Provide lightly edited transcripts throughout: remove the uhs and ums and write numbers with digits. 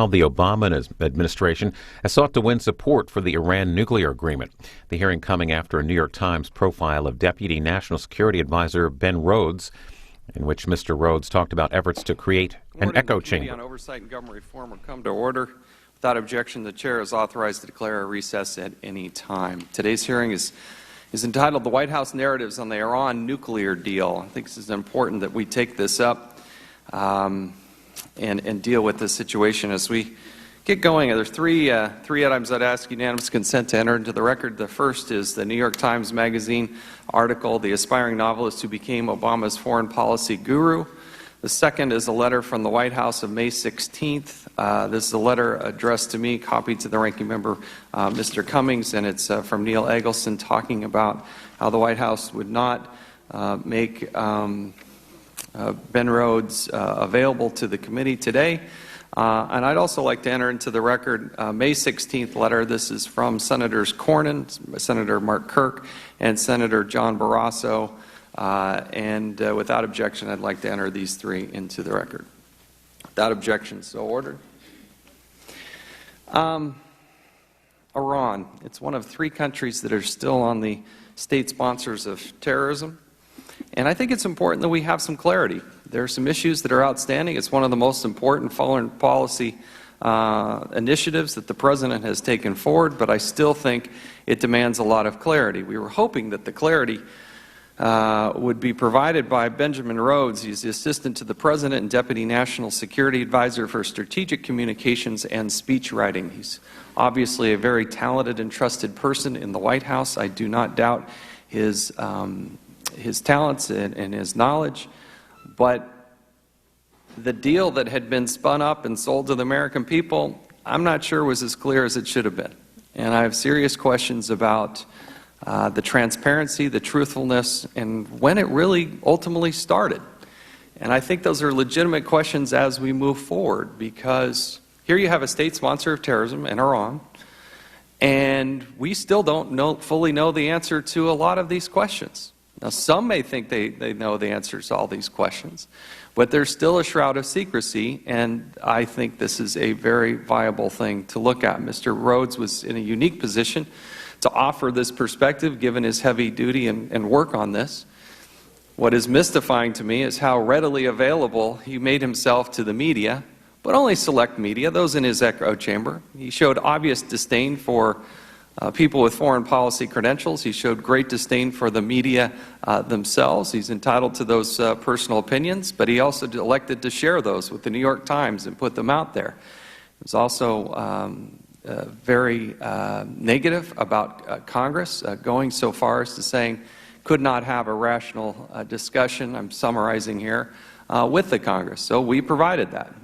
how the Obama administration has sought to win support for the Iran nuclear agreement. The hearing coming after a New York Times profile of Deputy National Security Advisor Ben Rhodes, in which Mr. Rhodes talked about efforts to create an echo chamber. The Committee on Oversight and Government Reform will come to order. Without objection, the Chair is authorized to declare a recess at any time. Today's hearing is entitled "The White House Narratives on the Iran Nuclear Deal." I think this is important that we take this up and deal with this situation as we get going. There's three items I'd ask unanimous consent to enter into the record. The first is the New York Times Magazine article, "The Aspiring Novelist Who Became Obama's Foreign Policy Guru." The second is a letter from the White House of May 16th. This is a letter addressed to me, copied to the ranking member, Mr. Cummings, and it's from Neil Eggleston talking about how the White House would not make Ben Rhodes available to the committee today. And I'd also like to enter into the record May 16th letter. This is from Senators Cornyn, Senator Mark Kirk, and Senator John Barrasso. Without objection, I'd like to enter these three into the record. Without objection, so ordered. Iran. It's one of three countries that are still on the state sponsors of terrorism. And I think it's important that we have some clarity. There are some issues that are outstanding. It's one of the most important foreign policy initiatives that the President has taken forward, but I still think it demands a lot of clarity. We were hoping that the clarity would be provided by Benjamin Rhodes. He's the Assistant to the President and Deputy National Security Advisor for Strategic Communications and Speech Writing. He's obviously a very talented and trusted person in the White House. I do not doubt his talents and his knowledge, but the deal that had been spun up and sold to the American people, I'm not sure was as clear as it should have been. And I have serious questions about the transparency, the truthfulness, and when it really ultimately started. And I think those are legitimate questions as we move forward, because here you have a state sponsor of terrorism in Iran, and we still don't fully know the answer to a lot of these questions. Now, some may think they know the answers to all these questions, but there's still a shroud of secrecy, and I think this is a very viable thing to look at. Mr. Rhodes was in a unique position to offer this perspective, given his heavy duty and work on this. What is mystifying to me is how readily available he made himself to the media, but only select media, those in his echo chamber. He showed obvious disdain for people with foreign policy credentials. He showed great disdain for the media themselves. He's entitled to those personal opinions, but he also elected to share those with the New York Times and put them out there. He was also very negative about Congress, going so far as to saying could not have a rational discussion, I'm summarizing here, with the Congress. So we provided that.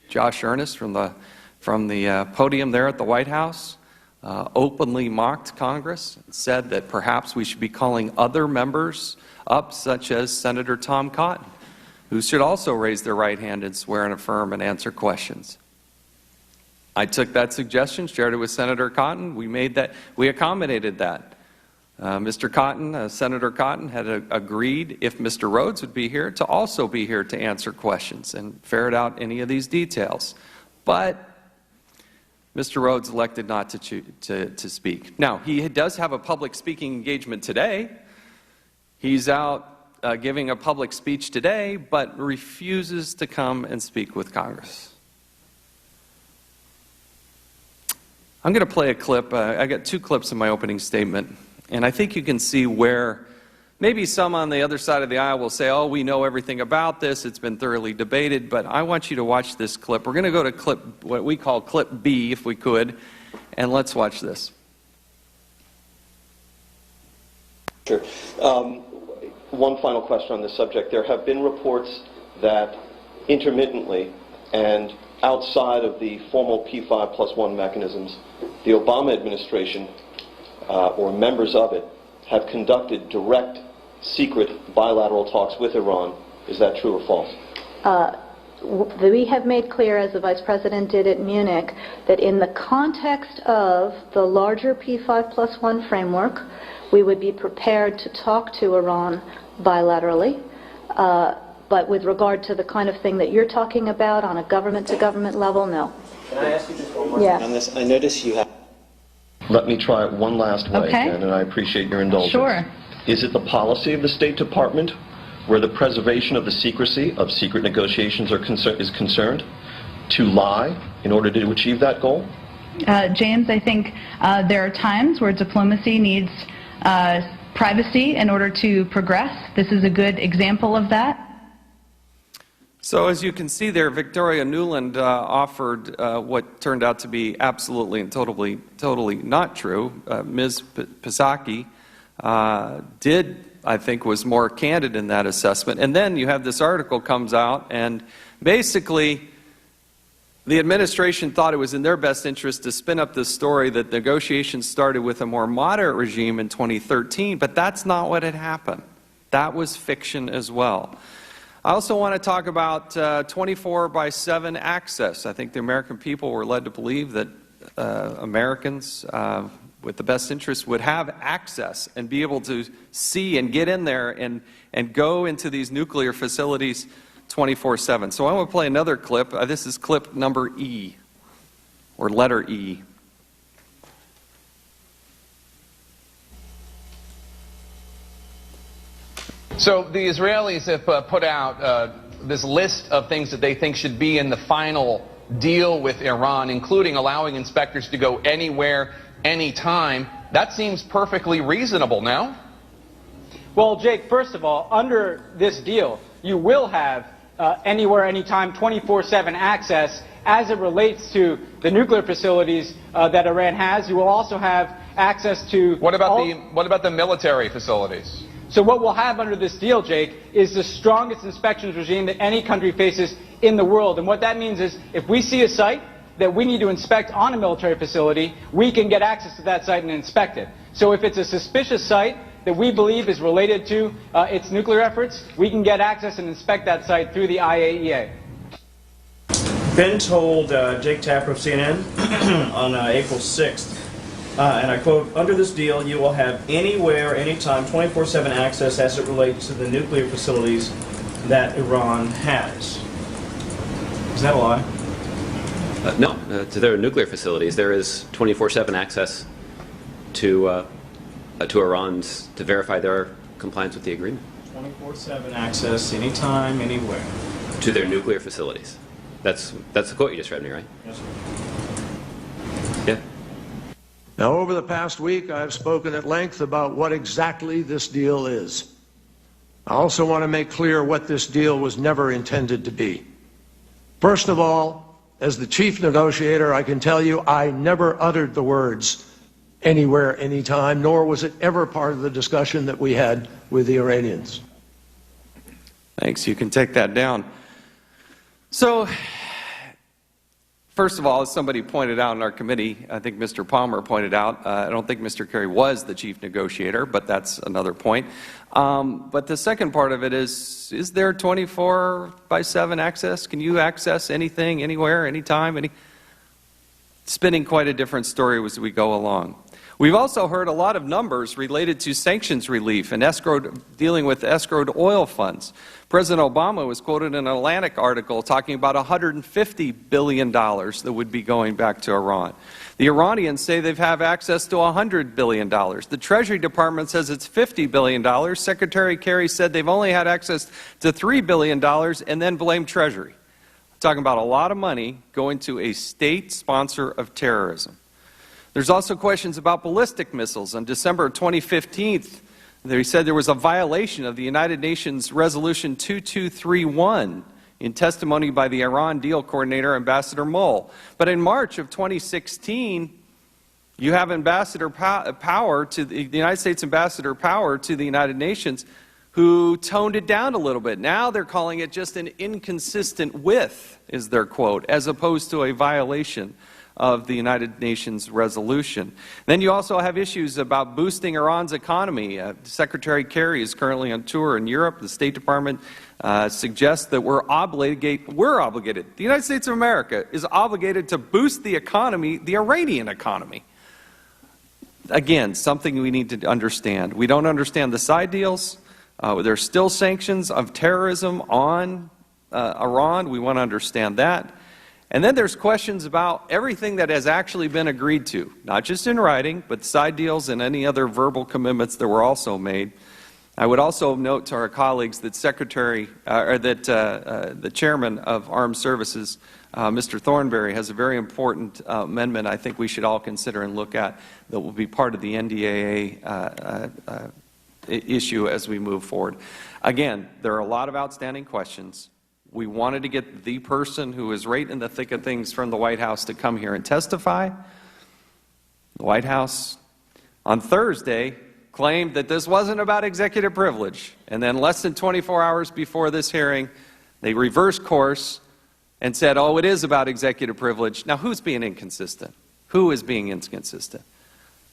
Josh Earnest from the podium there at the White House openly mocked Congress and said that perhaps we should be calling other members up, such as Senator Tom Cotton, who should also raise their right hand and swear and affirm and answer questions. I took that suggestion, shared it with Senator Cotton. We accommodated that. Mr. Cotton, Senator Cotton, had agreed, if Mr. Rhodes would be here, to also be here to answer questions and ferret out any of these details. But Mr. Rhodes elected not to speak. Now, he does have a public speaking engagement today. He's out giving a public speech today, but refuses to come and speak with Congress. I'm going to play a clip. I got two clips in my opening statement, and I think you can see where maybe some on the other side of the aisle will say, oh, we know everything about this, it's been thoroughly debated, but I want you to watch this clip. We're going to go to clip, what we call clip B, if we could, and let's watch this. Sure. One final question on this subject. There have been reports that intermittently and outside of the formal P5+1 mechanisms, the Obama administration, or members of it, have conducted direct, secret, bilateral talks with Iran. Is that true or false? We have made clear, as the Vice President did at Munich, that in the context of the larger P5+1 framework, we would be prepared to talk to Iran bilaterally. But with regard to the kind of thing that you're talking about on a government-to-government level, no. Can I ask you just one more Yes. thing on this? I notice you have... Let me try it one last way, Okay. Ken, and I appreciate your indulgence. Sure. Is it the policy of the State Department where the preservation of the secrecy of secret negotiations is concerned to lie in order to achieve that goal? James, I think there are times where diplomacy needs privacy in order to progress. This is a good example of that. So as you can see there, Victoria Nuland offered what turned out to be absolutely and totally not true. Ms. Psaki did, I think, was more candid in that assessment. And then you have this article comes out, and basically the administration thought it was in their best interest to spin up this story that negotiations started with a more moderate regime in 2013, but that's not what had happened. That was fiction as well. I also want to talk about 24/7 access. I think the American people were led to believe that Americans with the best interest would have access and be able to see and get in there and go into these nuclear facilities 24/7. So I want to play another clip. This is clip number E, or letter E. So the Israelis have put out this list of things that they think should be in the final deal with Iran, including allowing inspectors to go anywhere, anytime. That seems perfectly reasonable, no? Well, Jake, first of all, under this deal, you will have anywhere, anytime, 24/7 access as it relates to the nuclear facilities that Iran has. You will also have access to... What about the military facilities? So what we'll have under this deal, Jake, is the strongest inspections regime that any country faces in the world. And what that means is if we see a site that we need to inspect on a military facility, we can get access to that site and inspect it. So if it's a suspicious site that we believe is related to its nuclear efforts, we can get access and inspect that site through the IAEA. Ben told Jake Tapper of CNN on April 6th, and I quote, "Under this deal, you will have anywhere, anytime, 24/7 access as it relates to the nuclear facilities that Iran has." Is that a lie? No, to their nuclear facilities, there is 24/7 access to Iran's to verify their compliance with the agreement. 24/7 access, anytime, anywhere. To their nuclear facilities. That's the quote you just read me, right? Yes, sir. Yeah. Now, over the past week, I have spoken at length about what exactly this deal is. I also want to make clear what this deal was never intended to be. First of all, as the chief negotiator, I can tell you I never uttered the words anywhere, anytime, nor was it ever part of the discussion that we had with the Iranians. Thanks. You can take that down. So, first of all, as somebody pointed out in our committee, I think Mr. Palmer pointed out, I don't think Mr. Kerry was the chief negotiator, but that's another point. But the second part of it is there 24/7 access? Can you access anything, anywhere, anytime? Spinning quite a different story as we go along. We've also heard a lot of numbers related to sanctions relief and dealing with escrowed oil funds. President Obama was quoted in an Atlantic article talking about $150 billion that would be going back to Iran. The Iranians say they have access to $100 billion. The Treasury Department says it's $50 billion. Secretary Kerry said they've only had access to $3 billion and then blamed Treasury. Talking about a lot of money going to a state sponsor of terrorism. There's also questions about ballistic missiles. On December 2015, they said there was a violation of the United Nations Resolution 2231 in testimony by the Iran deal coordinator, Ambassador Moll. But in March of 2016, you have Ambassador Power to the United States Ambassador Power to the United Nations who toned it down a little bit. Now they're calling it just an inconsistent with, is their quote, as opposed to a violation of the United Nations resolution. Then you also have issues about boosting Iran's economy. Secretary Kerry is currently on tour in Europe. The State Department suggests that we're obligated, the United States of America is obligated to boost the economy, the Iranian economy. Again, something we need to understand. We don't understand the side deals. There's still sanctions of terrorism on Iran. We want to understand that. And then there's questions about everything that has actually been agreed to, not just in writing, but side deals and any other verbal commitments that were also made. I would also note to our colleagues that the chairman of Armed Services, Mr. Thornberry, has a very important amendment I think we should all consider and look at that will be part of the NDAA issue as we move forward. Again, there are a lot of outstanding questions. We wanted to get the person who is right in the thick of things from the White House to come here and testify. The White House on Thursday claimed that this wasn't about executive privilege. And then less than 24 hours before this hearing, they reversed course and said, oh, it is about executive privilege. Now, who's being inconsistent? Who is being inconsistent?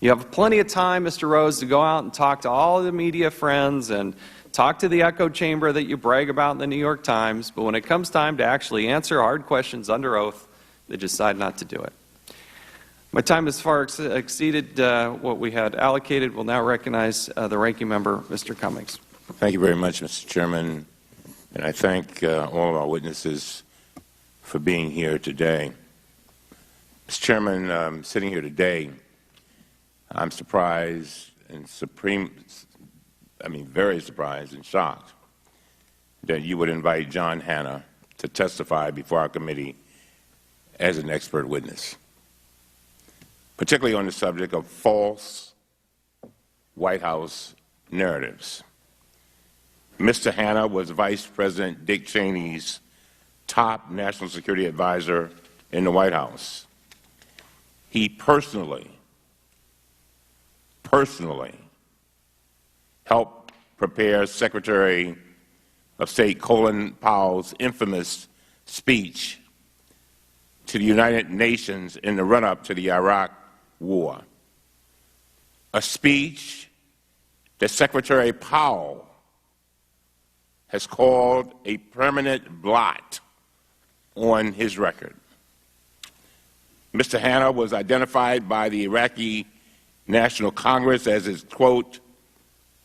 You have plenty of time, Mr. Rhodes, to go out and talk to all the media friends and talk to the echo chamber that you brag about in the New York Times, but when it comes time to actually answer hard questions under oath, they decide not to do it. My time has far exceeded what we had allocated. We'll now recognize the ranking member, Mr. Cummings. Thank you very much, Mr. Chairman, and I thank all of our witnesses for being here today. Mr. Chairman, sitting here today, I'm surprised and very surprised and shocked that you would invite John Hannah to testify before our committee as an expert witness, particularly on the subject of false White House narratives. Mr. Hannah was Vice President Dick Cheney's top national security advisor in the White House. He personally helped prepare Secretary of State Colin Powell's infamous speech to the United Nations in the run-up to the Iraq War, a speech that Secretary Powell has called a permanent blot on his record. Mr. Hannah was identified by the Iraqi National Congress as his, quote,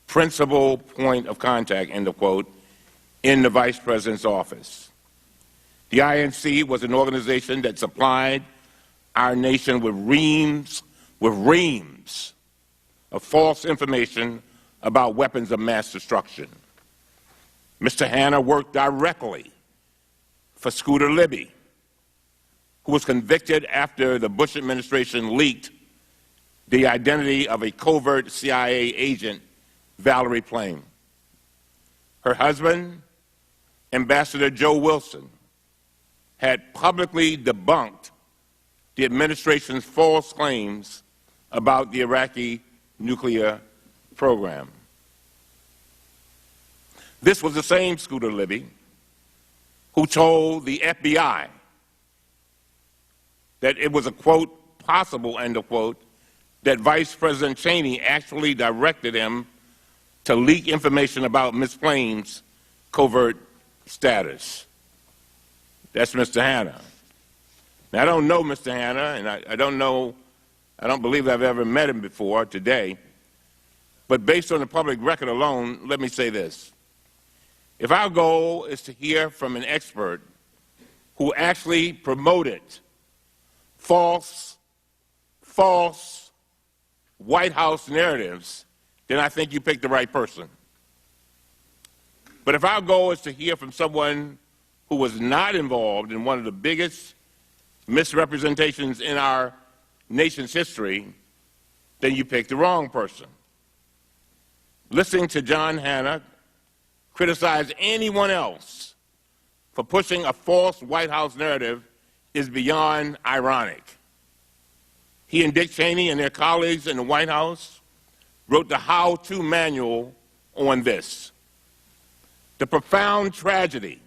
principal point of contact, end of quote, in the Vice President's office. The INC was an organization that supplied our nation with reams of false information about weapons of mass destruction. Mr. Hannah worked directly for Scooter Libby, who was convicted after the Bush administration leaked the identity of a covert CIA agent, Valerie Plame. Her husband, Ambassador Joe Wilson, had publicly debunked the administration's false claims about the Iraqi nuclear program. This was the same Scooter Libby who told the FBI that it was a, quote, possible, end of quote, that Vice President Cheney actually directed him to leak information about Ms. Plame's covert status. That's Mr. Hannah. Now, I don't know Mr. Hannah, and I don't believe I've ever met him before today, but based on the public record alone, let me say this. If our goal is to hear from an expert who actually promoted false White House narratives, then I think you picked the right person. But if our goal is to hear from someone who was not involved in one of the biggest misrepresentations in our nation's history, then you picked the wrong person. Listening to John Hannah criticize anyone else for pushing a false White House narrative is beyond ironic. He and Dick Cheney and their colleagues in the White House wrote the how-to manual on this. The profound tragedy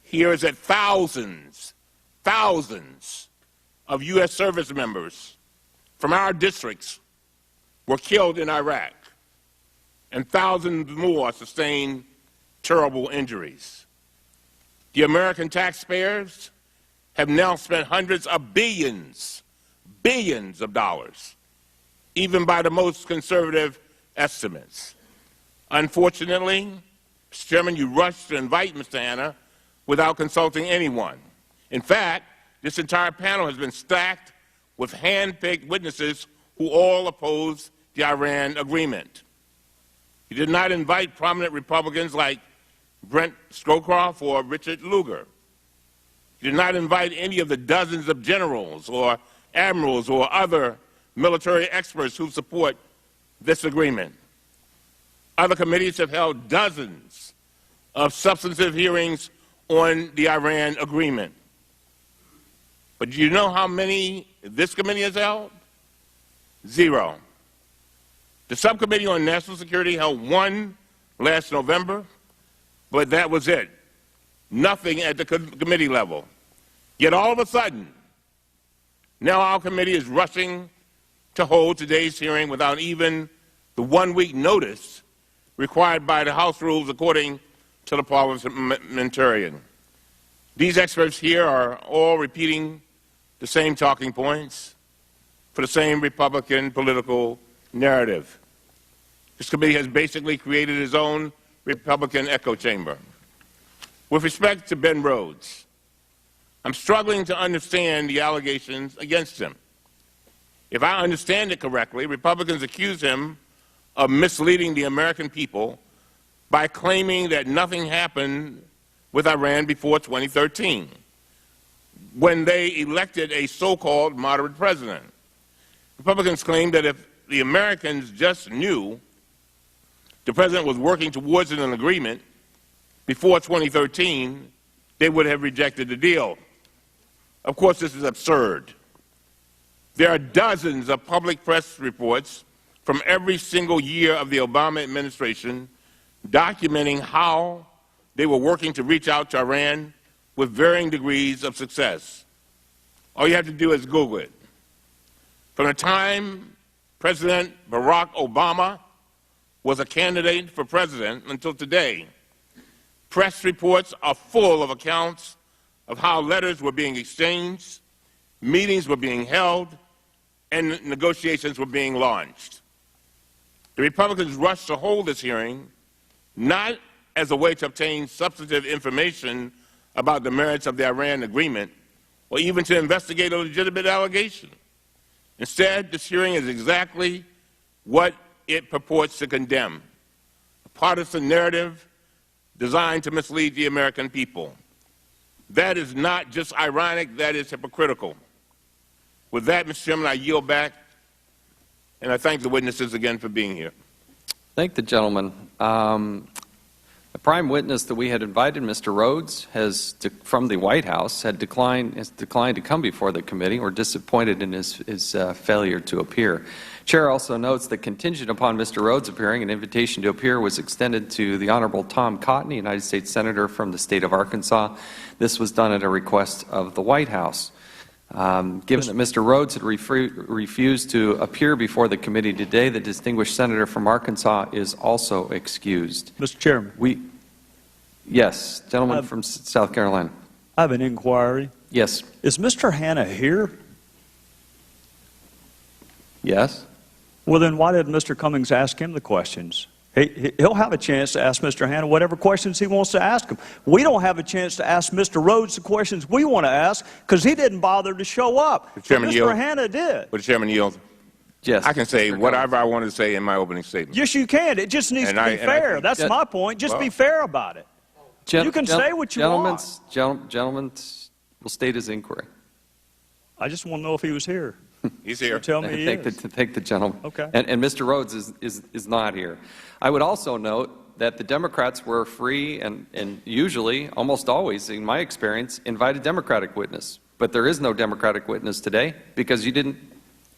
here is that thousands of U.S. service members from our districts were killed in Iraq, and thousands more sustained terrible injuries. The American taxpayers have now spent hundreds of billions of dollars, even by the most conservative estimates. Unfortunately, Mr. Chairman, you rushed to invite Mr. Hannah without consulting anyone, In fact, this entire panel has been stacked with hand-picked witnesses who all oppose the Iran agreement. He did not invite prominent Republicans like Brent Scowcroft or Richard Lugar. He did not invite any of the dozens of generals or admirals or other military experts who support this agreement. Other committees have held dozens of substantive hearings on the Iran agreement. But do you know how many this committee has held? 0. The Subcommittee on National Security held one last November, but that was it. Nothing at the committee level. Yet all of a sudden, now our committee is rushing to hold today's hearing without even the 1-week notice required by the House rules according to the parliamentarian. These experts here are all repeating the same talking points for the same Republican political narrative. This committee has basically created its own Republican echo chamber. With respect to Ben Rhodes, I'm struggling to understand the allegations against him. If I understand it correctly, Republicans accuse him of misleading the American people by claiming that nothing happened with Iran before 2013, when they elected a so-called moderate president. Republicans claim that if the Americans just knew the president was working towards an agreement before 2013, they would have rejected the deal. Of course, this is absurd. There are dozens of public press reports from every single year of the Obama administration documenting how they were working to reach out to Iran with varying degrees of success. All you have to do is Google it. From the time President Barack Obama was a candidate for president until today, press reports are full of accounts of how letters were being exchanged, meetings were being held, and negotiations were being launched. The Republicans rushed to hold this hearing not as a way to obtain substantive information about the merits of the Iran agreement or even to investigate a legitimate allegation. Instead, this hearing is exactly what it purports to condemn: a partisan narrative designed to mislead the American people. That is not just ironic, that is hypocritical. With that, Mr. Chairman, I yield back, and I thank the witnesses again for being here. Thank the gentleman. The prime witness that we had invited, Mr. Rhodes, from the White House, has declined to come before the committee. We're disappointed in his failure to appear. Chair also notes that contingent upon Mr. Rhodes appearing, an invitation to appear was extended to the Honorable Tom Cotton, a United States Senator from the state of Arkansas. This was done at a request of the White House. Given that Mr. Rhodes had refused to appear before the committee today, the distinguished senator from Arkansas is also excused. Mr. Chairman. Yes, gentleman from South Carolina. I have an inquiry. Yes. Is Mr. Hanna here? Yes. Well, then why didn't Mr. Cummings ask him the questions? He'll have a chance to ask Mr. Hanna whatever questions he wants to ask him. We don't have a chance to ask Mr. Rhodes the questions we want to ask because he didn't bother to show up. Mr. Hanna did. Would the Chairman yield? Yes. I can say whatever I want to say in my opening statement. Yes, you can. It just needs to be fair. That's my point. Just be fair about it. You can say what you want. Gentlemen will state his inquiry. I just want to know if he was here. He's here. Tell me he is. Thank the gentleman. Okay. And Mr. Rhodes is not here. I would also note that the Democrats were free and usually, almost always, in my experience, invite a Democratic witness. But there is no Democratic witness today because you didn't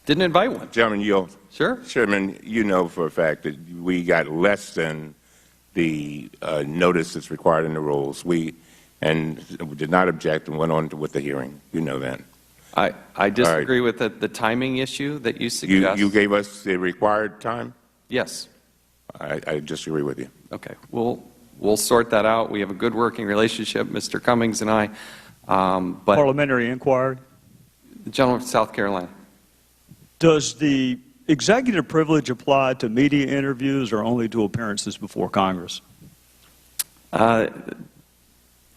invite one. Chairman yield. Sure. Chairman, you know for a fact that we got less than the notice that's required in the rules. We did not object and went on with the hearing. You know that. I disagree with the timing issue that you suggest. You gave us the required time? Yes. I disagree with you. Okay. We'll sort that out. We have a good working relationship, Mr. Cummings and I. But Parliamentary inquiry. The gentleman from South Carolina. Does the executive privilege apply to media interviews or only to appearances before Congress?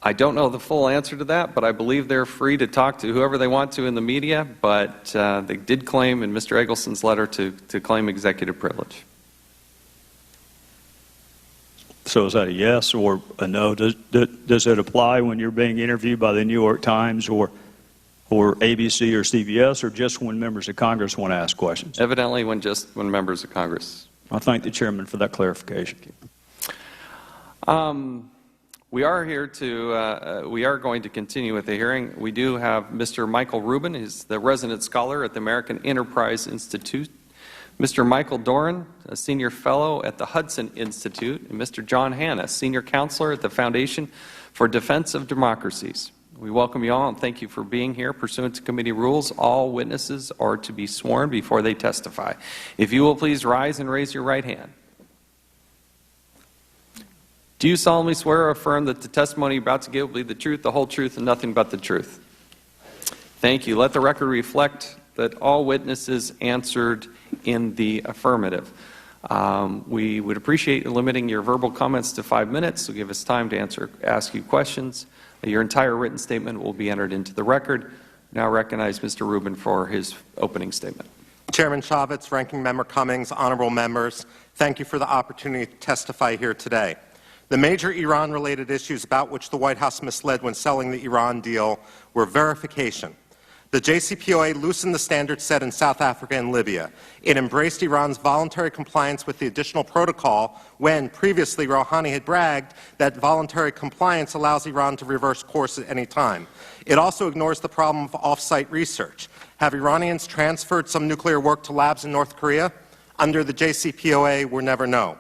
I don't know the full answer to that, but I believe they're free to talk to whoever they want to in the media, but they did claim in Mr. Eggleston's letter to claim executive privilege. So is that a yes or a no? Does it apply when you're being interviewed by the New York Times or ABC or CBS, or just when members of Congress want to ask questions? Evidently when members of Congress. I thank the chairman for that clarification. We are here to, we are going to continue with the hearing. We do have Mr. Michael Rubin, who's the resident scholar at the American Enterprise Institute, Mr. Michael Doran, a senior fellow at the Hudson Institute, and Mr. John Hanna, senior counselor at the Foundation for Defense of Democracies. We welcome you all and thank you for being here. Pursuant to committee rules, all witnesses are to be sworn before they testify. If you will please rise and raise your right hand. Do you solemnly swear or affirm that the testimony you're about to give will be the truth, the whole truth, and nothing but the truth? Thank you. Let the record reflect that all witnesses answered in the affirmative. We would appreciate limiting your verbal comments to 5 minutes, so give us time to ask you questions. Your entire written statement will be entered into the record. Now recognize Mr. Rubin for his opening statement. Chairman Chaffetz, Ranking Member Cummings, honorable members, thank you for the opportunity to testify here today. The major Iran-related issues about which the White House misled when selling the Iran deal were verification. The JCPOA loosened the standards set in South Africa and Libya. It embraced Iran's voluntary compliance with the additional protocol when previously Rouhani had bragged that voluntary compliance allows Iran to reverse course at any time. It also ignores the problem of off-site research. Have Iranians transferred some nuclear work to labs in North Korea? Under the JCPOA, we'll never know.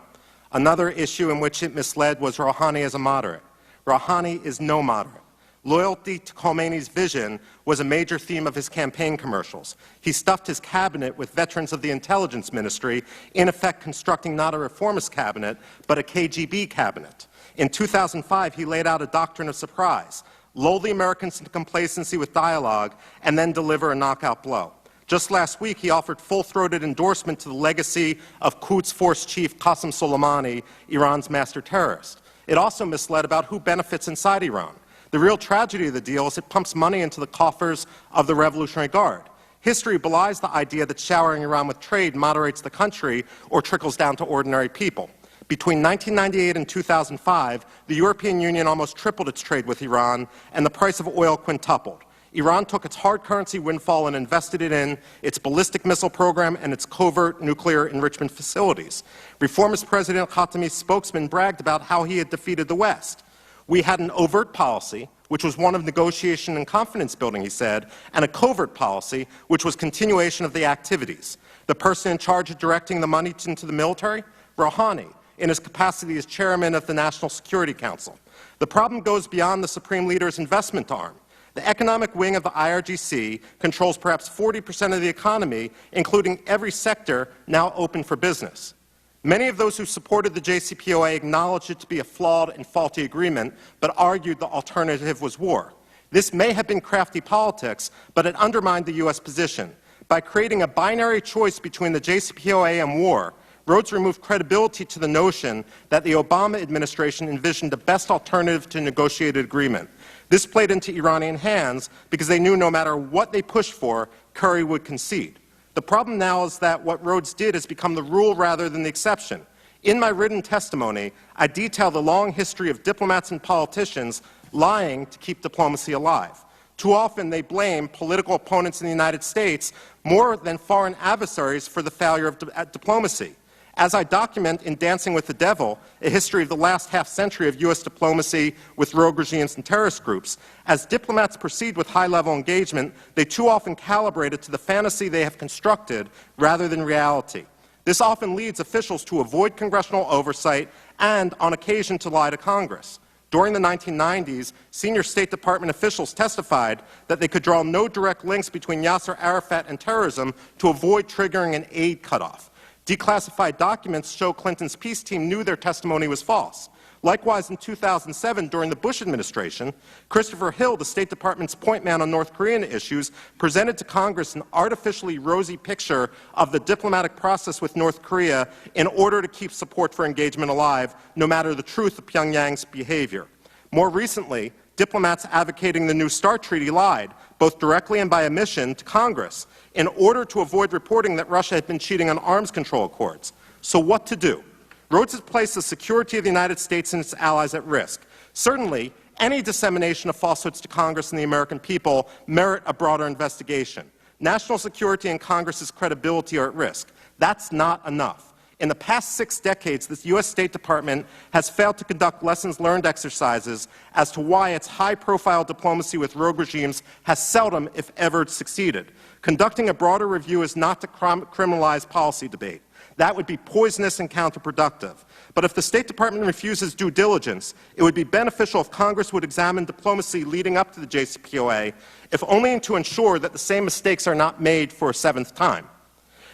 Another issue in which it misled was Rouhani as a moderate. Rouhani is no moderate. Loyalty to Khomeini's vision was a major theme of his campaign commercials. He stuffed his cabinet with veterans of the intelligence ministry, in effect constructing not a reformist cabinet, but a KGB cabinet. In 2005, he laid out a doctrine of surprise: lull the Americans into complacency with dialogue, and then deliver a knockout blow. Just last week, he offered full-throated endorsement to the legacy of Quds Force Chief Qasem Soleimani, Iran's master terrorist. It also misled about who benefits inside Iran. The real tragedy of the deal is it pumps money into the coffers of the Revolutionary Guard. History belies the idea that showering Iran with trade moderates the country or trickles down to ordinary people. Between 1998 and 2005, the European Union almost tripled its trade with Iran, and the price of oil quintupled. Iran took its hard currency windfall and invested it in its ballistic missile program and its covert nuclear enrichment facilities. Reformist President Khatami's spokesman bragged about how he had defeated the West. We had an overt policy, which was one of negotiation and confidence building, he said, and a covert policy, which was continuation of the activities. The person in charge of directing the money into the military? Rouhani, in his capacity as chairman of the National Security Council. The problem goes beyond the Supreme Leader's investment arm. The economic wing of the IRGC controls perhaps 40% of the economy, including every sector now open for business. Many of those who supported the JCPOA acknowledged it to be a flawed and faulty agreement, but argued the alternative was war. This may have been crafty politics, but it undermined the U.S. position. By creating a binary choice between the JCPOA and war, Rhodes removed credibility to the notion that the Obama administration envisioned the best alternative to a negotiated agreement. This played into Iranian hands because they knew no matter what they pushed for, Curry would concede. The problem now is that what Rhodes did has become the rule rather than the exception. In my written testimony, I detail the long history of diplomats and politicians lying to keep diplomacy alive. Too often they blame political opponents in the United States more than foreign adversaries for the failure of diplomacy. As I document in Dancing with the Devil, a history of the last half-century of U.S. diplomacy with rogue regimes and terrorist groups, as diplomats proceed with high-level engagement, they too often calibrate it to the fantasy they have constructed rather than reality. This often leads officials to avoid congressional oversight and, on occasion, to lie to Congress. During the 1990s, senior State Department officials testified that they could draw no direct links between Yasser Arafat and terrorism to avoid triggering an aid cutoff. Declassified documents show Clinton's peace team knew their testimony was false. Likewise, in 2007, during the Bush administration, Christopher Hill, the State Department's point man on North Korean issues, presented to Congress an artificially rosy picture of the diplomatic process with North Korea in order to keep support for engagement alive, no matter the truth of Pyongyang's behavior. More recently, Diplomats advocating the New START Treaty lied, both directly and by omission, to Congress in order to avoid reporting that Russia had been cheating on arms control accords. So what to do? Rhodes has placed the security of the United States and its allies at risk. Certainly, any dissemination of falsehoods to Congress and the American people merit a broader investigation. National security and Congress's credibility are at risk. That's not enough. In the past 6 decades, the U.S. State Department has failed to conduct lessons learned exercises as to why its high-profile diplomacy with rogue regimes has seldom, if ever, succeeded. Conducting a broader review is not to criminalize policy debate. That would be poisonous and counterproductive. But if the State Department refuses due diligence, it would be beneficial if Congress would examine diplomacy leading up to the JCPOA, if only to ensure that the same mistakes are not made for a 7th time.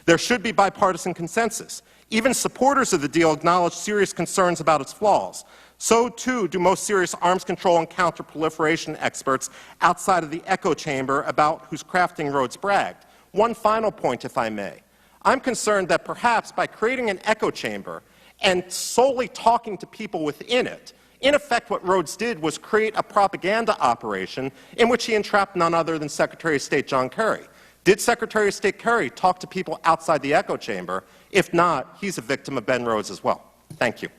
There should be bipartisan consensus. Even supporters of the deal acknowledge serious concerns about its flaws. So, too, do most serious arms control and counterproliferation experts outside of the echo chamber about whose crafting Rhodes bragged. One final point, if I may. I'm concerned that perhaps by creating an echo chamber and solely talking to people within it, in effect what Rhodes did was create a propaganda operation in which he entrapped none other than Secretary of State John Kerry. Did Secretary of State Kerry talk to people outside the echo chamber? If not, he's a victim of Ben Rhodes as well. Thank you.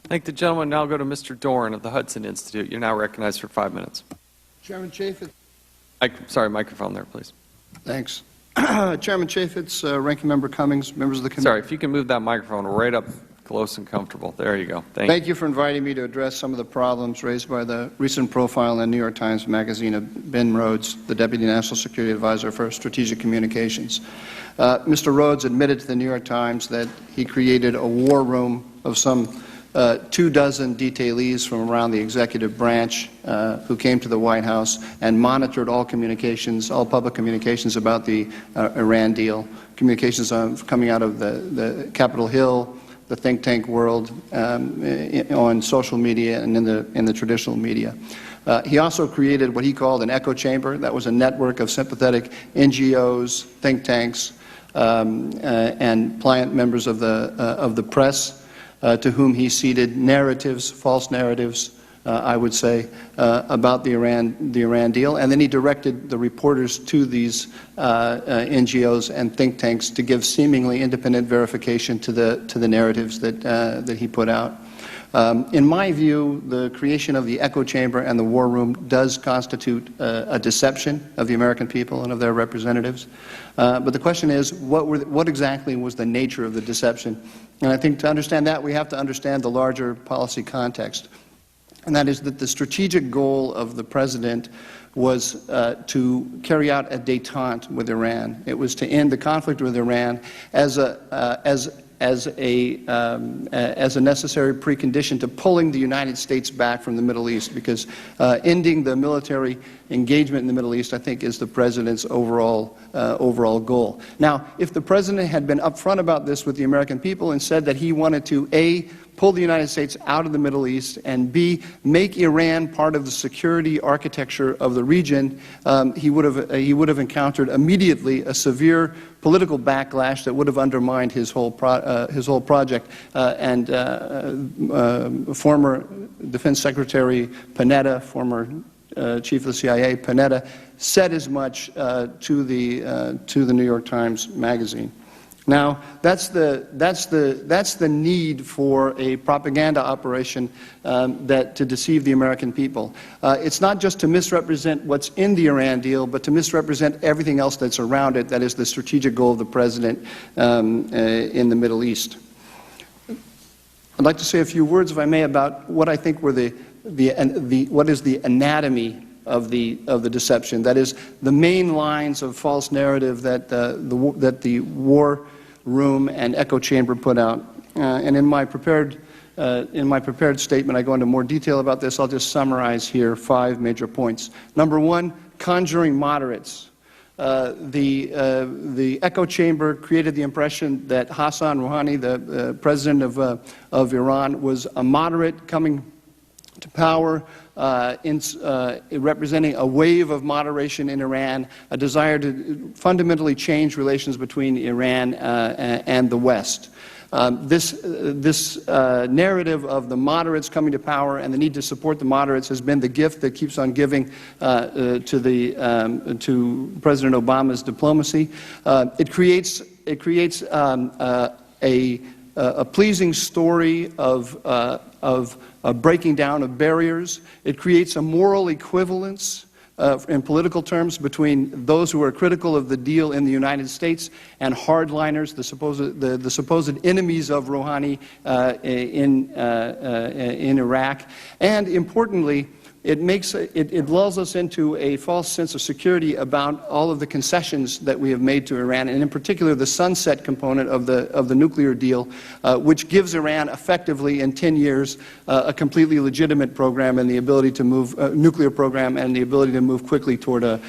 Thank the gentleman. Now go to Mr. Doran of the Hudson Institute. You're now recognized for 5 minutes. Chairman Chaffetz. Sorry, microphone there, please. Thanks. Chairman Chaffetz, Ranking Member Cummings, members of the committee. Sorry, if you can move that microphone right up close and comfortable. There you go. Thank you for inviting me to address some of the problems raised by the recent profile in the New York Times Magazine of Ben Rhodes, the Deputy National Security Advisor for Strategic Communications. Mr. Rhodes admitted to the New York Times that he created a war room of some 24 detailees from around the executive branch who came to the White House and monitored all communications, all public communications about the Iran deal, communications coming out of the Capitol Hill, the think tank world, on social media and in the traditional media. He also created what he called an echo chamber. That was a network of sympathetic NGOs, think tanks, and pliant members of the press, to whom he seeded narratives, false narratives, I would say, about the Iran deal. And then he directed the reporters to these NGOs and think tanks to give seemingly independent verification to the narratives that he put out. In my view, the creation of the echo chamber and the war room does constitute a deception of the American people and of their representatives. But the question is, what exactly was the nature of the deception? And I think to understand that, we have to understand the larger policy context. And that is that the strategic goal of the president was to carry out a détente with Iran. It was to end the conflict with Iran as a necessary precondition to pulling the United States back from the Middle East, because ending the military engagement in the Middle East, I think, is the president's overall goal. Now, if the president had been upfront about this with the American people and said that he wanted to, A, pull the United States out of the Middle East, and B, make Iran part of the security architecture of the region, he would have encountered immediately a severe political backlash that would have undermined his whole project. Former Defense Secretary Panetta, former Chief of the CIA Panetta, said as much to the New York Times Magazine. Now, that's the need for a propaganda operation to deceive the American people. It's not just to misrepresent what's in the Iran deal, but to misrepresent everything else that's around it. That is the strategic goal of the president in the Middle East. I'd like to say a few words, if I may, about what I think were what is the anatomy of the deception. That is, the main lines of false narrative that the war room and echo chamber put out. And in my prepared statement, I go into more detail about this. I'll just summarize here 5 major points. Number 1, conjuring moderates. The echo chamber created the impression that Hassan Rouhani, the president of Iran, was a moderate coming to power, representing a wave of moderation in Iran, a desire to fundamentally change relations between Iran and the West. This narrative of the moderates coming to power and the need to support the moderates has been the gift that keeps on giving to President Obama's diplomacy. It creates a pleasing story of breaking down of barriers. It creates a moral equivalence in political terms between those who are critical of the deal in the United States and hardliners, the supposed enemies of Rouhani in Iraq. And importantly, it lulls us into a false sense of security about all of the concessions that we have made to Iran, and in particular the sunset component of the nuclear deal, which gives Iran effectively in 10 years a completely legitimate program and the ability to move nuclear program and the ability to move quickly toward a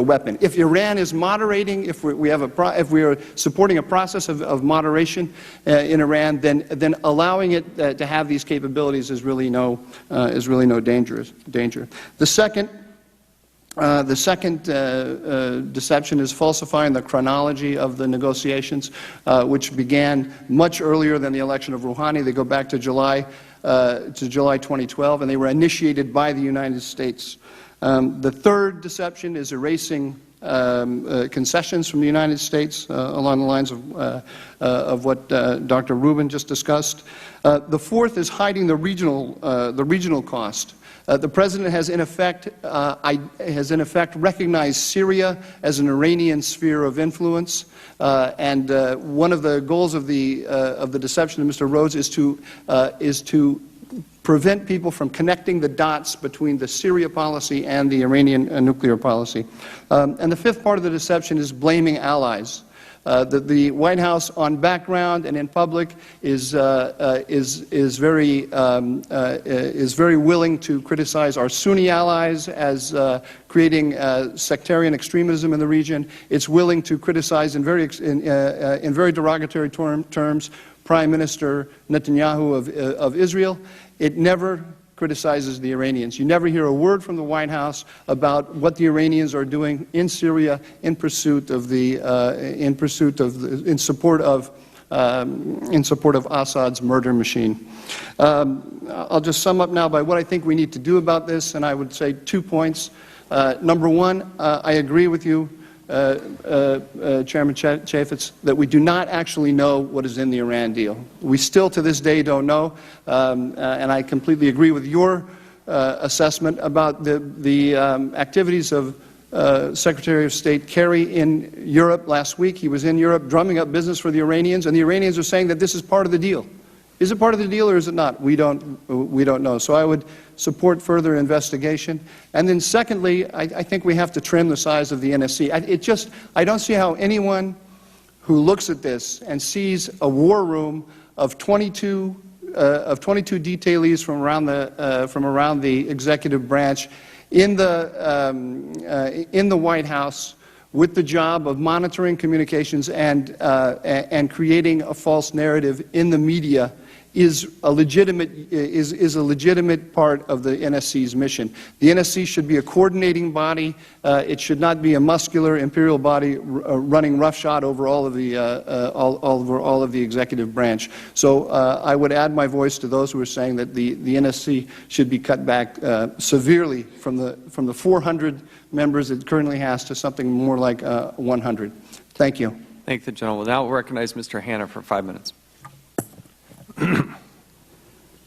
weapon. If Iran is moderating, if we are supporting a process of moderation in Iran, then allowing it to have these capabilities is really no danger. The second deception is falsifying the chronology of the negotiations, which began much earlier than the election of Rouhani. They go back to July 2012, and they were initiated by the United States. The third deception is erasing concessions from the United States along the lines of what Dr. Rubin just discussed. The fourth is hiding the regional cost. The President has in effect recognized Syria as an Iranian sphere of influence, and one of the goals of the deception of Mr. Rhodes is to prevent people from connecting the dots between the Syria policy and the Iranian nuclear policy. And the fifth part of the deception is blaming allies. The White House, on background and in public, is very willing to criticize our Sunni allies as creating sectarian extremism in the region. It's willing to criticize in very derogatory terms Prime Minister Netanyahu of Israel. It never criticizes the Iranians. You never hear a word from the White House about what the Iranians are doing in Syria in support of Assad's murder machine. I'll just sum up now by what I think we need to do about this, and I would say 2 points. Number one, I agree with you, Chairman Chaffetz, that we do not actually know what is in the Iran deal. We still to this day don't know, and I completely agree with your assessment about the activities of Secretary of State Kerry in Europe last week. He was in Europe drumming up business for the Iranians, and the Iranians are saying that this is part of the deal. Is it part of the deal or is it not? We don't know. So I would support further investigation. And then secondly, I think we have to trim the size of the NSC. I don't see how anyone who looks at this and sees a war room of 22 detailees from around the executive branch in the White House with the job of monitoring communications and creating a false narrative in the media is a legitimate part of the NSC's mission. The NSC should be a coordinating body. It should not be a muscular imperial body running roughshod over all of the executive branch. So I would add my voice to those who are saying that the NSC should be cut back severely from the 400 members it currently has to something more like 100. Thank you. Thank the gentleman. Now we'll recognize Mr. Hanna for 5 minutes.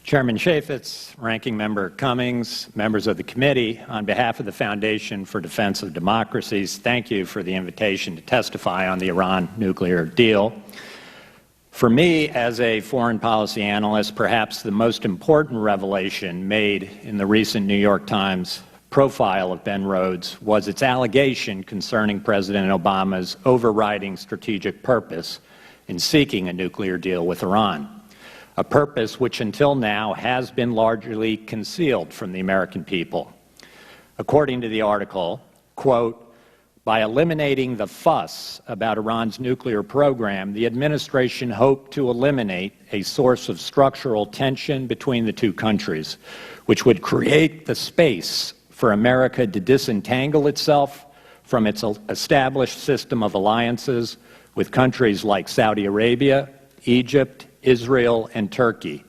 Chairman Chaffetz, Ranking Member Cummings, members of the committee, on behalf of the Foundation for Defense of Democracies, thank you for the invitation to testify on the Iran nuclear deal. For me, as a foreign policy analyst, perhaps the most important revelation made in the recent New York Times profile of Ben Rhodes was its allegation concerning President Obama's overriding strategic purpose in seeking a nuclear deal with Iran, a purpose which until now has been largely concealed from the American people. According to the article, quote, by eliminating the fuss about Iran's nuclear program, the administration hoped to eliminate a source of structural tension between the two countries, which would create the space for America to disentangle itself from its established system of alliances with countries like Saudi Arabia, Egypt, Israel, and Turkey.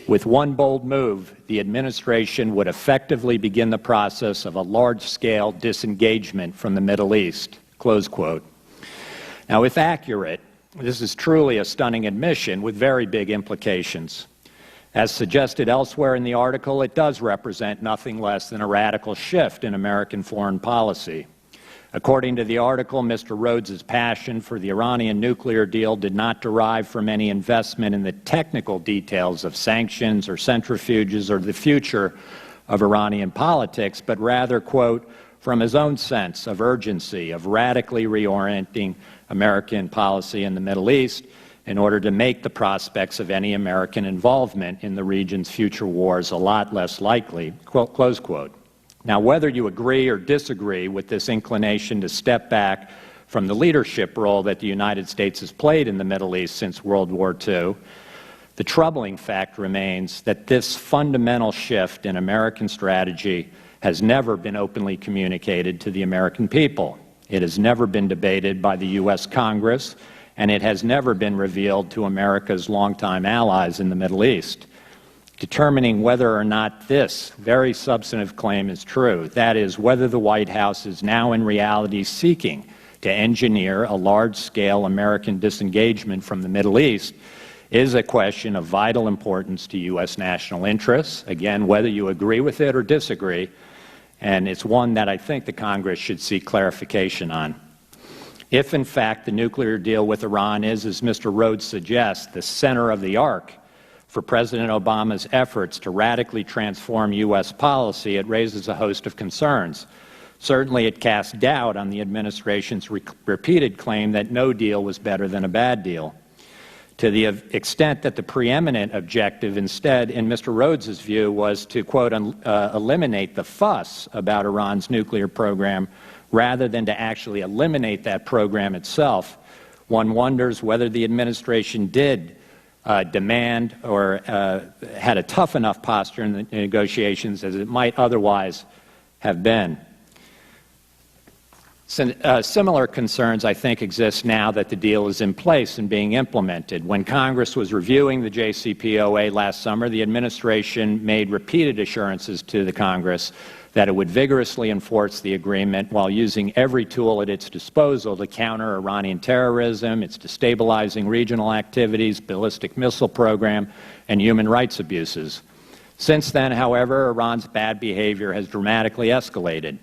With one bold move, the administration would effectively begin the process of a large-scale disengagement from the Middle East, close quote. Now, if accurate, this is truly a stunning admission with very big implications. As suggested elsewhere in the article, it does represent nothing less than a radical shift in American foreign policy. According to the article, Mr. Rhodes' passion for the Iranian nuclear deal did not derive from any investment in the technical details of sanctions or centrifuges or the future of Iranian politics, but rather, quote, from his own sense of urgency of radically reorienting American policy in the Middle East in order to make the prospects of any American involvement in the region's future wars a lot less likely, quote, close quote. Now, whether you agree or disagree with this inclination to step back from the leadership role that the United States has played in the Middle East since World War II, the troubling fact remains that this fundamental shift in American strategy has never been openly communicated to the American people. It has never been debated by the U.S. Congress, and it has never been revealed to America's longtime allies in the Middle East. Determining whether or not this very substantive claim is true, that is, whether the White House is now in reality seeking to engineer a large-scale American disengagement from the Middle East, is a question of vital importance to U.S. national interests, again, whether you agree with it or disagree, and it's one that I think the Congress should seek clarification on. If, in fact, the nuclear deal with Iran is, as Mr. Rhodes suggests, the center of the arc for President Obama's efforts to radically transform U.S. policy, it raises a host of concerns. Certainly, it casts doubt on the administration's repeated claim that no deal was better than a bad deal. To the extent that the preeminent objective instead, in Mr. Rhodes' view, was to, quote, eliminate the fuss about Iran's nuclear program rather than to actually eliminate that program itself, one wonders whether the administration did demand or had a tough enough posture in the negotiations as it might otherwise have been. Similar concerns, I think, exist now that the deal is in place and being implemented. When Congress was reviewing the JCPOA last summer, the administration made repeated assurances to the Congress that it would vigorously enforce the agreement while using every tool at its disposal to counter Iranian terrorism, its destabilizing regional activities, ballistic missile program, and human rights abuses. Since then, however, Iran's bad behavior has dramatically escalated.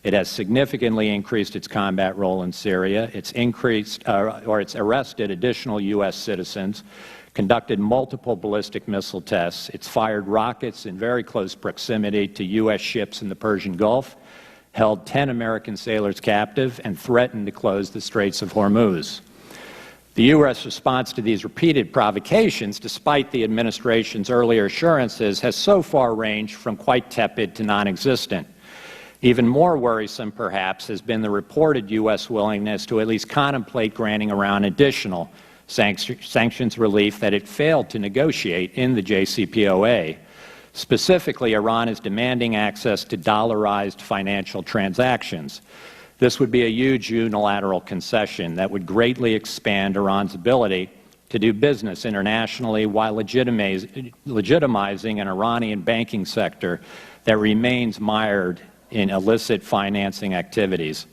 It has significantly increased its combat role in Syria. It's arrested additional U.S. citizens, conducted multiple ballistic missile tests. It's fired rockets in very close proximity to U.S. ships in the Persian Gulf, held 10 American sailors captive, and threatened to close the Straits of Hormuz. The U.S. response to these repeated provocations, despite the administration's earlier assurances, has so far ranged from quite tepid to non-existent. Even more worrisome, perhaps, has been the reported U.S. willingness to at least contemplate granting Iran additional sanctions relief that it failed to negotiate in the JCPOA. Specifically, Iran is demanding access to dollarized financial transactions. This would be a huge unilateral concession that would greatly expand Iran's ability to do business internationally while legitimizing an Iranian banking sector that remains mired in illicit financing activities.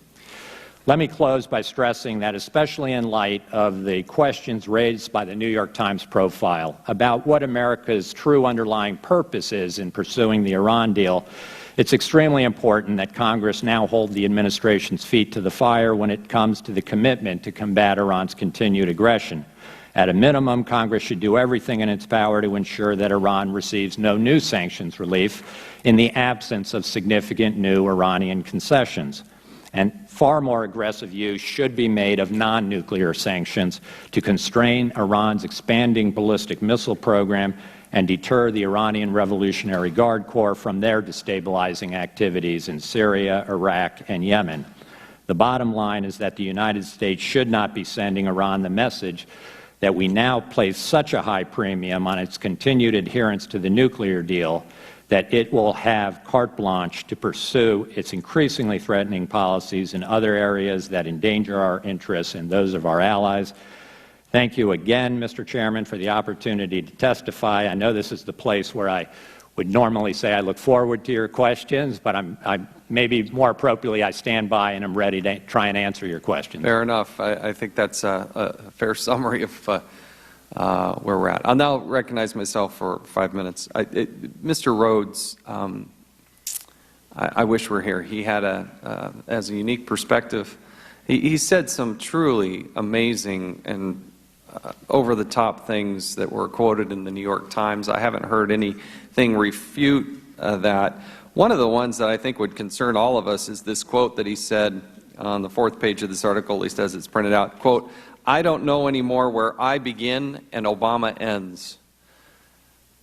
Let me close by stressing that, especially in light of the questions raised by the New York Times profile about what America's true underlying purpose is in pursuing the Iran deal, it's extremely important that Congress now hold the administration's feet to the fire when it comes to the commitment to combat Iran's continued aggression. At a minimum, Congress should do everything in its power to ensure that Iran receives no new sanctions relief in the absence of significant new Iranian concessions. And far more aggressive use should be made of non-nuclear sanctions to constrain Iran's expanding ballistic missile program and deter the Iranian Revolutionary Guard Corps from their destabilizing activities in Syria, Iraq, and Yemen. The bottom line is that the United States should not be sending Iran the message that we now place such a high premium on its continued adherence to the nuclear deal that it will have carte blanche to pursue its increasingly threatening policies in other areas that endanger our interests and those of our allies. Thank you again, Mr. Chairman, for the opportunity to testify. I know this is the place where I would normally say I look forward to your questions, but maybe more appropriately, I stand by and I'm ready to try and answer your questions. Fair enough. I think that's a fair summary of where we're at. I'll now recognize myself for 5 minutes. Mr. Rhodes, I wish we're here. He had as a unique perspective. He said some truly amazing and over-the-top things that were quoted in the New York Times. I haven't heard anything refute that. One of the ones that I think would concern all of us is this quote that he said on the 4th page of this article, at least as it's printed out, quote, "I don't know anymore where I begin and Obama ends."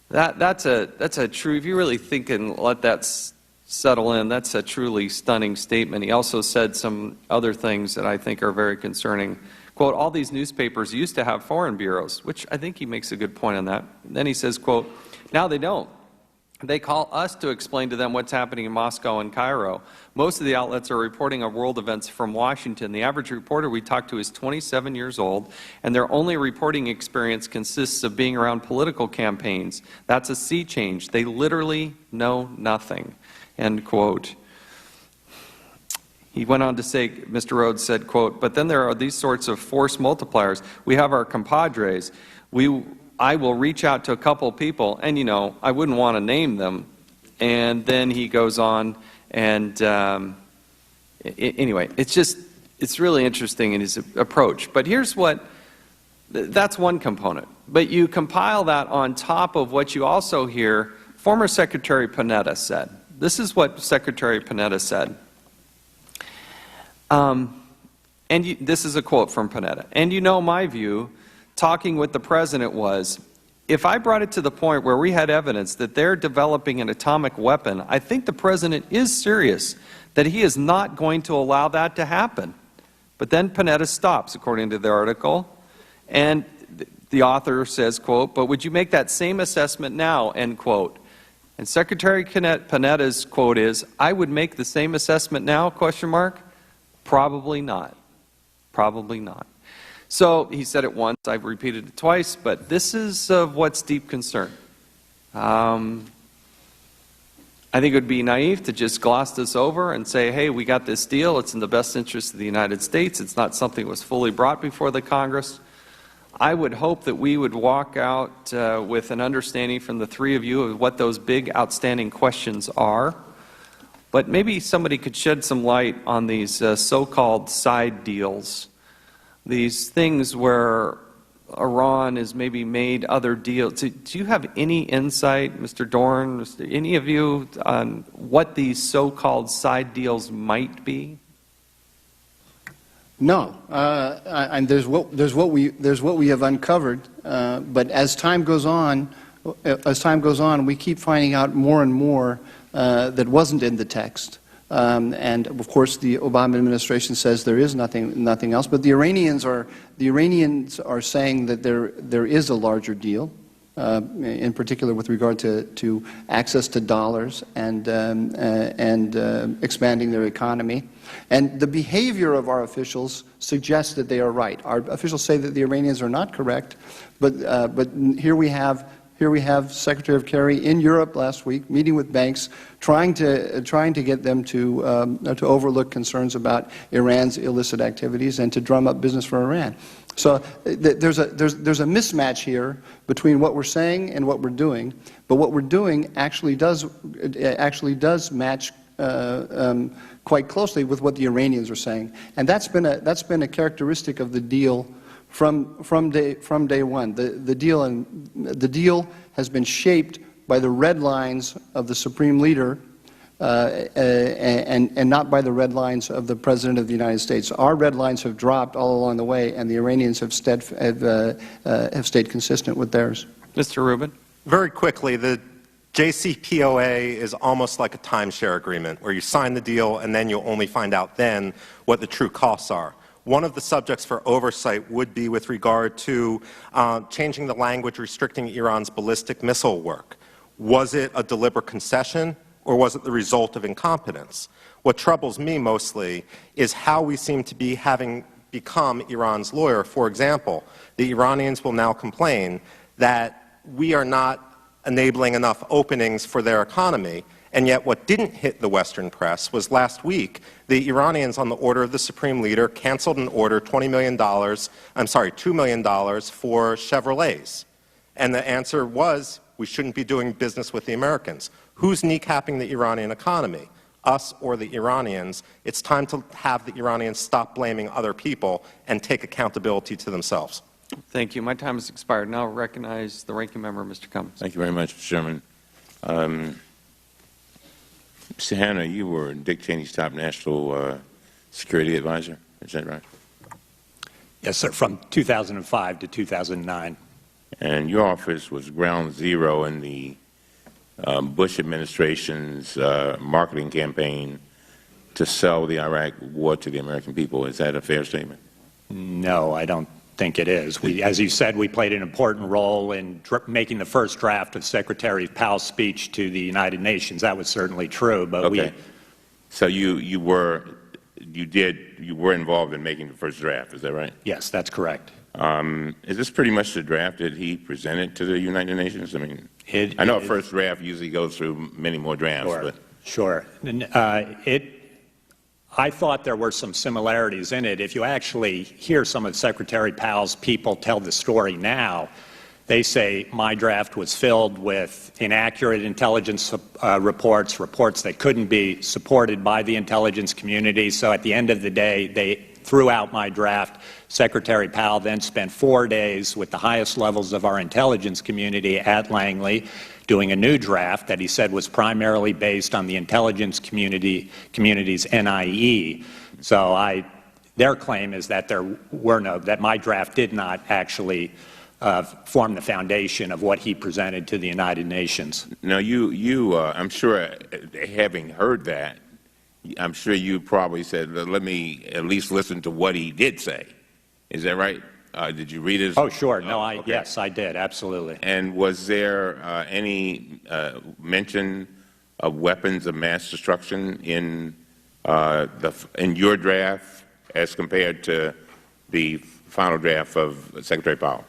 That's a true, if you really think and let that settle in, that's a truly stunning statement. He also said some other things that I think are very concerning. Quote, "All these newspapers used to have foreign bureaus," which I think he makes a good point on that. And then he says, quote, "Now they don't. They call us to explain to them what's happening in Moscow and Cairo. Most of the outlets are reporting on world events from Washington. The average reporter we talk to is 27 years old, and their only reporting experience consists of being around political campaigns. That's a sea change. They literally know nothing." End quote. He went on to say, Mr. Rhodes said, quote, "But then there are these sorts of force multipliers. We have our compadres. I will reach out to a couple people, and, you know, I wouldn't want to name them." And then he goes on, and anyway, it's really interesting in his approach. But here's that's one component. But you compile that on top of what you also hear former Secretary Panetta said. This is what Secretary Panetta said. This is a quote from Panetta. "And you know my view, talking with the President, was, if I brought it to the point where we had evidence that they're developing an atomic weapon, I think the President is serious, that he is not going to allow that to happen." But then Panetta stops, according to the article, and the author says, quote, "But would you make that same assessment now?" End quote. And Secretary Panetta's quote is, "I would make the same assessment now, question mark? Probably not. Probably not." So he said it once, I've repeated it twice, but this is of what's deep concern. I think it would be naive to just gloss this over and say, hey, we got this deal, it's in the best interest of the United States, it's not something that was fully brought before the Congress. I would hope that we would walk out with an understanding from the three of you of what those big outstanding questions are. But maybe somebody could shed some light on these so-called side deals, these things where Iran has maybe made other deals. Do you have any insight, Mr. Dorn, any of you, on what these so-called side deals might be? No, and there's what we have uncovered. But as time goes on, we keep finding out more and more that wasn't in the text. And of course, the Obama administration says there is nothing else. But the Iranians are saying that there is a larger deal, in particular with regard to access to dollars and expanding their economy. And the behavior of our officials suggests that they are right. Our officials say that the Iranians are not correct, but here we have Secretary of Kerry in Europe last week, meeting with banks, trying to get them to overlook concerns about Iran's illicit activities and to drum up business for Iran. So there's a mismatch here between what we're saying and what we're doing. But what we're doing actually does match quite closely with what the Iranians are saying, and that's been a characteristic of the deal from day one. The deal has been shaped by the red lines of the Supreme Leader and not by the red lines of the President of the United States. Our red lines have dropped all along the way, and the Iranians have stayed consistent with theirs. Mr. Rubin? Very quickly, the JCPOA is almost like a timeshare agreement, where you sign the deal and then you'll only find out then what the true costs are. One of the subjects for oversight would be with regard to changing the language restricting Iran's ballistic missile work. Was it a deliberate concession, or was it the result of incompetence? What troubles me mostly is how we seem to be having become Iran's lawyer. For example, the Iranians will now complain that we are not enabling enough openings for their economy. And yet what didn't hit the Western press was last week, the Iranians, on the order of the Supreme Leader, canceled an order, $2 million for Chevrolets. And the answer was, we shouldn't be doing business with the Americans. Who's kneecapping the Iranian economy? Us or the Iranians? It's time to have the Iranians stop blaming other people and take accountability to themselves. Thank you. My time has expired. Now I recognize the ranking member, Mr. Cummings. Thank you very much, Mr. Chairman. Mr. Hanna, you were Dick Cheney's top national security advisor. Is that right? Yes, sir, from 2005 to 2009. And your office was ground zero in the Bush administration's marketing campaign to sell the Iraq war to the American people. Is that a fair statement? No, I don't think it is. As you said, we played an important role in making the first draft of Secretary Powell's speech to the United Nations. That was certainly true, but okay. So you were involved in making the first draft. Is that right? Yes, that's correct. Is this pretty much the draft that he presented to the United Nations? I mean, I know a first draft usually goes through many more drafts. Sure. I thought there were some similarities in it. If you actually hear some of Secretary Powell's people tell the story now, they say my draft was filled with inaccurate intelligence reports that couldn't be supported by the intelligence community. So at the end of the day, they threw out my draft. Secretary Powell then spent 4 days with the highest levels of our intelligence community at Langley doing a new draft that he said was primarily based on the intelligence community's NIE. So their claim is that that my draft did not actually form the foundation of what he presented to the United Nations. Now, I'm sure, having heard that, I'm sure you probably said, let me at least listen to what he did say. Is that right? Did you read his? Oh, sure. No, yes, I did. Absolutely. And was there any mention of weapons of mass destruction in your draft as compared to the final draft of Secretary Powell?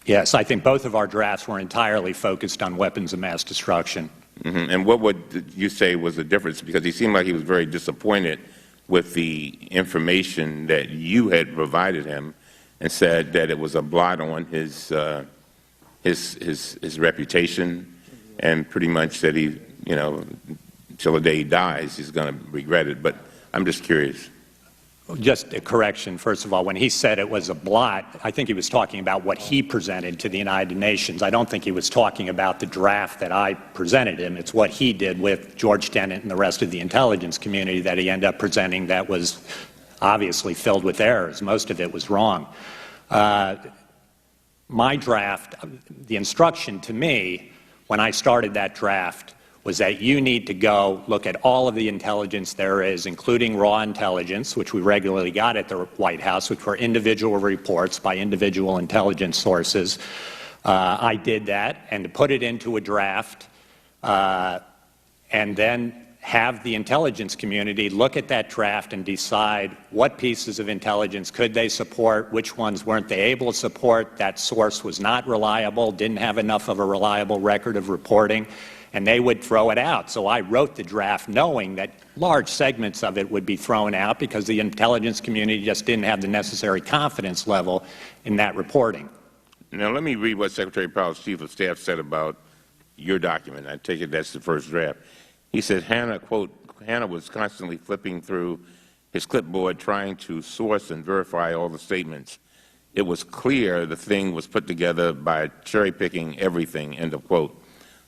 Yes, I think both of our drafts were entirely focused on weapons of mass destruction. Mm-hmm. And what would you say was the difference? Because he seemed like he was very disappointed with the information that you had provided him, and said that it was a blot on his reputation, and pretty much that he, till the day he dies, he's going to regret it. But I'm just curious. Just a correction, first of all. When he said it was a blot, I think he was talking about what he presented to the United Nations. I don't think he was talking about the draft that I presented him. It's what he did with George Tenet and the rest of the intelligence community that he ended up presenting that was obviously filled with errors. Most of it was wrong. My draft, the instruction to me when I started that draft was that you need to go look at all of the intelligence there is, including raw intelligence, which we regularly got at the White House, which were individual reports by individual intelligence sources. I did that, and to put it into a draft and then have the intelligence community look at that draft and decide what pieces of intelligence could they support, which ones weren't they able to support, that source was not reliable, didn't have enough of a reliable record of reporting, and they would throw it out. So I wrote the draft knowing that large segments of it would be thrown out because the intelligence community just didn't have the necessary confidence level in that reporting. Now let me read what Secretary Powell's Chief of Staff said about your document. I take it that's the first draft. He said, Hanna, quote, Hanna was constantly flipping through his clipboard trying to source and verify all the statements. It was clear the thing was put together by cherry-picking everything, end of quote.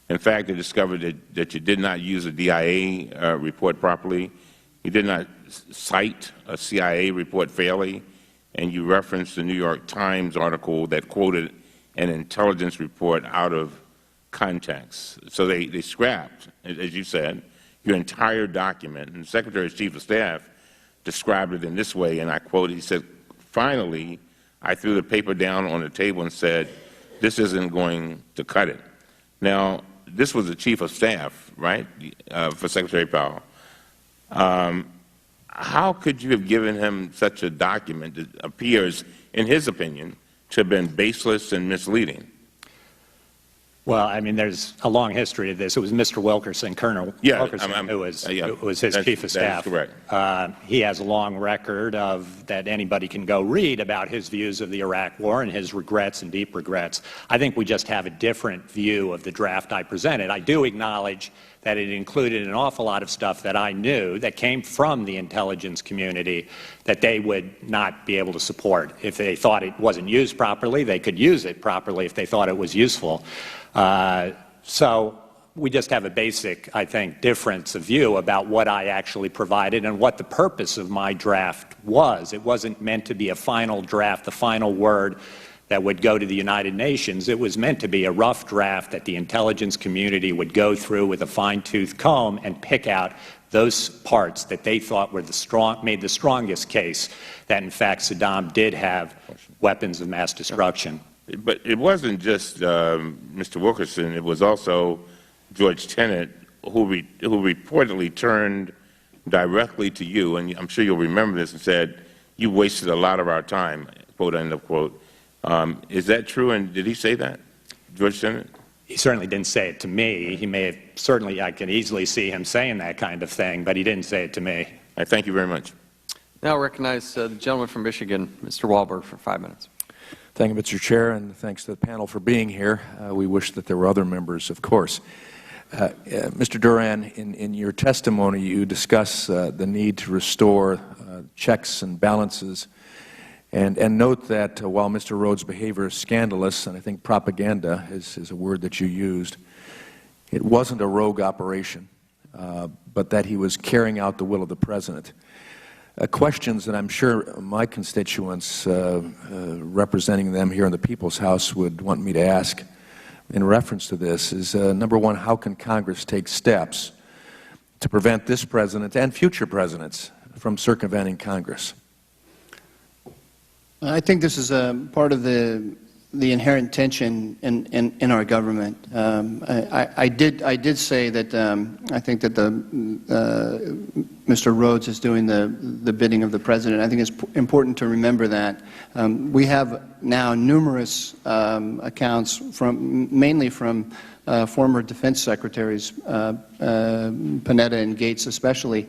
In fact, they discovered that you did not use a DIA report properly, you did not cite a CIA report fairly, and you referenced the New York Times article that quoted an intelligence report out of context. So they scrapped, as you said, your entire document. And the Secretary's Chief of Staff described it in this way, and I quote, he said, finally, I threw the paper down on the table and said, this isn't going to cut it. Now, this was the Chief of Staff, right, for Secretary Powell. how could you have given him such a document that appears, in his opinion, to have been baseless and misleading? Well, I mean, there's a long history of this. It was Mr. Wilkerson, Colonel Wilkerson, who was his chief of staff. That is correct. He has a long record of that anybody can go read about his views of the Iraq War and his regrets and deep regrets. I think we just have a different view of the draft I presented. I do acknowledge that it included an awful lot of stuff that I knew that came from the intelligence community that they would not be able to support. If they thought it wasn't used properly, they could use it properly if they thought it was useful. So we just have a basic, I think, difference of view about what I actually provided and what the purpose of my draft was. It wasn't meant to be a final draft, the final word that would go to the United Nations. It was meant to be a rough draft that the intelligence community would go through with a fine-tooth comb and pick out those parts that they thought were made the strongest case that, in fact, Saddam did have weapons of mass destruction. But it wasn't just Mr. Wilkerson. It was also George Tenet, who reportedly turned directly to you, and I'm sure you'll remember this, and said, "You wasted a lot of our time," quote, end of quote. Is that true, and did he say that, George Tenet? He certainly didn't say it to me. He may have, certainly I can easily see him saying that kind of thing, but he didn't say it to me. Thank you very much. Now I recognize the gentleman from Michigan, Mr. Walberg, for 5 minutes. Thank you, Mr. Chair, and thanks to the panel for being here. We wish that there were other members, of course. Mr. Duran, in your testimony, you discuss the need to restore checks and balances, and note that while Mr. Rhodes' behavior is scandalous, and I think propaganda is a word that you used, it wasn't a rogue operation, but that he was carrying out the will of the President. Questions that I'm sure my constituents, representing them here in the People's House, would want me to ask in reference to this is, number one, how can Congress take steps to prevent this President and future Presidents from circumventing Congress? I think this is a part of the inherent tension in our government. I did say that I think that Mr. Rhodes is doing the bidding of the President. I think it's important to remember that. We have now numerous accounts mainly from former defense secretaries, Panetta and Gates especially,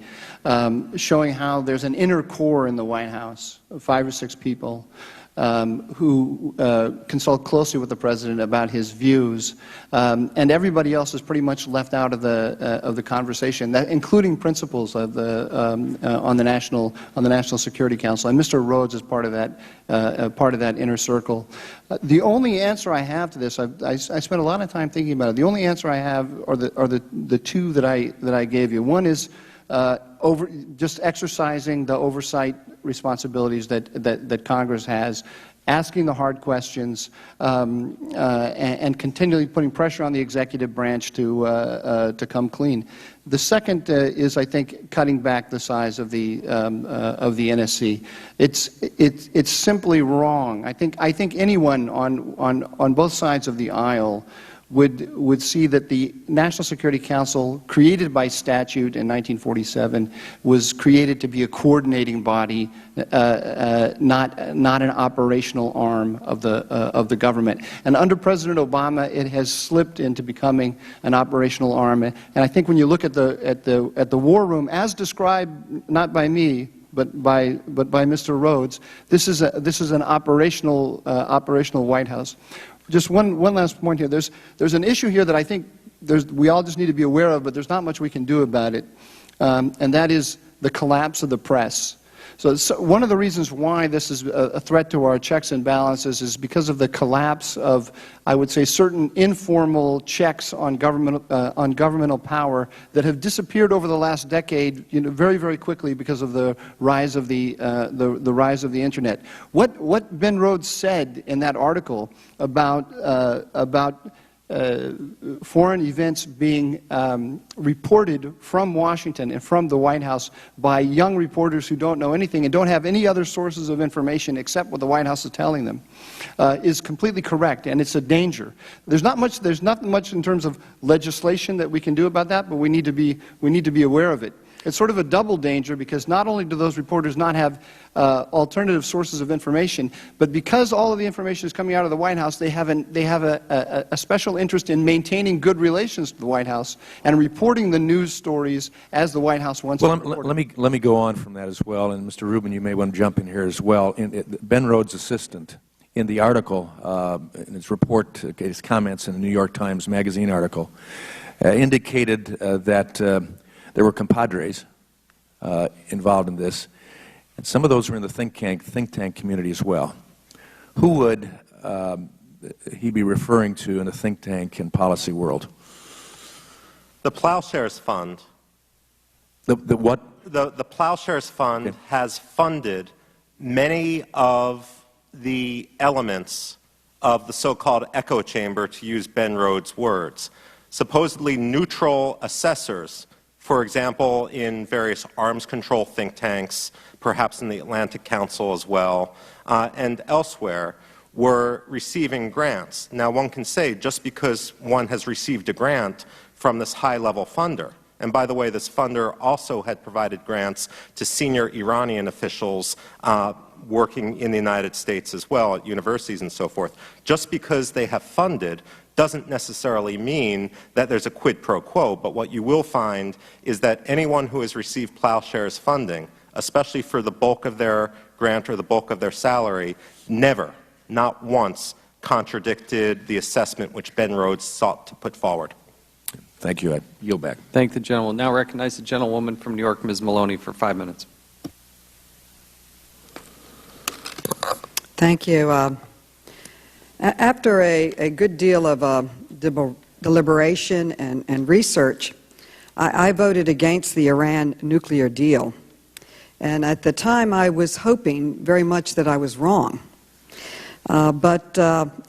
showing how there's an inner core in the White House of 5 or 6 people who consult closely with the President about his views, and everybody else is pretty much left out of the conversation, including principals of on the National Security Council. And Mr. Rhodes is part of that inner circle. The only answer I have to this, I spent a lot of time thinking about it. The only answer I have are the two that I gave you. One is just exercising the oversight responsibilities that Congress has, asking the hard questions, and continually putting pressure on the executive branch to come clean. The second is, I think, cutting back the size of the NSC. It's simply wrong. I think anyone on both sides of the aisle would see that the National Security Council, created by statute in 1947, was created to be a coordinating body, not an operational arm of the government. And under President Obama, it has slipped into becoming an operational arm. And I think when you look at the war room, as described not by me, but by Mr. Rhodes, this is an operational White House. Just one last point here. There's an issue here that I think we all just need to be aware of, but there's not much we can do about it, and that is the collapse of the press. So one of the reasons why this is a threat to our checks and balances is because of the collapse of, I would say, certain informal checks on governmental power that have disappeared over the last decade, very, very quickly because of the rise of the rise of the internet. What Ben Rhodes said in that article about foreign events being reported from Washington and from the White House by young reporters who don't know anything and don't have any other sources of information except what the White House is telling them, is completely correct, and it's a danger. There's not much in terms of legislation that we can do about that, but we need to be aware of it. It's sort of a double danger because not only do those reporters not have alternative sources of information, but because all of the information is coming out of the White House, they have a special interest in maintaining good relations to the White House and reporting the news stories as the White House wants to report. Let me go on from that as well, and Mr. Rubin, you may want to jump in here as well. Ben Rhodes' assistant, in the article, in his report, his comments in the New York Times Magazine article, indicated that there were compadres involved in this, and some of those were in the think tank community as well. Who would he be referring to in the think tank and policy world? The Ploughshares Fund. The what? The Ploughshares Fund has funded many of the elements of the so-called echo chamber, to use Ben Rhodes' words. Supposedly neutral assessors, for example, in various arms control think tanks, perhaps in the Atlantic Council as well, and elsewhere, were receiving grants. Now, one can say just because one has received a grant from this high-level funder, and by the way, this funder also had provided grants to senior Iranian officials working in the United States as well, at universities and so forth. Just because they have funded doesn't necessarily mean that there's a quid pro quo, but what you will find is that anyone who has received Ploughshares funding, especially for the bulk of their grant or the bulk of their salary, never, not once, contradicted the assessment which Ben Rhodes sought to put forward. Thank you. I yield back. Thank the gentleman. Now recognize the gentlewoman from New York, Ms. Maloney, for 5 minutes. Thank you. After a good deal of deliberation and research, I voted against the Iran nuclear deal. And at the time, I was hoping very much that I was wrong. But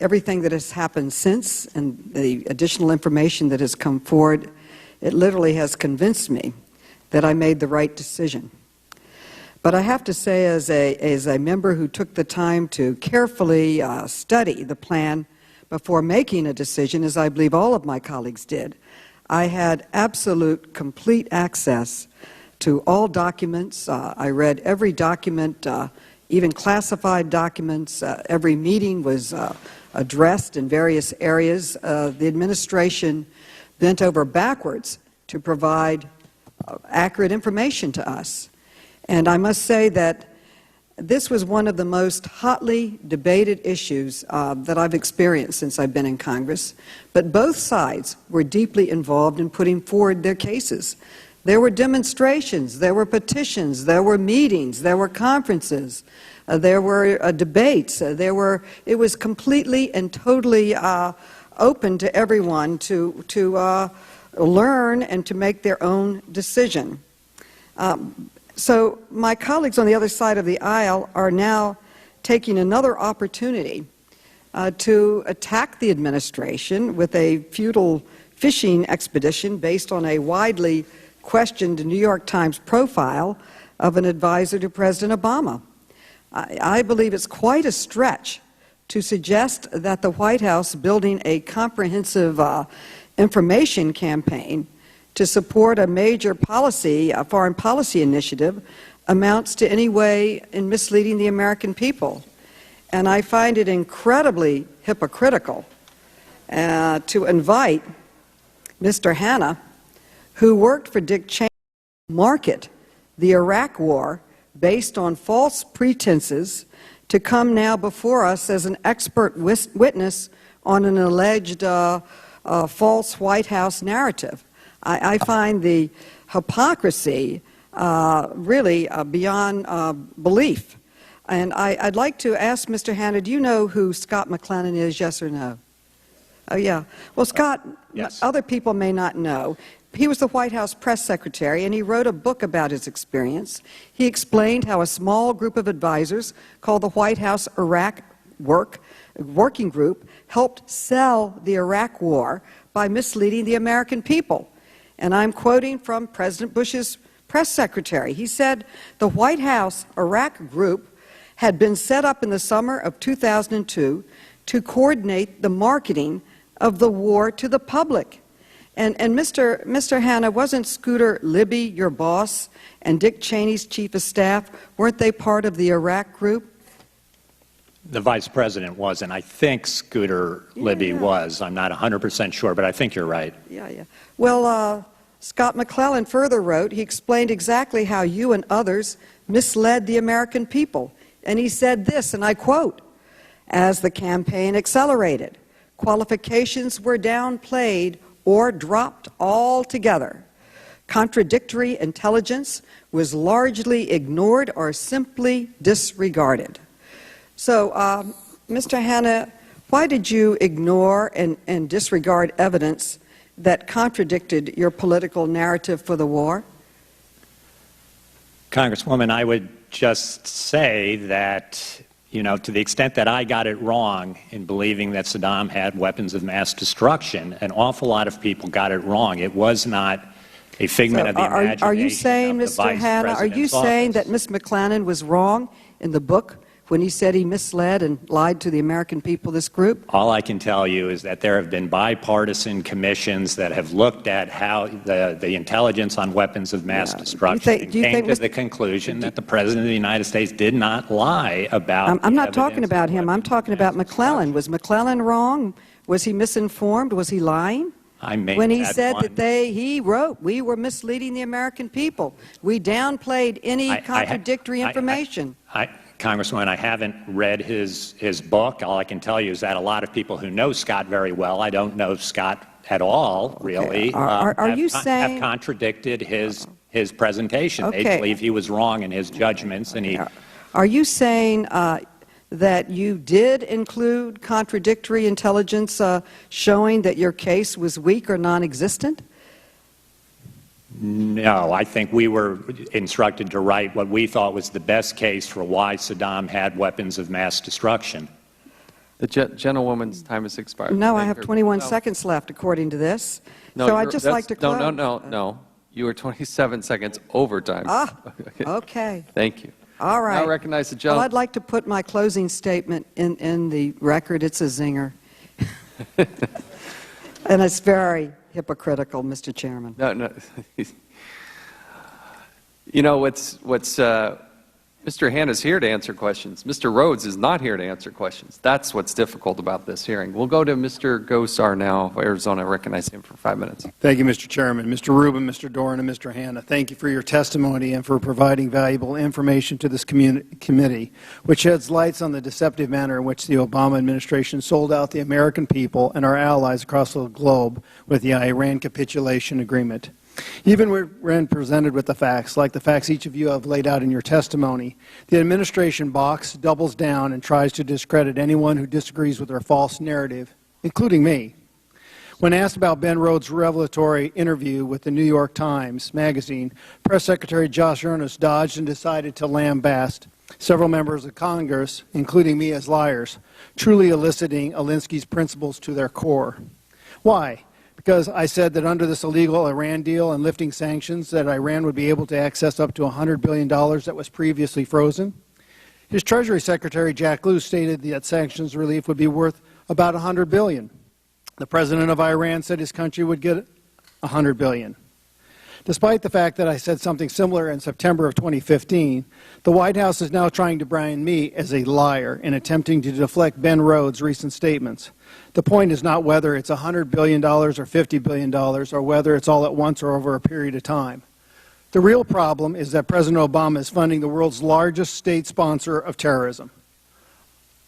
everything that has happened since and the additional information that has come forward, it literally has convinced me that I made the right decision. But I have to say, as a member who took the time to carefully study the plan before making a decision, as I believe all of my colleagues did, I had absolute, complete access to all documents. I read every document, even classified documents. Every meeting was addressed in various areas. The administration bent over backwards to provide accurate information to us. And I must say that this was one of the most hotly debated issues that I've experienced since I've been in Congress. But both sides were deeply involved in putting forward their cases. There were demonstrations, there were petitions, there were meetings, there were conferences, there were debates. It was completely and totally open to everyone to learn and to make their own decision. So my colleagues on the other side of the aisle are now taking another opportunity to attack the administration with a futile fishing expedition based on a widely questioned New York Times profile of an advisor to President Obama. I believe it's quite a stretch to suggest that the White House building a comprehensive information campaign to support a major policy, a foreign policy initiative, amounts to any way in misleading the American people. And I find it incredibly hypocritical to invite Mr. Hanna, who worked for Dick Cheney, to market the Iraq War based on false pretenses, to come now before us as an expert witness on an alleged false White House narrative. I find the hypocrisy really beyond belief. And I'd like to ask Mr. Hanna, do you know who Scott McLennan is, yes or no? Oh, yeah. Well, Scott, yes. Other people may not know. He was the White House press secretary, and he wrote a book about his experience. He explained how a small group of advisors called the White House Iraq Working Group helped sell the Iraq War by misleading the American people. And I'm quoting from President Bush's press secretary. He said the White House Iraq Group had been set up in the summer of 2002 to coordinate the marketing of the war to the public. And Mr. Hanna, wasn't Scooter Libby your boss and Dick Cheney's chief of staff? Weren't they part of the Iraq group? The vice president was, and I think Scooter Libby was. I'm not 100% sure, but I think you're right. Yeah. Well, Scott McClellan further wrote, he explained exactly how you and others misled the American people. And he said this, and I quote, "As the campaign accelerated, qualifications were downplayed or dropped altogether. Contradictory intelligence was largely ignored or simply disregarded." So, Mr. Hanna, why did you ignore and disregard evidence that contradicted your political narrative for the war? Congresswoman, I would just say that, to the extent that I got it wrong in believing that Saddam had weapons of mass destruction, an awful lot of people got it wrong. It was not a figment of the imagination. Are you saying, Mr. Hanna, are you saying that Ms. McClellan was wrong in the book when he said he misled and lied to the American people, this group? All I can tell you is that there have been bipartisan commissions that have looked at how the intelligence on weapons of mass destruction and came to the conclusion that the President of the United States did not lie about I'm not talking about him. I'm talking about McClellan. Was McClellan wrong? Was he misinformed? Was he lying? When he said that he wrote, we were misleading the American people. We downplayed any contradictory information. Congresswoman, I haven't read his book. All I can tell you is that a lot of people who know Scott very well, I don't know Scott at all, really, have contradicted his presentation. They believe he was wrong in his judgments. Are you saying that you did include contradictory intelligence showing that your case was weak or non-existent? No, I think we were instructed to write what we thought was the best case for why Saddam had weapons of mass destruction. The gentlewoman's time has expired. No, I have 21 seconds left, according to this. No, so I'd just like to close. No. You were 27 seconds over time. Okay. Thank you. All right. Now recognize the gentleman. Well, I'd like to put my closing statement in the record. It's a zinger. And it's very hypocritical, Mr. Chairman. No. Mr. Hanna's here to answer questions. Mr. Rhodes is not here to answer questions. That's what's difficult about this hearing. We'll go to Mr. Gosar now of Arizona. I recognize him for 5 minutes. Thank you, Mr. Chairman. Mr. Rubin, Mr. Doran, and Mr. Hanna, thank you for your testimony and for providing valuable information to this committee, which sheds lights on the deceptive manner in which the Obama administration sold out the American people and our allies across the globe with the Iran capitulation agreement. Even when presented with the facts, like the facts each of you have laid out in your testimony, the administration balks, doubles down, and tries to discredit anyone who disagrees with their false narrative, including me. When asked about Ben Rhodes' revelatory interview with the New York Times magazine, Press Secretary Josh Earnest dodged and decided to lambaste several members of Congress, including me, as liars, truly eliciting Alinsky's principles to their core. Why? Because I said that under this illegal Iran deal and lifting sanctions that Iran would be able to access up to $100 billion that was previously frozen. His Treasury Secretary, Jack Lew, stated that sanctions relief would be worth about $100 billion. The president of Iran said his country would get $100 billion. Despite the fact that I said something similar in September of 2015, the White House is now trying to brand me as a liar in attempting to deflect Ben Rhodes' recent statements. The point is not whether it's $100 billion or $50 billion or whether it's all at once or over a period of time. The real problem is that President Obama is funding the world's largest state sponsor of terrorism.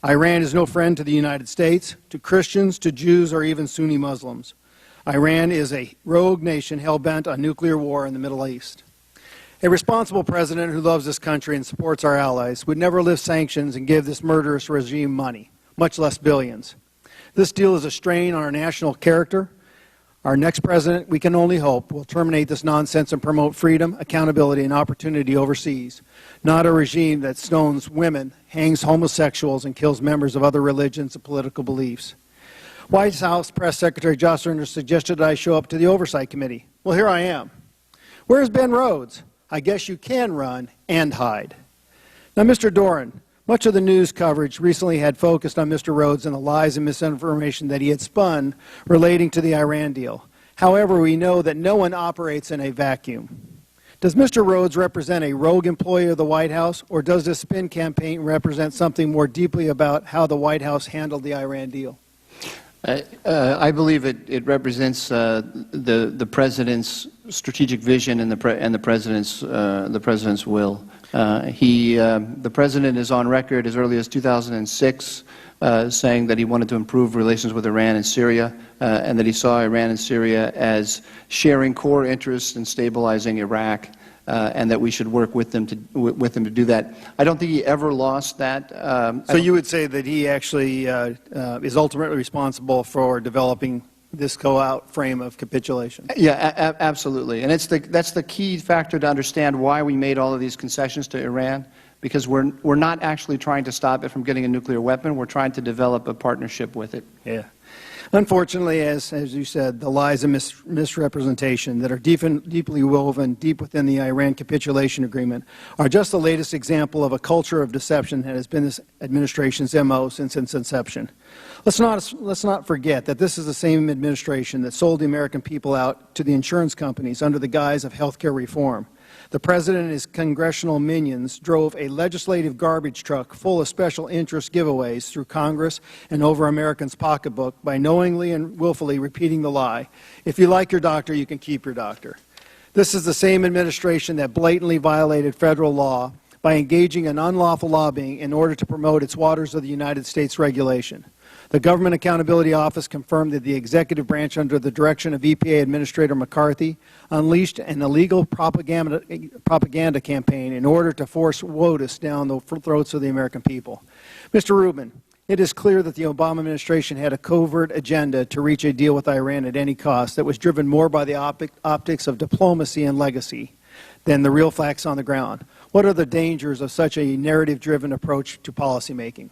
Iran is no friend to the United States, to Christians, to Jews, or even Sunni Muslims. Iran is a rogue nation hell-bent on nuclear war in the Middle East. A responsible president who loves this country and supports our allies would never lift sanctions and give this murderous regime money, much less billions. This deal is a strain on our national character. Our next president, we can only hope, will terminate this nonsense and promote freedom, accountability, and opportunity overseas, not a regime that stones women, hangs homosexuals, and kills members of other religions and political beliefs. White House Press Secretary Josh Earnest suggested that I show up to the Oversight Committee. Well, here I am. Where's Ben Rhodes? I guess you can run and hide. Now, Mr. Doran, much of the news coverage recently had focused on Mr. Rhodes and the lies and misinformation that he had spun relating to the Iran deal. However, we know that no one operates in a vacuum. Does Mr. Rhodes represent a rogue employee of the White House, or does this spin campaign represent something more deeply about how the White House handled the Iran deal? I believe it represents the President's strategic vision and the President's will. The President is on record as early as 2006 saying that he wanted to improve relations with Iran and Syria, and that he saw Iran and Syria as sharing core interests in stabilizing Iraq, and that we should work with them to do that. I don't think he ever lost that. So you would say that he actually is ultimately responsible for developing this go-out frame of capitulation? Yeah, absolutely. And that's the key factor to understand why we made all of these concessions to Iran, because we're not actually trying to stop it from getting a nuclear weapon. We're trying to develop a partnership with it. Yeah. Unfortunately, as you said, the lies and misrepresentation that are deeply woven deep within the Iran capitulation agreement are just the latest example of a culture of deception that has been this administration's MO since its inception. Let's not forget that this is the same administration that sold the American people out to the insurance companies under the guise of health care reform. The President and his congressional minions drove a legislative garbage truck full of special interest giveaways through Congress and over Americans' pocketbook by knowingly and willfully repeating the lie, if you like your doctor, you can keep your doctor. This is the same administration that blatantly violated federal law by engaging in unlawful lobbying in order to promote its Waters of the United States regulation. The Government Accountability Office confirmed that the executive branch, under the direction of EPA Administrator McCarthy, unleashed an illegal propaganda campaign in order to force WOTUS down the throats of the American people. Mr. Rubin, it is clear that the Obama administration had a covert agenda to reach a deal with Iran at any cost that was driven more by the optics of diplomacy and legacy than the real facts on the ground. What are the dangers of such a narrative-driven approach to policymaking?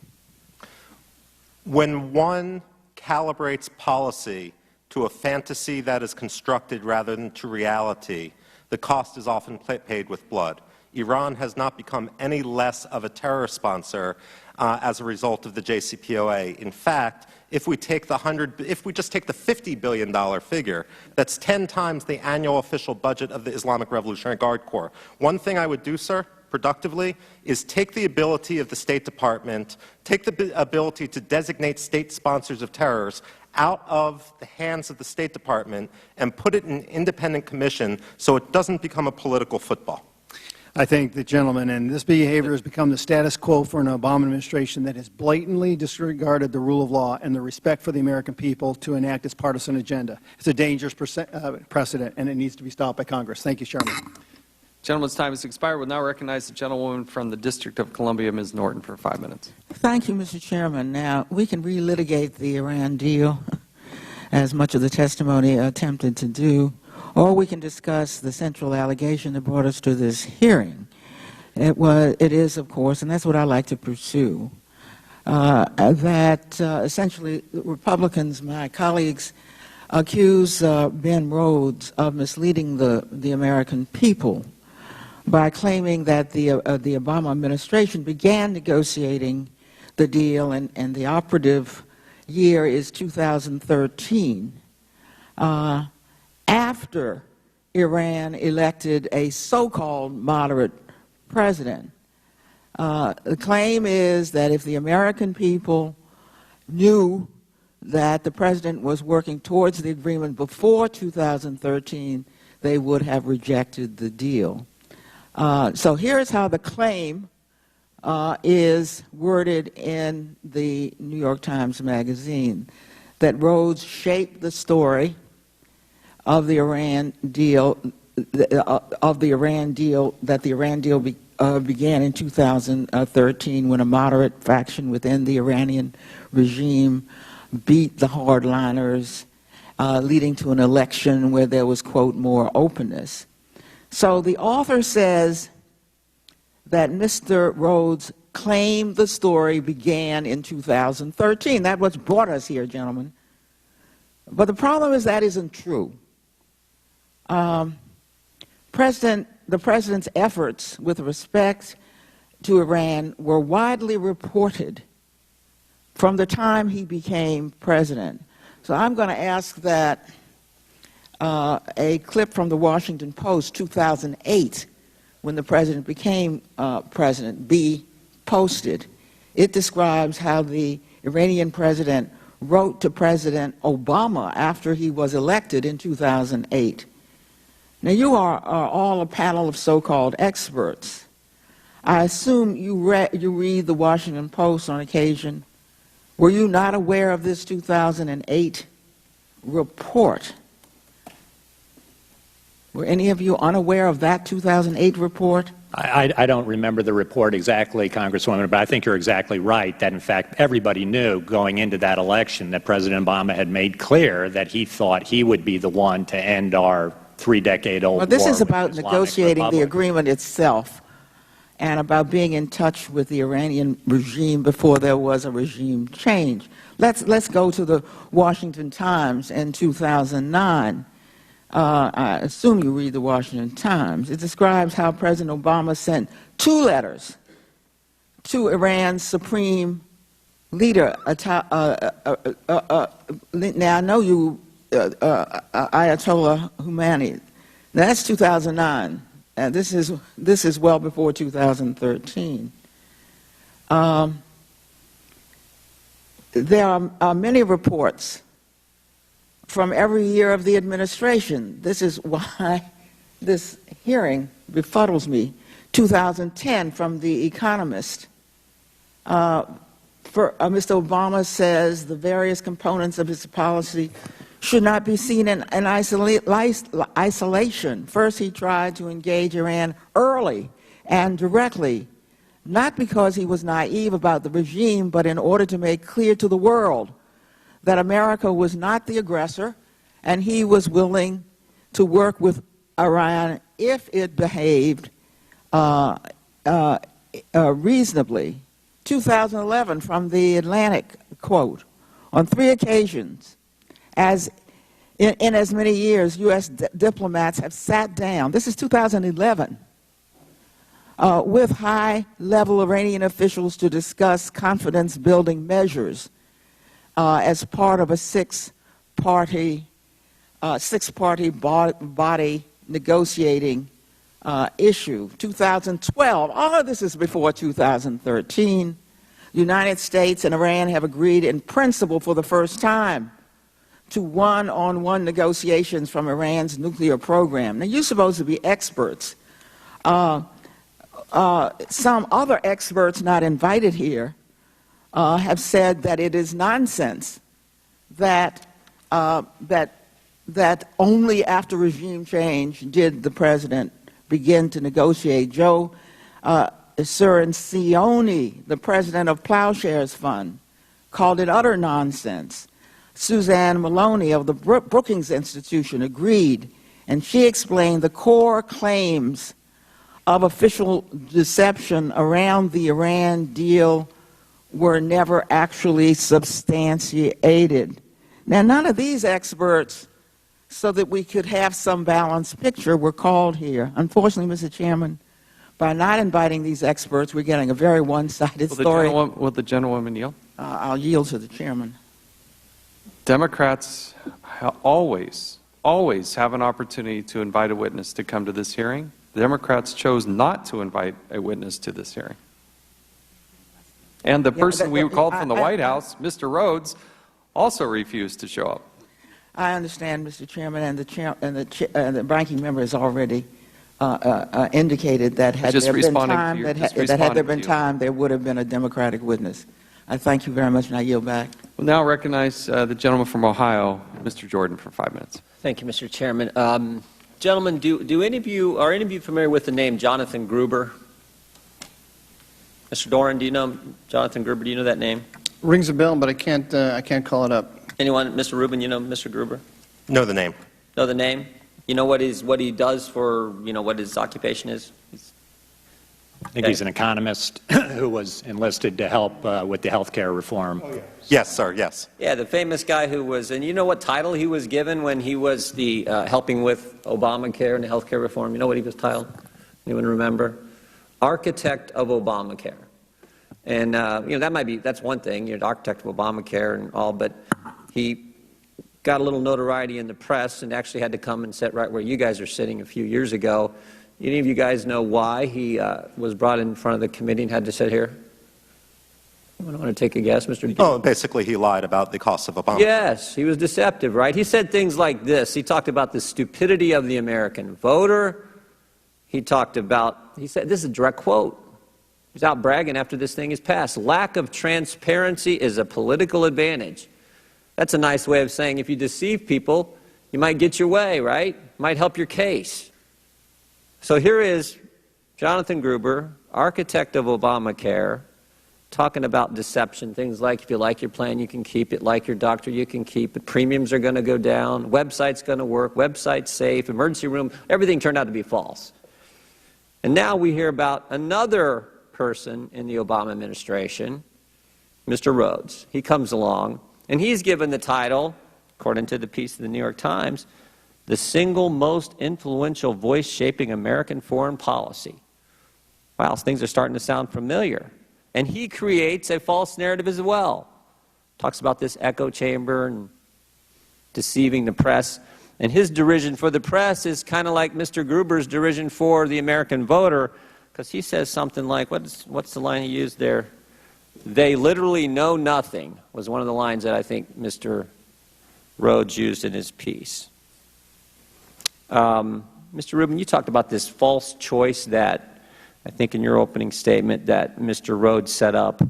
When one calibrates policy to a fantasy that is constructed rather than to reality, the cost is often paid with blood. Iran has not become any less of a terror sponsor as a result of the JCPOA. In fact, if we just take the $50 billion figure, that's 10 times the annual official budget of the Islamic Revolutionary Guard Corps. One thing I would do, sir, productively, is take the ability of the State Department, take the ability to designate state sponsors of terrors out of the hands of the State Department and put it in an independent commission so it doesn't become a political football. I thank the gentleman, and this behavior has become the status quo for an Obama administration that has blatantly disregarded the rule of law and the respect for the American people to enact its partisan agenda. It's a dangerous precedent, and it needs to be stopped by Congress. Thank you, Chairman. Gentleman's time has expired. We'll now recognize the gentlewoman from the District of Columbia, Ms. Norton, for 5 minutes. Thank you, Mr. Chairman. Now, we can relitigate the Iran deal, as much of the testimony attempted to do, or we can discuss the central allegation that brought us to this hearing. It is, of course, and that's what I like to pursue, that essentially Republicans, my colleagues, accuse Ben Rhodes of misleading the American people by claiming that the Obama administration began negotiating the deal, and the operative year is 2013, after Iran elected a so-called moderate president. The claim is that if the American people knew that the president was working towards the agreement before 2013, they would have rejected the deal. So here's how the claim is worded in the New York Times Magazine, that Rhodes shaped the story of the Iran deal, that the Iran deal began in 2013 when a moderate faction within the Iranian regime beat the hardliners, leading to an election where there was, quote, more openness. So the author says that Mr. Rhodes claimed the story began in 2013. That's what's brought us here, gentlemen. But the problem is that isn't true. The President's efforts with respect to Iran were widely reported from the time he became President. So I'm going to ask that a clip from the Washington Post, 2008, when the president became president, be posted. It describes how the Iranian president wrote to President Obama after he was elected in 2008. Now, you are all a panel of so-called experts. I assume you read the Washington Post on occasion. Were you not aware of this 2008 report? Were any of you unaware of that 2008 report? I don't remember the report exactly, Congresswoman, but I think you're exactly right that, in fact, everybody knew going into that election that President Obama had made clear that he thought he would be the one to end our three-decade-old war. Well, this is with about the Islamic negotiating the Republic. agreement itself and about being in touch with the Iranian regime before there was a regime change. Let's go to the Washington Times in 2009. I assume you read the Washington Times. It describes how President Obama sent 2 letters to Iran's supreme leader. Now, I know you, Ayatollah Khomeini. Now, that's 2009. And this is well before 2013. There are many reports from every year of the administration. This is why this hearing befuddles me. 2010 from The Economist. Mr. Obama says the various components of his policy should not be seen in isolation. First, he tried to engage Iran early and directly, not because he was naive about the regime, but in order to make clear to the world that America was not the aggressor, and he was willing to work with Iran if it behaved reasonably. 2011 from The Atlantic, quote, on 3 occasions, in as many years, U.S. diplomats have sat down, this is 2011, with high-level Iranian officials to discuss confidence-building measures as part of a six-party body negotiating issue. 2012, all of this is before 2013. The United States and Iran have agreed in principle for the first time to one-on-one negotiations from Iran's nuclear program. Now, you're supposed to be experts. Some other experts not invited here have said that it is nonsense that only after regime change did the president begin to negotiate. Joe Cirincione, the president of Ploughshares Fund, called it utter nonsense. Suzanne Maloney of the Brookings Institution agreed, and she explained the core claims of official deception around the Iran deal were never actually substantiated. Now, none of these experts, so that we could have some balanced picture, were called here. Unfortunately, Mr. Chairman, by not inviting these experts, we're getting a very one-sided story. Will the gentlewoman yield? I'll yield to the chairman. Democrats always have an opportunity to invite a witness to come to this hearing. The Democrats chose not to invite a witness to this hearing. And the person we called from the White House, Mr. Rhodes, also refused to show up. I understand, Mr. Chairman, and the ranking member has already indicated that had there been time, there would have been a Democratic witness. I thank you very much, and I yield back. We'll now recognize the gentleman from Ohio, Mr. Jordan, for 5 minutes. Thank you, Mr. Chairman. Gentlemen, are any of you familiar with the name Jonathan Gruber? Mr. Doran, do you know Jonathan Gruber? Do you know that name? Rings a bell, but I can't call it up. Anyone? Mr. Rubin, you know Mr. Gruber? Know the name. Know the name? You know what he does for, what his occupation is? I think he's an economist who was enlisted to help with the health care reform. Oh, yeah. Yes, sir, yes. Yeah, the famous guy who was, and you know what title he was given when he was the helping with Obamacare and the health care reform? You know what he was titled? Anyone remember? Architect of Obamacare. And, that's one thing, the architect of Obamacare and all, but he got a little notoriety in the press and actually had to come and sit right where you guys are sitting a few years ago. Any of you guys know why he was brought in front of the committee and had to sit here? I want to take a guess, Mr. Oh, basically he lied about the cost of Obama. Yes, he was deceptive, right? He said things like this. He talked about the stupidity of the American voter. He said, this is a direct quote. He's out bragging after this thing is passed. Lack of transparency is a political advantage. That's a nice way of saying if you deceive people, you might get your way, right? Might help your case. So here is Jonathan Gruber, architect of Obamacare, talking about deception, things like if you like your plan, you can keep it, like your doctor, you can keep it, premiums are going to go down, website's going to work, website's safe, emergency room, everything turned out to be false. And now we hear about another person in the Obama administration, Mr. Rhodes. He comes along, and he's given the title, according to the piece in the New York Times, the single most influential voice shaping American foreign policy. Wow, things are starting to sound familiar. And he creates a false narrative as well. Talks about this echo chamber and deceiving the press. And his derision for the press is kind of like Mr. Gruber's derision for the American voter, because he says something like, what's the line he used there? They literally know nothing, was one of the lines that I think Mr. Rhodes used in his piece. Mr. Rubin, you talked about this false choice that, I think in your opening statement, that Mr. Rhodes set up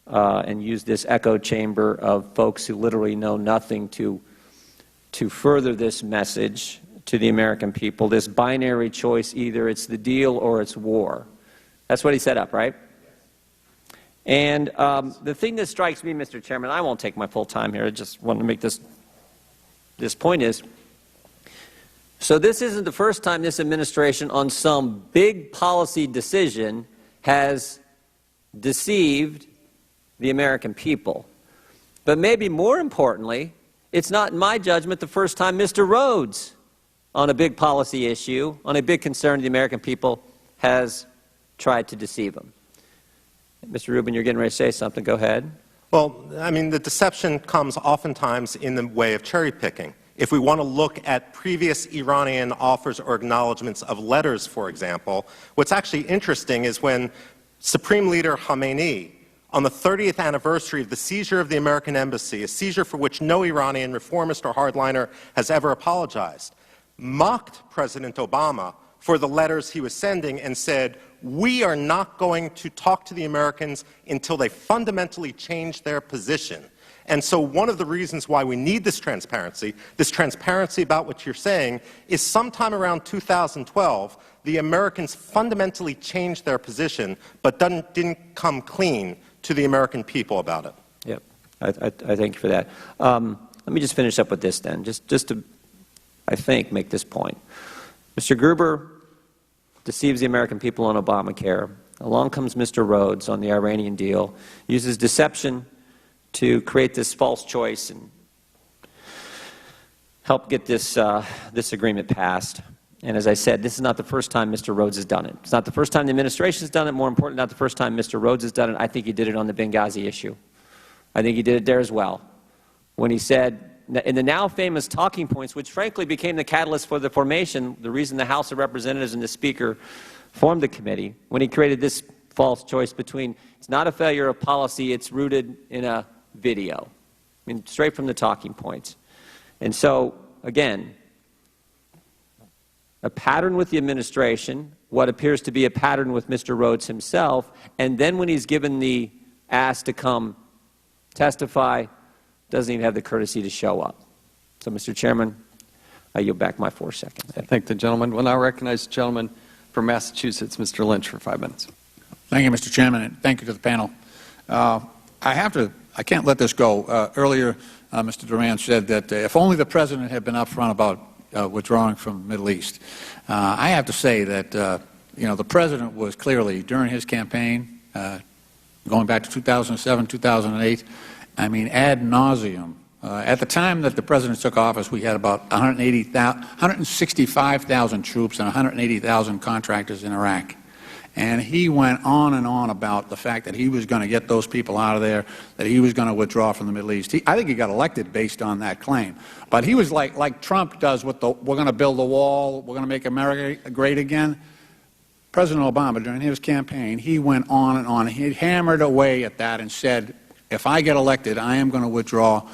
and used this echo chamber of folks who literally know nothing to further this message to the American people, this binary choice, either it's the deal or it's war. That's what he set up, right? And the thing that strikes me, Mr. Chairman, I won't take my full time here, I just want to make this point is, so this isn't the first time this administration on some big policy decision has deceived the American people. But maybe more importantly, it's not, in my judgment, the first time Mr. Rhodes, on a big policy issue, on a big concern to the American people, has tried to deceive them. Mr. Rubin, you're getting ready to say something. Go ahead. Well, I mean, the deception comes oftentimes in the way of cherry picking. If we want to look at previous Iranian offers or acknowledgments of letters, for example, what's actually interesting is when Supreme Leader Khamenei, on the 30th anniversary of the seizure of the American embassy, a seizure for which no Iranian reformist or hardliner has ever apologized, mocked President Obama for the letters he was sending and said, we are not going to talk to the Americans until they fundamentally change their position. And so one of the reasons why we need this transparency about what you're saying, is sometime around 2012, the Americans fundamentally changed their position, but didn't come clean to the American people about it. Yep, I thank you for that. Let me just finish up with this then, just to, I think, make this point. Mr. Gruber deceives the American people on Obamacare. Along comes Mr. Rhodes on the Iranian deal, uses deception to create this false choice and help get this agreement passed. And as I said, this is not the first time Mr. Rhodes has done it. It's not the first time the administration has done it. More importantly, not the first time Mr. Rhodes has done it. I think he did it on the Benghazi issue. I think he did it there as well. When he said, in the now famous talking points, which frankly became the catalyst for the formation, the reason the House of Representatives and the Speaker formed the committee, when he created this false choice between, it's not a failure of policy, it's rooted in a video. I mean, straight from the talking points. And so, again, a pattern with the administration, what appears to be a pattern with Mr. Rhodes himself, and then when he's given the ask to come testify, doesn't even have the courtesy to show up. So, Mr. Chairman, I yield back my 4 seconds. I thank the gentleman. We'll now recognize the gentleman from Massachusetts, Mr. Lynch, for 5 minutes. Thank you, Mr. Chairman, and thank you to the panel. I can't let this go. Earlier, Mr. Duran said that if only the President had been upfront about withdrawing from the Middle East. I have to say that, the President was clearly, during his campaign, going back to 2007, 2008, I mean, ad nauseum. At the time that the President took office, we had about 165,000 troops and 180,000 contractors in Iraq. And he went on and on about the fact that he was going to get those people out of there, that he was going to withdraw from the Middle East. I think he got elected based on that claim. But he was like Trump does with we're going to build a wall, we're going to make America great again. President Obama, during his campaign, he went on and on. He hammered away at that and said, if I get elected, I am going to withdraw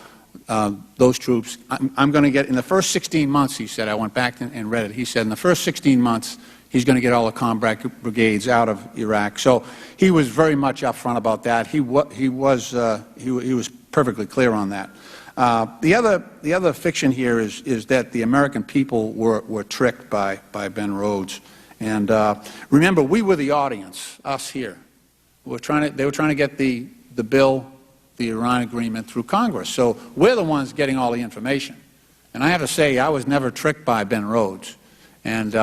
those troops. I'm going to get, in the first 16 months, he said, I went back and read it, he said in the first 16 months, he's going to get all the combat brigades out of Iraq. So he was very much upfront about that. He was perfectly clear on that. The other fiction here is that the American people were tricked by Ben Rhodes. And remember, we were the audience, us here. They were trying to get the bill, the Iran agreement, through Congress. So we're the ones getting all the information. And I have to say, I was never tricked by Ben Rhodes. And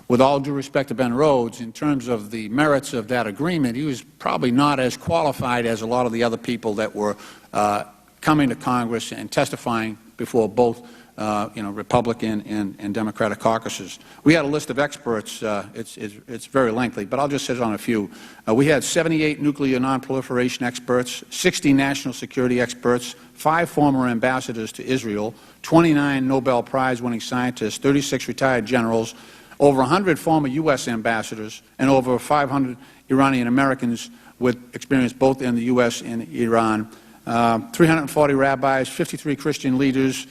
with all due respect to Ben Rhodes, in terms of the merits of that agreement, he was probably not as qualified as a lot of the other people that were coming to Congress and testifying before both Republican and Democratic caucuses. We had a list of experts. It's very lengthy, but I'll just hit on a few. We had 78 nuclear nonproliferation experts, 60 national security experts, 5 former ambassadors to Israel, 29 Nobel Prize-winning scientists, 36 retired generals, over 100 former U.S. ambassadors, and over 500 Iranian Americans with experience both in the U.S. and Iran, 340 rabbis, 53 Christian leaders.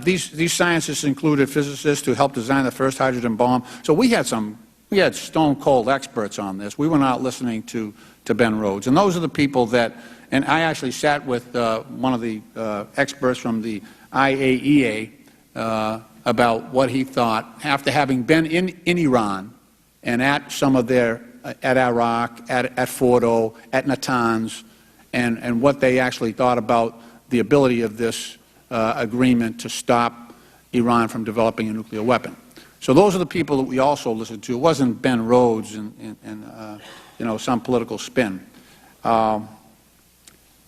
These scientists included physicists who helped design the first hydrogen bomb. So we had stone-cold experts on this. We were not listening to Ben Rhodes. And those are the people that, and I actually sat with one of the experts from the IAEA about what he thought after having been in Iran and at some of their, at Iraq, at Fordo, at Natanz, and what they actually thought about the ability of this agreement to stop Iran from developing a nuclear weapon. So those are the people that we also listened to. It wasn't Ben Rhodes and some political spin.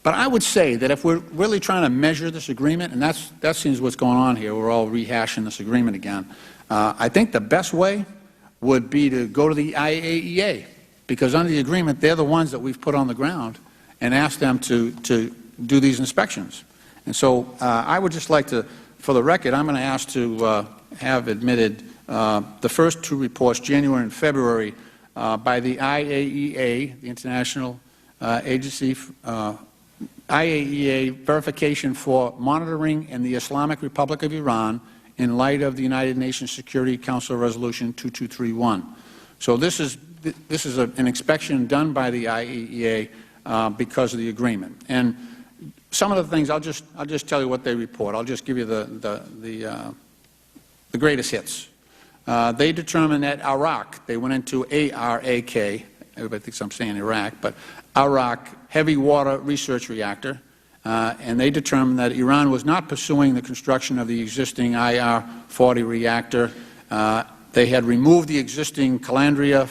But I would say that if we're really trying to measure this agreement, and that seems what's going on here, we're all rehashing this agreement again, I think the best way would be to go to the IAEA, because under the agreement, they're the ones that we've put on the ground and ask them to do these inspections. And so I would just like to, for the record, I'm going to ask to have admitted the first 2 reports, January and February, by the IAEA, the International Agency, IAEA verification for monitoring in the Islamic Republic of Iran in light of the United Nations Security Council Resolution 2231. So this is an inspection done by the IAEA because of the agreement. And some of the things, I'll just tell you what they report. I'll just give you the greatest hits. They determined that Iraq, they went into ARAK, everybody thinks I'm saying Iraq, but Iraq heavy water research reactor, and they determined that Iran was not pursuing the construction of the existing IR-40 reactor. They had removed the existing calandria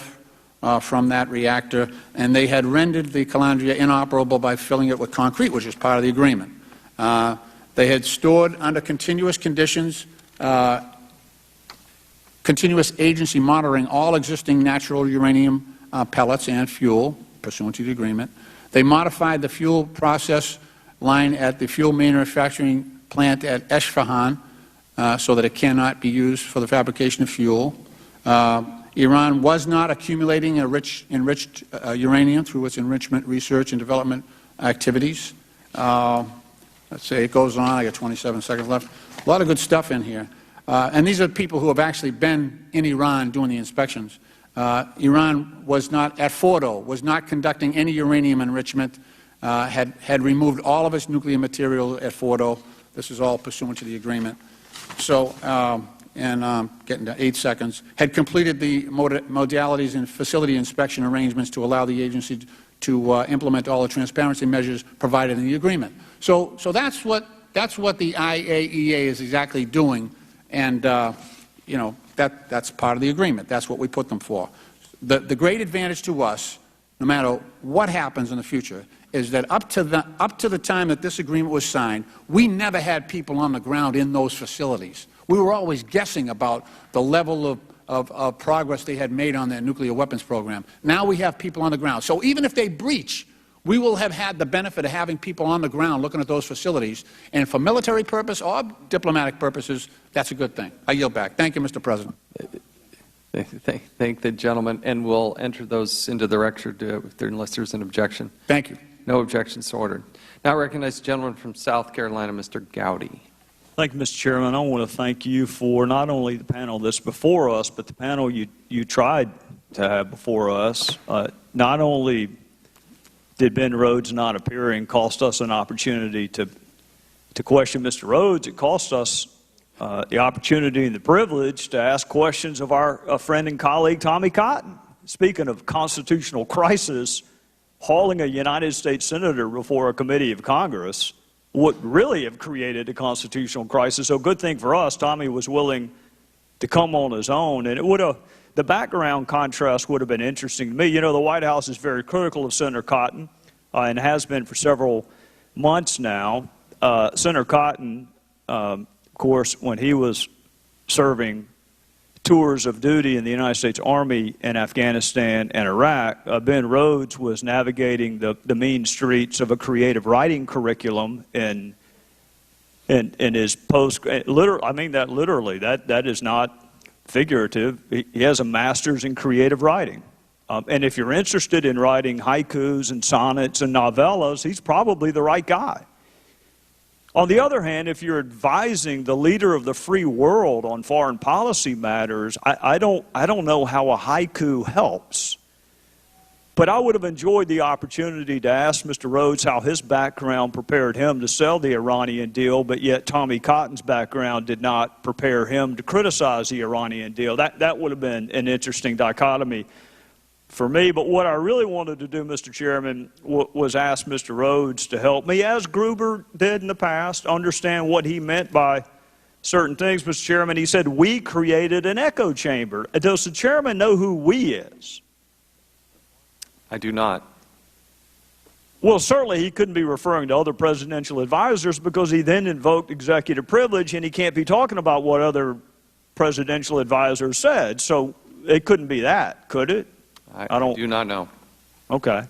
from that reactor, and they had rendered the calandria inoperable by filling it with concrete, which is part of the agreement. They had stored under continuous conditions, continuous agency monitoring all existing natural uranium pellets and fuel, pursuant to the agreement. They modified the fuel process line at the fuel manufacturing plant at Esfahan so that it cannot be used for the fabrication of fuel. Iran was not accumulating enriched uranium through its enrichment research and development activities. Let's say it goes on. I got 27 seconds left. A lot of good stuff in here. And these are people who have actually been in Iran doing the inspections. Iran was not, at Fordo, was not conducting any uranium enrichment, had removed all of its nuclear material at Fordo. This is all pursuant to the agreement. So, getting to 8 seconds, had completed the modalities and facility inspection arrangements to allow the agency to implement all the transparency measures provided in the agreement. So that's what the IAEA is exactly doing, and that's part of the agreement. That's what we put them for. The great advantage to us, no matter what happens in the future, is that up to the time that this agreement was signed, we never had people on the ground in those facilities. We were always guessing about the level of progress they had made on their nuclear weapons program. Now we have people on the ground. So even if they breach, we will have had the benefit of having people on the ground looking at those facilities. And for military purpose or diplomatic purposes, that's a good thing. I yield back. Thank you, Mr. President. Thank the gentleman, and we'll enter those into the record unless there's an objection. Thank you. No objections ordered. Now I recognize the gentleman from South Carolina, Mr. Gowdy. Thank you, Mr. Chairman. I want to thank you for not only the panel that's before us, but the panel you tried to have before us. Not only did Ben Rhodes not appearing cost us an opportunity to question Mr. Rhodes, it cost us the opportunity and the privilege to ask questions of our friend and colleague Tommy Cotton. Speaking of constitutional crisis, hauling a United States senator before a committee of Congress would really have created a constitutional crisis. So good thing for us, Tommy was willing to come on his own, and it would have, the background contrast would have been interesting to me. You know, the White House is very critical of Senator Cotton and has been for several months now. Senator Cotton, of course, when he was serving tours of duty in the United States Army in Afghanistan and Iraq, Ben Rhodes was navigating the mean streets of a creative writing curriculum in his post. I mean that literally. That is not figurative. He has a master's in creative writing. And if you're interested in writing haikus and sonnets and novellas, he's probably the right guy. On the other hand, if you're advising the leader of the free world on foreign policy matters, I don't know how a haiku helps. But I would have enjoyed the opportunity to ask Mr. Rhodes how his background prepared him to sell the Iranian deal, but yet Tommy Cotton's background did not prepare him to criticize the Iranian deal. That would have been an interesting dichotomy for me. But what I really wanted to do, Mr. Chairman, was ask Mr. Rhodes to help me, as Gruber did in the past, understand what he meant by certain things. Mr. Chairman, he said, we created an echo chamber. Does the chairman know who we is? I do not. Well, certainly he couldn't be referring to other presidential advisors, because he then invoked executive privilege, and he can't be talking about what other presidential advisors said. So it couldn't be that, could it? I do not know. Okay.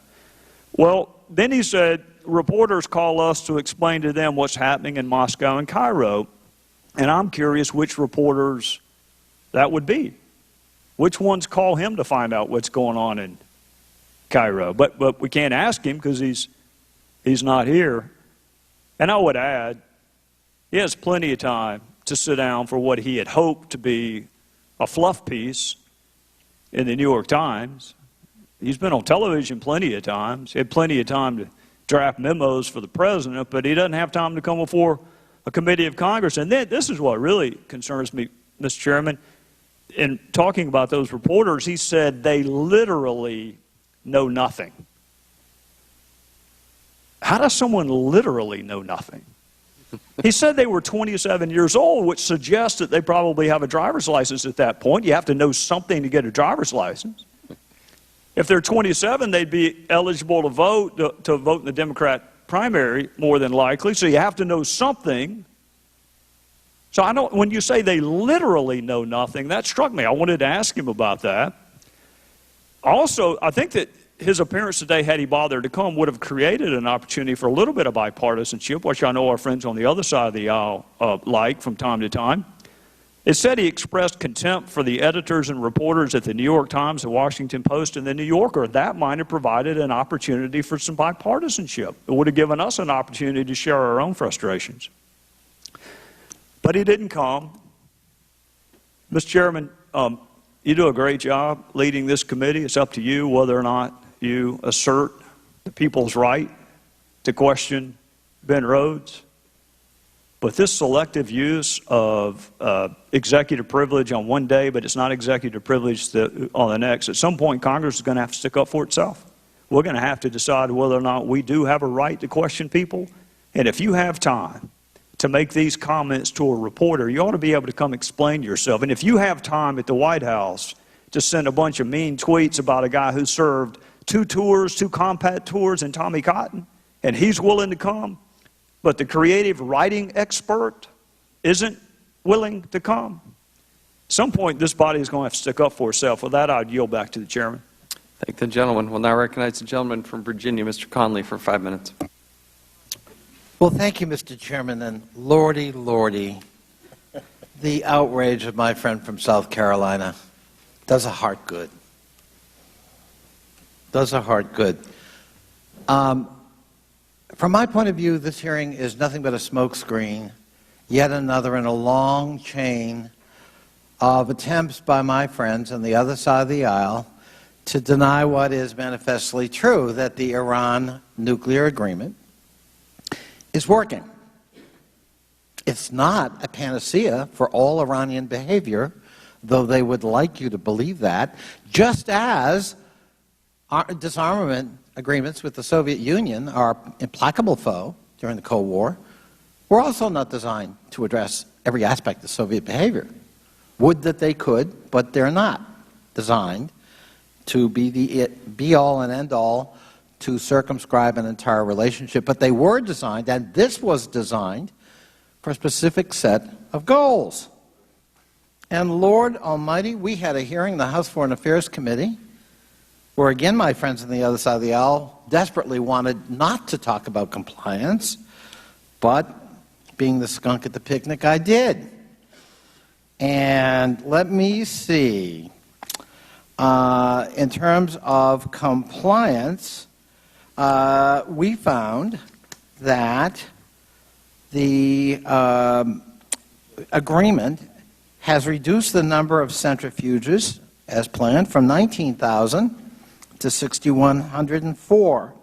Well, then he said, reporters call us to explain to them what's happening in Moscow and Cairo. And I'm curious which reporters that would be. Which ones call him to find out what's going on in Cairo? But we can't ask him because he's not here. And I would add, he has plenty of time to sit down for what he had hoped to be a fluff piece in the New York Times. He's been on television plenty of times. He had plenty of time to draft memos for the president, but he doesn't have time to come before a committee of Congress. And then, this is what really concerns me, Mr. Chairman. In talking about those reporters, he said they literally know nothing. How does someone literally know nothing? He said they were 27 years old, which suggests that they probably have a driver's license at that point. You have to know something to get a driver's license. If they're 27, they'd be eligible to vote in the Democrat primary, more than likely. So you have to know something. So when you say they literally know nothing, that struck me. I wanted to ask him about that. Also, I think that his appearance today, had he bothered to come, would have created an opportunity for a little bit of bipartisanship, which I know our friends on the other side of the aisle like from time to time. It said he expressed contempt for the editors and reporters at the New York Times, the Washington Post, and the New Yorker. That might have provided an opportunity for some bipartisanship. It would have given us an opportunity to share our own frustrations. But he didn't come. Mr. Chairman, you do a great job leading this committee. It's up to you whether or not you assert the people's right to question Ben Rhodes. But this selective use of executive privilege on one day, but it's not executive privilege on the next, at some point Congress is going to have to stick up for itself. We're going to have to decide whether or not we do have a right to question people. And if you have time to make these comments to a reporter, you ought to be able to come explain yourself. And if you have time at the White House to send a bunch of mean tweets about a guy who served 2 combat tours in Tommy Cotton, and he's willing to come, but the creative writing expert isn't willing to come, At some point, this body is going to have to stick up for itself. With that, I'd yield back to the chairman. Thank the gentleman. We'll now recognize the gentleman from Virginia, Mr. Conley, for 5 minutes. Well, thank you, Mr. Chairman, and lordy, lordy, the outrage of my friend from South Carolina does a heart good. Does a heart good. From my point of view, this hearing is nothing but a smokescreen, yet another in a long chain of attempts by my friends on the other side of the aisle to deny what is manifestly true, that the Iran nuclear agreement is working. It's not a panacea for all Iranian behavior, though they would like you to believe that, just as disarmament agreements with the Soviet Union, our implacable foe during the Cold War, were also not designed to address every aspect of Soviet behavior. Would that they could, but they're not designed to be the be-all and end-all to circumscribe an entire relationship. But they were designed, and this was designed, for a specific set of goals. And Lord Almighty, we had a hearing in the House Foreign Affairs Committee where, again, my friends on the other side of the aisle desperately wanted not to talk about compliance, but being the skunk at the picnic, I did. And let me see. In terms of compliance, we found that the agreement has reduced the number of centrifuges, as planned, from 19,000 to 6,104.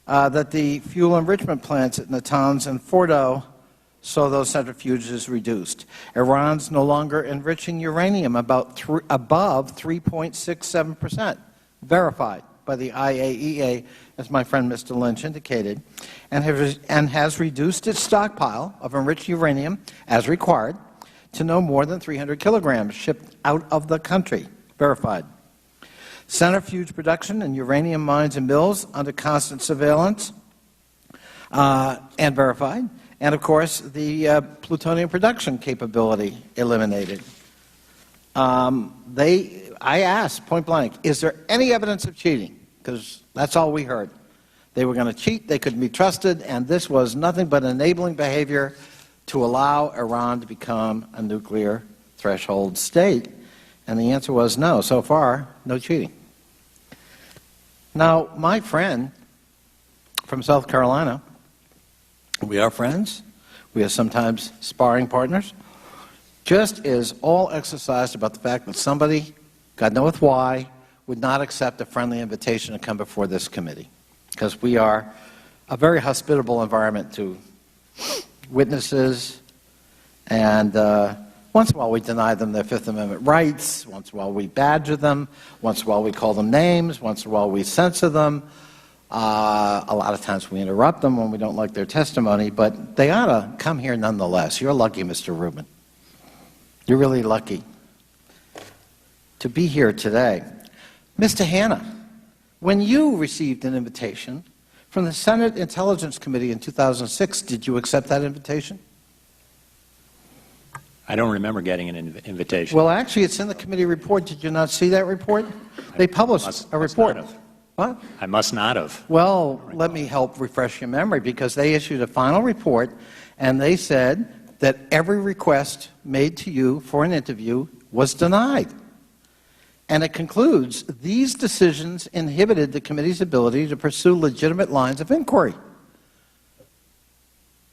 That the fuel enrichment plants at Natanz and Fordo saw those centrifuges reduced. Iran's no longer enriching uranium above 3.67%, verified by the IAEA, as my friend Mr. Lynch indicated, and has reduced its stockpile of enriched uranium, as required, to no more than 300 kilograms shipped out of the country, verified. Centrifuge production in uranium mines and mills under constant surveillance, and verified. And, of course, the plutonium production capability eliminated. I asked, point blank, is there any evidence of cheating? Because that's all we heard. They were going to cheat, they couldn't be trusted, and this was nothing but enabling behavior to allow Iran to become a nuclear threshold state. And the answer was no. So far, no cheating. Now, my friend from South Carolina, we are friends, we are sometimes sparring partners, just is all exercised about the fact that somebody, God knoweth why, would not accept a friendly invitation to come before this committee. Because we are a very hospitable environment to witnesses, and once in a while we deny them their Fifth Amendment rights, once in a while we badger them, once in a while we call them names, once in a while we censor them. A lot of times we interrupt them when we don't like their testimony, but they ought to come here nonetheless. You're lucky, Mr. Rubin. You're really lucky to be here today. Mr. Hanna, when you received an invitation from the Senate Intelligence Committee in 2006, did you accept that invitation? I don't remember getting an invitation. Well, actually, it's in the committee report. Did you not see that report? They published a report. What? I must not have. Well, let me help refresh your memory, because they issued a final report, and they said that every request made to you for an interview was denied. And it concludes, these decisions inhibited the committee's ability to pursue legitimate lines of inquiry.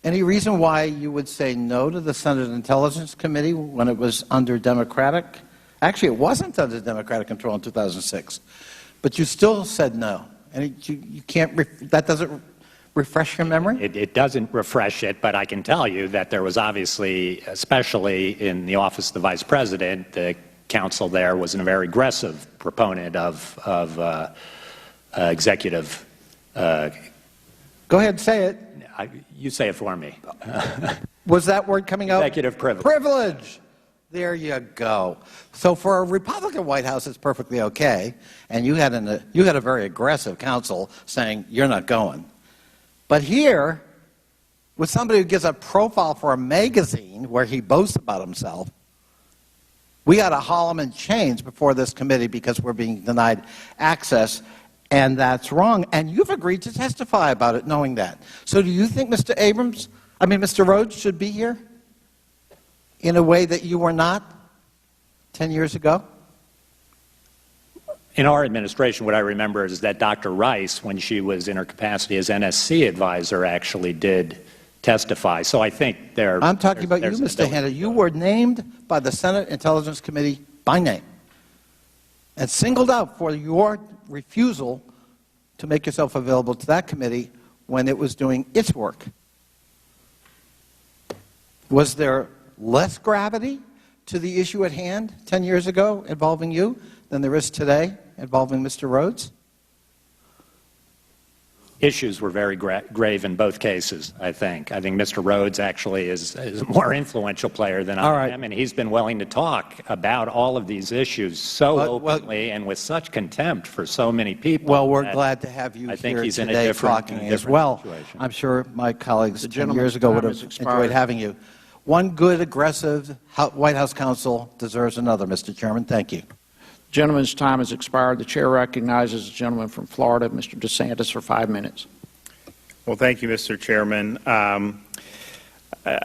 Any reason why you would say no to the Senate Intelligence Committee when it was under Democratic? Actually, it wasn't under Democratic control in 2006. But you still said no. And you can't, that doesn't refresh your memory? It doesn't refresh it, but I can tell you that there was obviously, especially in the office of the Vice President, the council there was a very aggressive proponent of executive. Go ahead, say it. You say it for me. Was that word coming out? Executive privilege. Privilege. There you go. So for a Republican White House, it's perfectly okay, and you had a very aggressive counsel saying you're not going. But here, with somebody who gives a profile for a magazine where he boasts about himself, We got to haul them in chains before this committee because we're being denied access, and that's wrong. And you've agreed to testify about it knowing that. So do you think Mr. Rhodes should be here in a way that you were not 10 years ago? In our administration, what I remember is that Dr. Rice, when she was in her capacity as NSC advisor, actually did testify. So I think I'm talking about you, Mr. Hanna. You were named by the Senate Intelligence Committee by name and singled out for your refusal to make yourself available to that committee when it was doing its work. Was there less gravity to the issue at hand 10 years ago involving you than there is today involving Mr. Rhodes? Issues were very grave in both cases, I think. I think Mr. Rhodes actually is a more influential player than I am, and he's been willing to talk about all of these issues so openly and with such contempt for so many people. Well, we're glad to have you I think here he's in today a different, talking as well. Situation. I'm sure my colleagues 10 years ago would have enjoyed having you. One good, aggressive White House counsel deserves another, Mr. Chairman. Thank you. Gentleman's time has expired. The chair recognizes the gentleman from Florida, Mr. DeSantis, for 5 minutes. Well, thank you, Mr. Chairman.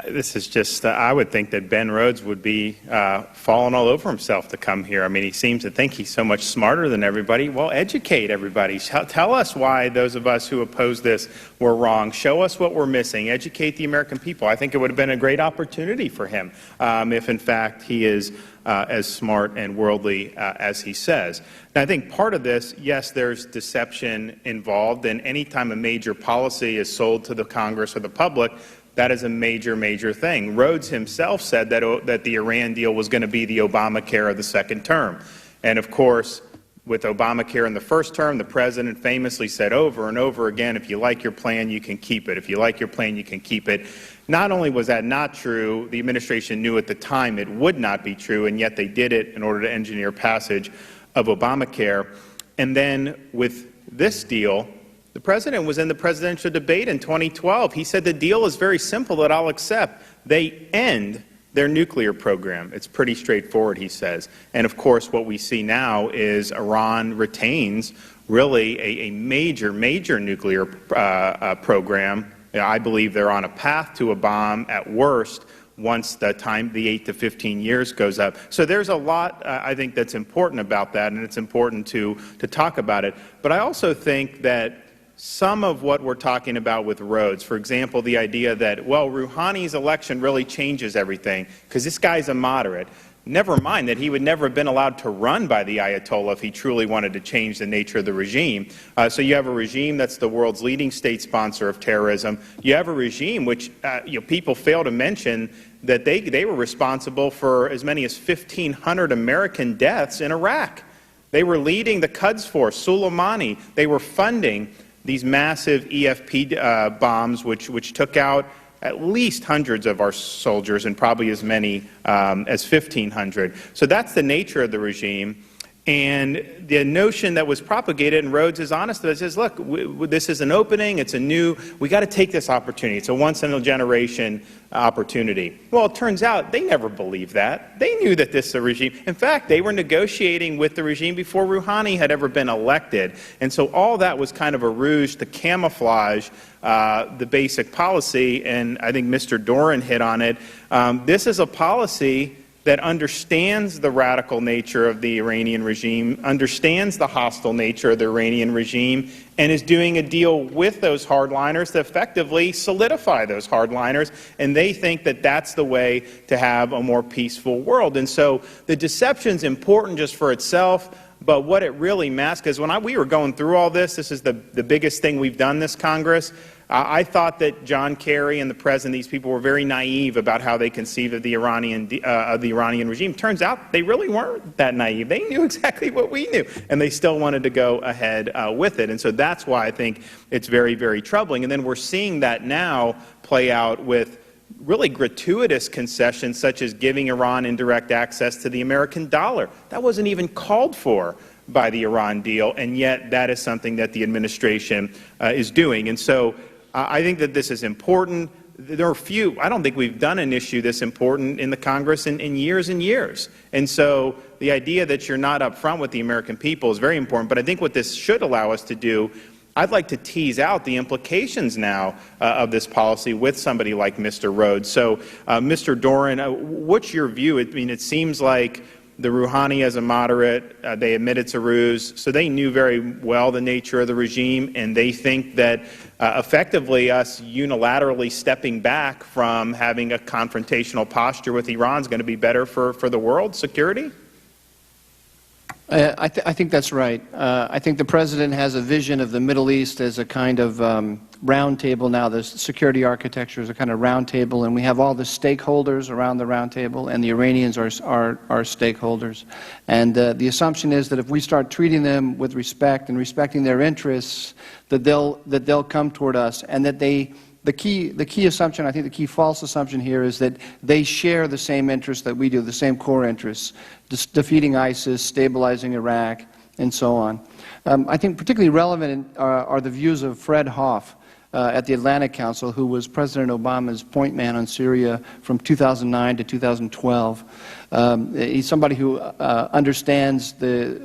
This is just, I would think that Ben Rhodes would be falling all over himself to come here. I mean, he seems to think he's so much smarter than everybody. Well, educate everybody. Tell us why those of us who oppose this were wrong. Show us what we're missing. Educate the American people. I think it would have been a great opportunity for him if, in fact, he is as smart and worldly as he says. And I think part of this, yes, there's deception involved, and any time a major policy is sold to the Congress or the public, that is a major, major thing. Rhodes himself said that the Iran deal was going to be the Obamacare of the second term. And of course, with Obamacare in the first term, the president famously said over and over again, if you like your plan, you can keep it. If you like your plan, you can keep it. Not only was that not true, the administration knew at the time it would not be true, and yet they did it in order to engineer passage of Obamacare. And then with this deal, the president was in the presidential debate in 2012. He said the deal is very simple that I'll accept. They end their nuclear program. It's pretty straightforward, he says. And of course, what we see now is Iran retains really a major, major nuclear program. I believe they're on a path to a bomb at worst once the 8 to 15 years goes up. So there's a lot, I think, that's important about that, and it's important to talk about it. But I also think that some of what we're talking about with Rhodes, for example, the idea that, well, Rouhani's election really changes everything because this guy's a moderate. Never mind that he would never have been allowed to run by the Ayatollah if he truly wanted to change the nature of the regime. So you have a regime that's the world's leading state sponsor of terrorism. You have a regime which people fail to mention that they were responsible for as many as 1,500 American deaths in Iraq. They were leading the Quds Force, Soleimani. They were funding these massive EFP bombs, which took out at least hundreds of our soldiers and probably as many as 1,500. So that's the nature of the regime. And the notion that was propagated, and Rhodes is honest about it, says, look, this is an opening, it's a new, we got to take this opportunity. It's a once-in-a-generation opportunity. Well, it turns out they never believed that. They knew that this is a regime. In fact, they were negotiating with the regime before Rouhani had ever been elected. And so all that was kind of a ruse to camouflage the basic policy, and I think Mr. Doran hit on it. This is a policy that understands the radical nature of the Iranian regime, understands the hostile nature of the Iranian regime, and is doing a deal with those hardliners to effectively solidify those hardliners, and they think that that's the way to have a more peaceful world. And so the deception's important just for itself, but what it really masks, because when we were going through all this, this is the biggest thing we've done this Congress. I thought that John Kerry and the President, these people were very naive about how they conceived of the Iranian regime. Turns out they really weren't that naive. They knew exactly what we knew, and they still wanted to go ahead with it. And so that's why I think it's very, very troubling. And then we're seeing that now play out with really gratuitous concessions, such as giving Iran indirect access to the American dollar. That wasn't even called for by the Iran deal, and yet that is something that the administration is doing. And so I think that this is important. there are few, I don't think we've done an issue this important in the Congress in years and years. And so the idea that you're not up front with the American people is very important. But I think what this should allow us to do, I'd like to tease out the implications now of this policy with somebody like Mr. Rhodes. So, Mr. Doran, what's your view? I mean, it seems like the Rouhani as a moderate, they admit it's a ruse, so they knew very well the nature of the regime, and they think that effectively us unilaterally stepping back from having a confrontational posture with Iran is going to be better for the world's security? I think that's right. I think the President has a vision of the Middle East as a kind of round table now. The security architecture is a kind of round table, and we have all the stakeholders around the round table, and the Iranians are stakeholders. And the assumption is that if we start treating them with respect and respecting their interests, that they'll come toward us, and that the key assumption, I think the key false assumption here is that they share the same interests that we do, the same core interests, defeating ISIS, stabilizing Iraq, and so on. I think particularly relevant are the views of Fred Hoff at the Atlantic Council, who was President Obama's point man on Syria from 2009 to 2012. He's somebody who understands there's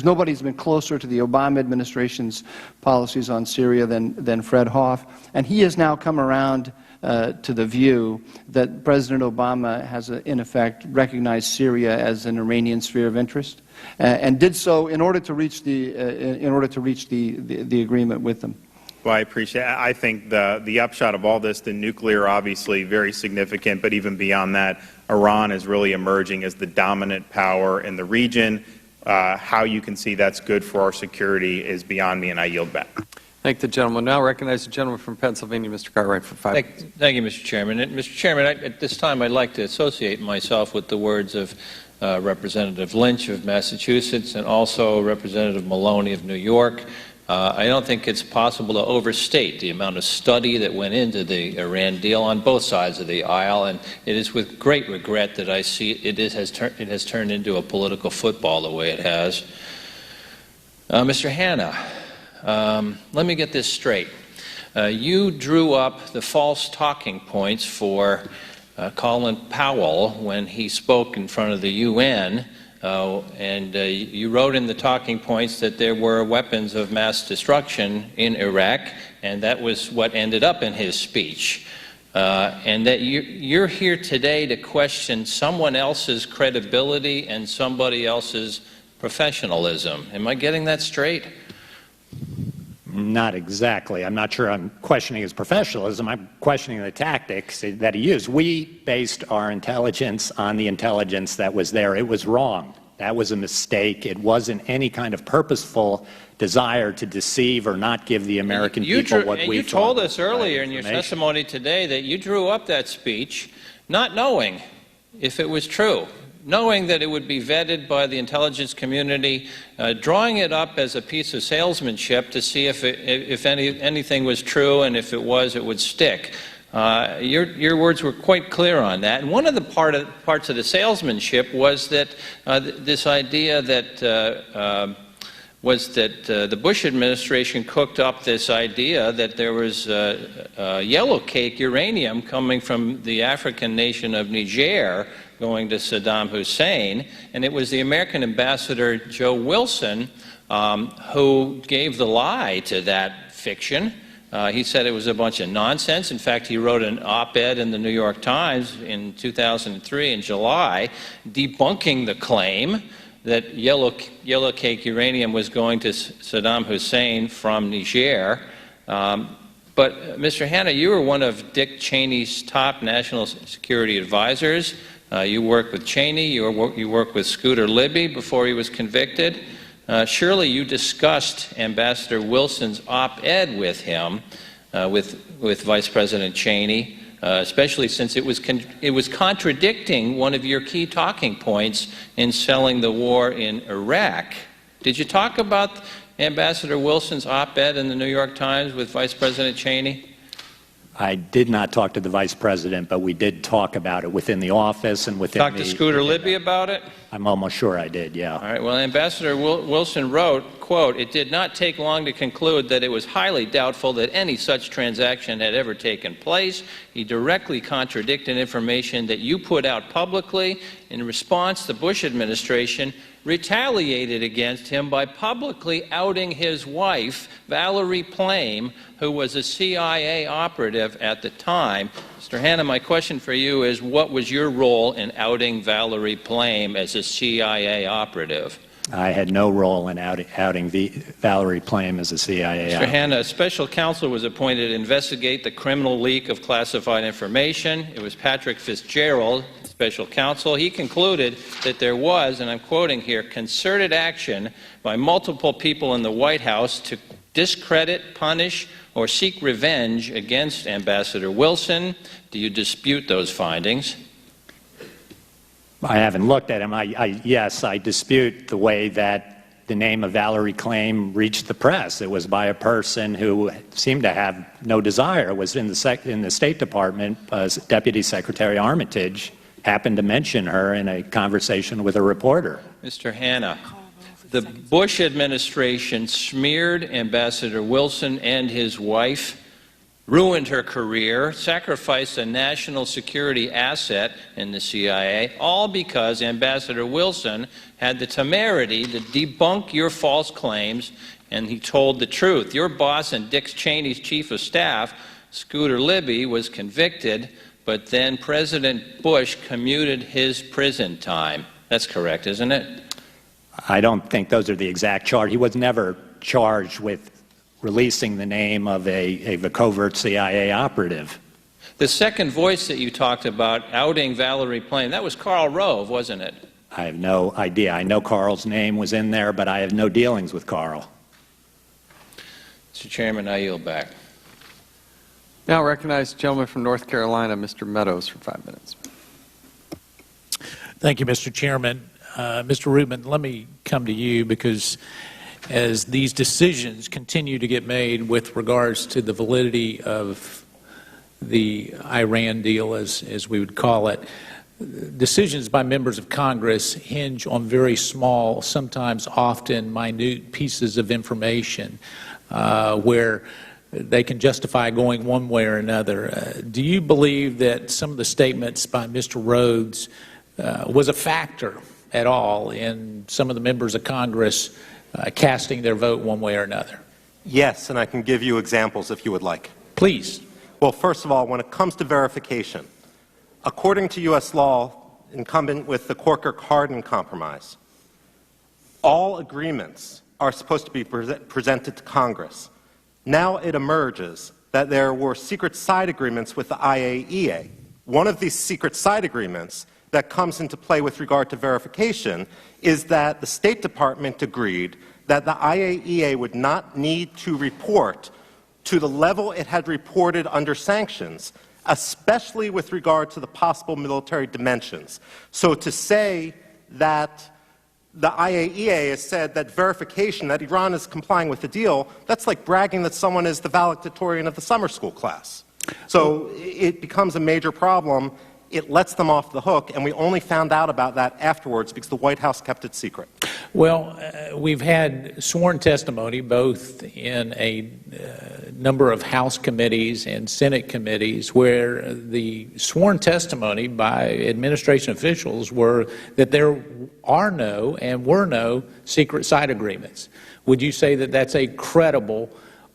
nobody who's been closer to the Obama administration's policies on Syria than Fred Hoff, and he has now come around to the view that President Obama has, in effect, recognized Syria as an Iranian sphere of interest, and did so in order to reach the agreement with them. Well, I appreciate it. I think the upshot of all this, the nuclear obviously very significant, but even beyond that, Iran is really emerging as the dominant power in the region. How you can see that's good for our security is beyond me, and I yield back. Thank the gentleman. Now recognize the gentleman from Pennsylvania, Mr. Cartwright, for 5 minutes. Thank you, Mr. Chairman. Mr. Chairman, at this time I'd like to associate myself with the words of Representative Lynch of Massachusetts and also Representative Maloney of New York. I don't think it's possible to overstate the amount of study that went into the Iran deal on both sides of the aisle, and it is with great regret that I see it has turned into a political football the way it has. Mr. Hanna, let me get this straight. You drew up the false talking points for Colin Powell when he spoke in front of the UN, and you wrote in the talking points that there were weapons of mass destruction in Iraq, and that was what ended up in his speech. And that you're here today to question someone else's credibility and somebody else's professionalism. Am I getting that straight? Not exactly. I'm not sure I'm questioning his professionalism. I'm questioning the tactics that he used. We based our intelligence on the intelligence that was there. It was wrong. That was a mistake. It wasn't any kind of purposeful desire to deceive or not give the American people what we thought. You told us earlier in your testimony today that you drew up that speech not knowing if it was true, knowing that it would be vetted by the intelligence community, drawing it up as a piece of salesmanship to see if anything was true, and if it was, it would stick. Your words were quite clear on that. And one of the parts of the salesmanship was that this idea that the Bush administration cooked up this idea that there was yellow cake uranium coming from the African nation of Niger going to Saddam Hussein, and it was the American ambassador Joe Wilson who gave the lie to that fiction. He said it was a bunch of nonsense. In fact, he wrote an op-ed in the New York Times in 2003 in July debunking the claim that yellow cake uranium was going to Saddam Hussein from Niger. But, Mr. Hanna, you were one of Dick Cheney's top national security advisors. You worked with Cheney. You worked with Scooter Libby before he was convicted. Surely you discussed Ambassador Wilson's op-ed with him, with Vice President Cheney, especially since it was contradicting one of your key talking points in selling the war in Iraq. Did you talk about Ambassador Wilson's op-ed in the New York Times with Vice President Cheney? I did not talk to the Vice President, but we did talk about it within the office and within Talk to Scooter Libby about it? I'm almost sure I did, yeah. All right. Well, Ambassador Wilson wrote, quote, "It did not take long to conclude that it was highly doubtful that any such transaction had ever taken place. He directly contradicted information that you put out publicly. In response, the Bush administration retaliated against him by publicly outing his wife, Valerie Plame, who was a CIA operative at the time." Mr. Hanna, my question for you is, what was your role in outing Valerie Plame as a CIA operative? I had no role in outing Valerie Plame as a CIA Mr. operative. Hanna, a special counsel was appointed to investigate the criminal leak of classified information. It was Patrick Fitzgerald, special counsel. He concluded that there was, and I'm quoting here, concerted action by multiple people in the White House to discredit, punish, or seek revenge against Ambassador Wilson. Do you dispute those findings? I haven't looked at him. Yes, I dispute the way that the name of Valerie Plame reached the press. It was by a person who seemed to have no desire. It was in the State Department. Deputy Secretary Armitage happened to mention her in a conversation with a reporter. Mr. Hanna, the Bush administration smeared Ambassador Wilson and his wife, ruined her career, sacrificed a national security asset in the CIA, all because Ambassador Wilson had the temerity to debunk your false claims, and he told the truth. Your boss and Dick Cheney's chief of staff, Scooter Libby, was convicted, but then President Bush commuted his prison time. That's correct, isn't it? I don't think those are the exact charge. He was never charged with releasing the name of a covert CIA operative. The second voice that you talked about, outing Valerie Plame, that was Karl Rove, wasn't it? I have no idea. I know Carl's name was in there, but I have no dealings with Karl. Mr. Chairman, I yield back. Now recognize the gentleman from North Carolina, Mr. Meadows, for 5 minutes. Thank you, Mr. Chairman. Mr. Rubin, let me come to you because as these decisions continue to get made with regards to the validity of the Iran deal, as we would call it, decisions by members of Congress hinge on very small, sometimes often minute pieces of information where they can justify going one way or another. Do you believe that some of the statements by Mr. Rhodes was a factor at all in some of the members of Congress casting their vote one way or another? Yes, and I can give you examples if you would like. Please. Well, first of all, when it comes to verification, according to U.S. law, incumbent with the Corker-Cardin Compromise, all agreements are supposed to be presented to Congress. Now it emerges that there were secret side agreements with the IAEA. One of these secret side agreements that comes into play with regard to verification is that the State Department agreed that the IAEA would not need to report to the level it had reported under sanctions, especially with regard to the possible military dimensions. So to say that the IAEA has said that verification, that Iran is complying with the deal, that's like bragging that someone is the valedictorian of the summer school class. So it becomes a major problem. It lets them off the hook, and we only found out about that afterwards because the White House kept it secret. Well, we've had sworn testimony both in a number of House committees and Senate committees where the sworn testimony by administration officials were that there are no and were no secret side agreements. Would you say that that's a credible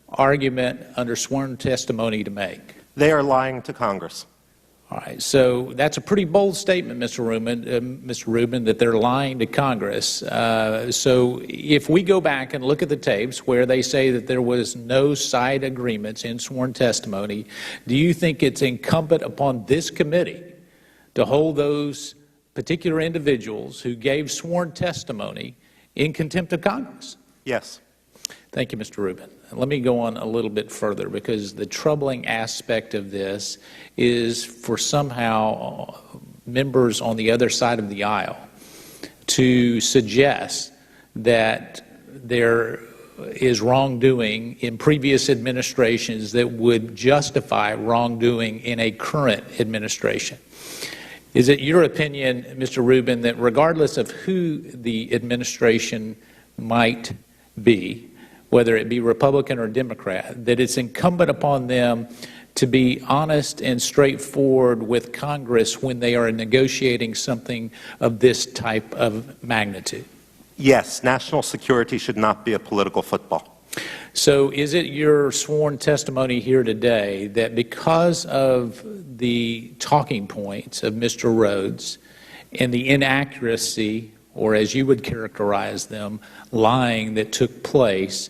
argument under sworn testimony to make? They are lying to Congress. All right, so that's a pretty bold statement, Mr. Rubin, that they're lying to Congress. So if we go back and look at the tapes where they say that there was no side agreements in sworn testimony, do you think it's incumbent upon this committee to hold those particular individuals who gave sworn testimony in contempt of Congress? Yes. Thank you, Mr. Rubin. Let me go on a little bit further because the troubling aspect of this is for somehow members on the other side of the aisle to suggest that there is wrongdoing in previous administrations that would justify wrongdoing in a current administration. Is it your opinion, Mr. Rubin, that regardless of who the administration might be, whether it be Republican or Democrat, that it's incumbent upon them to be honest and straightforward with Congress when they are negotiating something of this type of magnitude? Yes, national security should not be a political football. So is it your sworn testimony here today that because of the talking points of Mr. Rhodes and the inaccuracy, or as you would characterize them, lying that took place,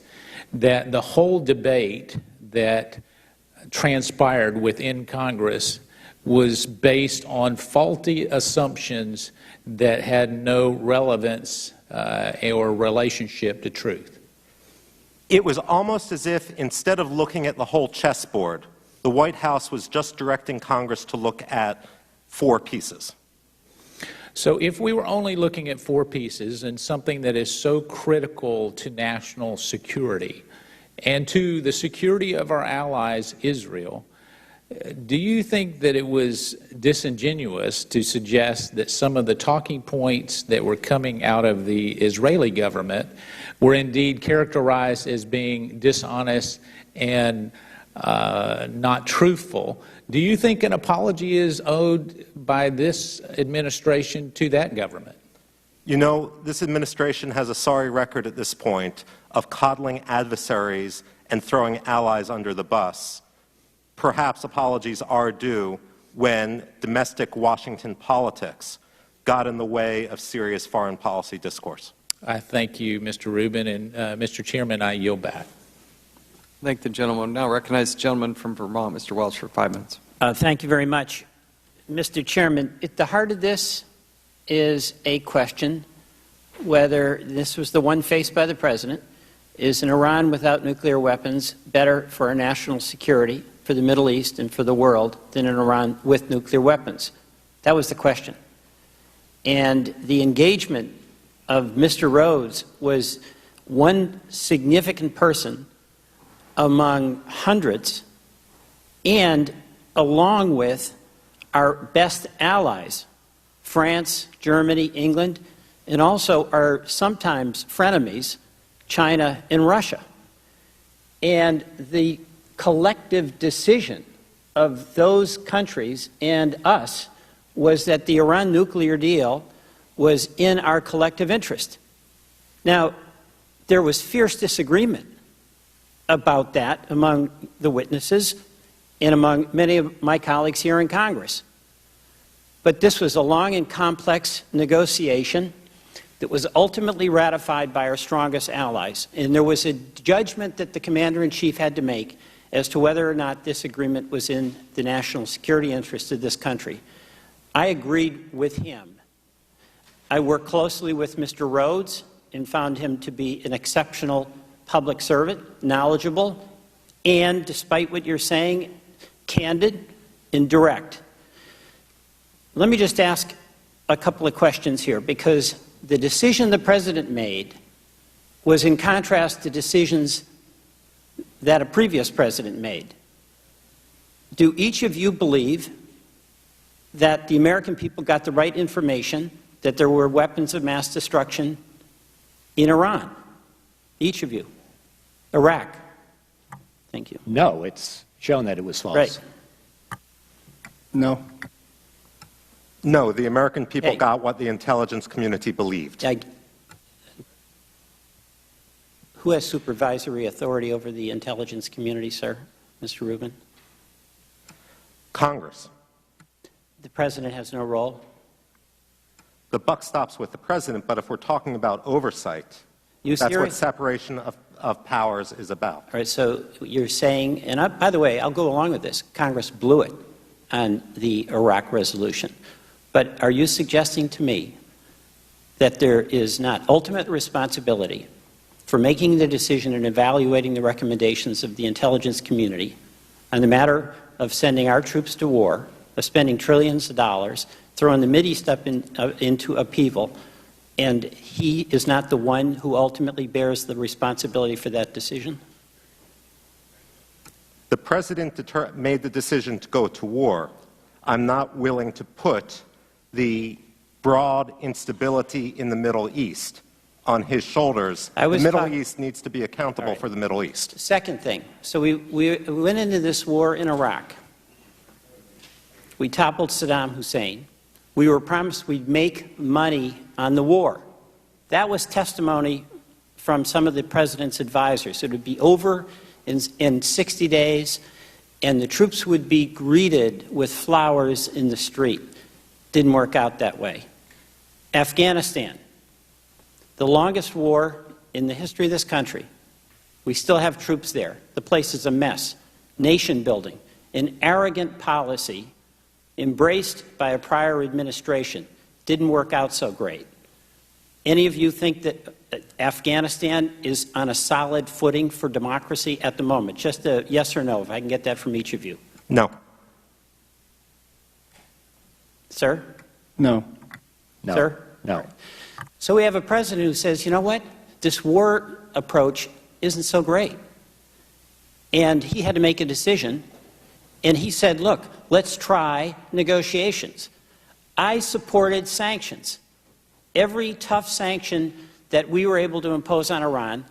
that the whole debate that transpired within Congress was based on faulty assumptions that had no relevance or relationship to truth? It was almost as if instead of looking at the whole chessboard, the White House was just directing Congress to look at 4 pieces. So if we were only looking at 4 pieces and something that is so critical to national security and to the security of our allies, Israel, do you think that it was disingenuous to suggest that some of the talking points that were coming out of the Israeli government were indeed characterized as being dishonest and not truthful? Do you think an apology is owed by this administration to that government? You know, this administration has a sorry record at this point of coddling adversaries and throwing allies under the bus. Perhaps apologies are due when domestic Washington politics got in the way of serious foreign policy discourse. I thank you, Mr. Rubin, and Mr. Chairman, I yield back. Thank the gentleman. Now recognize the gentleman from Vermont, Mr. Welch, for 5 minutes. Thank you very much. Mr. Chairman, at the heart of this is a question whether this was the one faced by the President. Is an Iran without nuclear weapons better for our national security, for the Middle East and for the world, than an Iran with nuclear weapons? That was the question. And the engagement of Mr. Rhodes was one significant person among hundreds, and along with our best allies, France, Germany, England, and also our sometimes frenemies, China and Russia. And the collective decision of those countries and us was that the Iran nuclear deal was in our collective interest. Now, there was fierce disagreement about that among the witnesses and among many of my colleagues here in Congress. But this was a long and complex negotiation that was ultimately ratified by our strongest allies. And there was a judgment that the Commander-in-Chief had to make as to whether or not this agreement was in the national security interest of this country. I agreed with him. I worked closely with Mr. Rhodes and found him to be an exceptional public servant, knowledgeable, and, despite what you're saying, candid and direct. Let me just ask a couple of questions here, because the decision the President made was in contrast to decisions that a previous President made. Do each of you believe that the American people got the right information, that there were weapons of mass destruction in Iran? Each of you. Iraq. Thank you. No, it's shown that it was false. Right. No. No, the American people got what the intelligence community believed. Who has supervisory authority over the intelligence community, sir? Mr. Rubin? Congress. The President has no role? The buck stops with the President, but if we're talking about oversight, that's what separation of powers is about. All right, so you're saying, and by the way, I'll go along with this, Congress blew it on the Iraq resolution. But are you suggesting to me that there is not ultimate responsibility for making the decision and evaluating the recommendations of the intelligence community on the matter of sending our troops to war, of spending trillions of dollars, throwing the Mideast up into upheaval, and he is not the one who ultimately bears the responsibility for that decision? The President made the decision to go to war. I'm not willing to put the broad instability in the Middle East on his shoulders. The Middle East needs to be accountable for the Middle East. Second thing, so we went into this war in Iraq. We toppled Saddam Hussein. We were promised we'd make money on the war. That was testimony from some of the President's advisors. It would be over in 60 days, and the troops would be greeted with flowers in the street. Didn't work out that way. Afghanistan, the longest war in the history of this country. We still have troops there. The place is a mess. Nation building, an arrogant policy embraced by a prior administration. Didn't work out so great. Any of you think that Afghanistan is on a solid footing for democracy at the moment? Just a yes or no, if I can get that from each of you. No. Sir? No. No. Sir? No. So we have a president who says, you know what, this war approach isn't so great. And he had to make a decision, and he said, look, let's try negotiations. I supported sanctions. Every tough sanction that we were able to impose on Iran,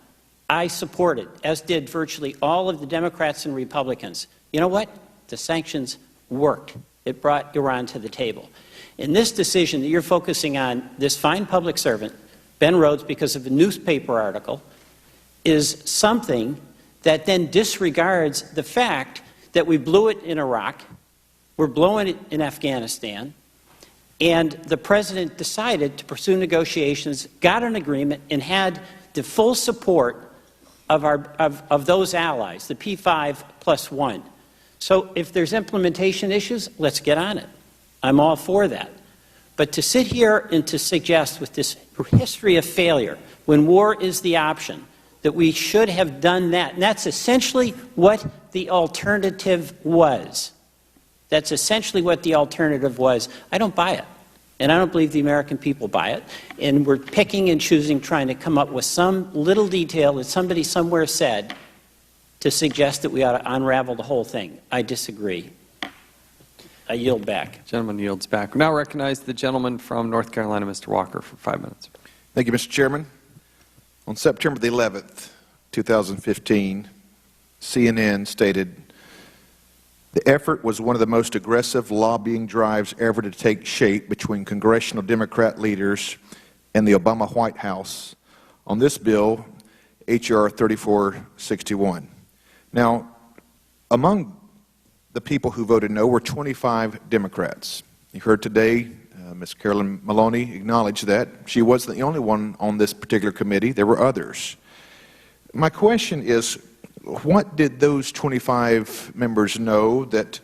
I supported, as did virtually all of the Democrats and Republicans. You know what? The sanctions worked. It brought Iran to the table. In this decision that you're focusing on, this fine public servant, Ben Rhodes, because of a newspaper article, is something that then disregards the fact that we blew it in Iraq, we're blowing it in Afghanistan, and the president decided to pursue negotiations, got an agreement, and had the full support of those allies, the P5+1. So if there's implementation issues, let's get on it. I'm all for that. But to sit here and to suggest with this history of failure, when war is the option, that we should have done that, and that's essentially what the alternative was. That's essentially what the alternative was. I don't buy it. And I don't believe the American people buy it. And we're picking and choosing, trying to come up with some little detail that somebody somewhere said to suggest that we ought to unravel the whole thing. I disagree. I yield back. Gentleman yields back. We now recognize the gentleman from North Carolina, Mr. Walker, for 5 minutes. Thank you, Mr. Chairman. On September the 11th, 2015, CNN stated, "The effort was one of the most aggressive lobbying drives ever to take shape between congressional Democrat leaders and the Obama White House on this bill, H.R. 3461. Now, among the people who voted no were 25 Democrats. You heard today Ms. Carolyn Maloney acknowledge that. She wasn't the only one on this particular committee. There were others. My question is, what did those 25 members know that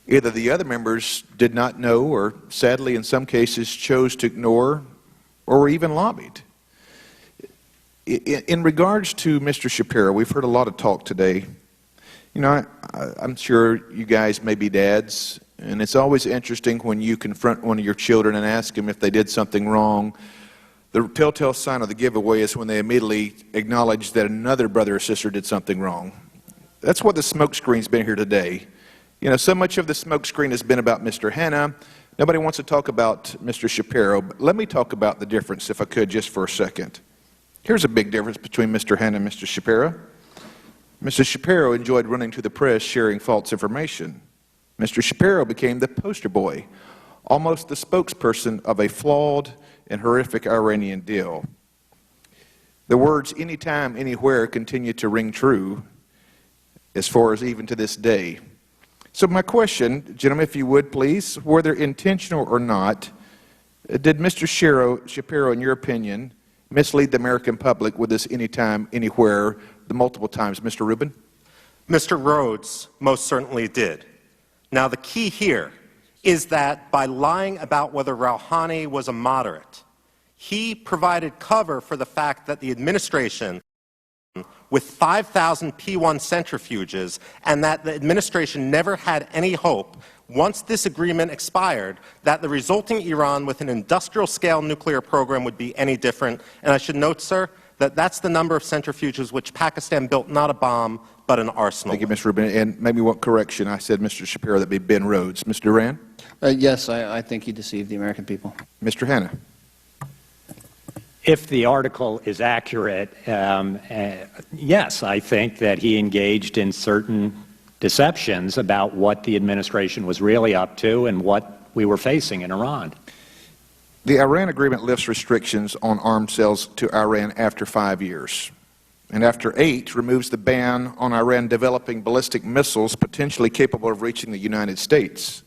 either the other members did not know or, sadly, in some cases, chose to ignore or even lobbied? In regards to Mr. Shapiro, we've heard a lot of talk today. You know, I'm sure you guys may be dads, and it's always interesting when you confront one of your children and ask them if they did something wrong. The telltale sign of the giveaway is when they immediately acknowledge that another brother or sister did something wrong. That's what the smokescreen's been here today. You know, so much of the smokescreen has been about Mr. Hanna. Nobody wants to talk about Mr. Shapiro. But let me talk about the difference, if I could, just for a second. Here's a big difference between Mr. Hanna and Mr. Shapiro. Mr. Shapiro enjoyed running to the press sharing false information. Mr. Shapiro became the poster boy, almost the spokesperson of a flawed and horrific Iranian deal. The words anytime, anywhere continue to ring true as far as even to this day. So my question, gentlemen, if you would please, whether intentional or not, did Mr. Shapiro, in your opinion, mislead the American public with this anytime, anywhere, the multiple times? Mr. Rubin? Mr. Rhodes most certainly did. Now, the key here is that by lying about whether Rouhani was a moderate, he provided cover for the fact that the administration with 5,000 P-1 centrifuges, and that the administration never had any hope, once this agreement expired, that the resulting Iran with an industrial-scale nuclear program would be any different. And I should note, sir, that that's the number of centrifuges which Pakistan built not a bomb, but an arsenal. Thank you, Mr. Rubin. And maybe one correction. I said Mr. Shapiro, that'd be Ben Rhodes. Mr. Duran? Yes, I think he deceived the American people. Mr. Hanna? If the article is accurate, yes, I think that he engaged in certain deceptions about what the administration was really up to and what we were facing in Iran. The Iran agreement lifts restrictions on arms sales to Iran after 5 years. And after 8, removes the ban on Iran developing ballistic missiles potentially capable of reaching the United States.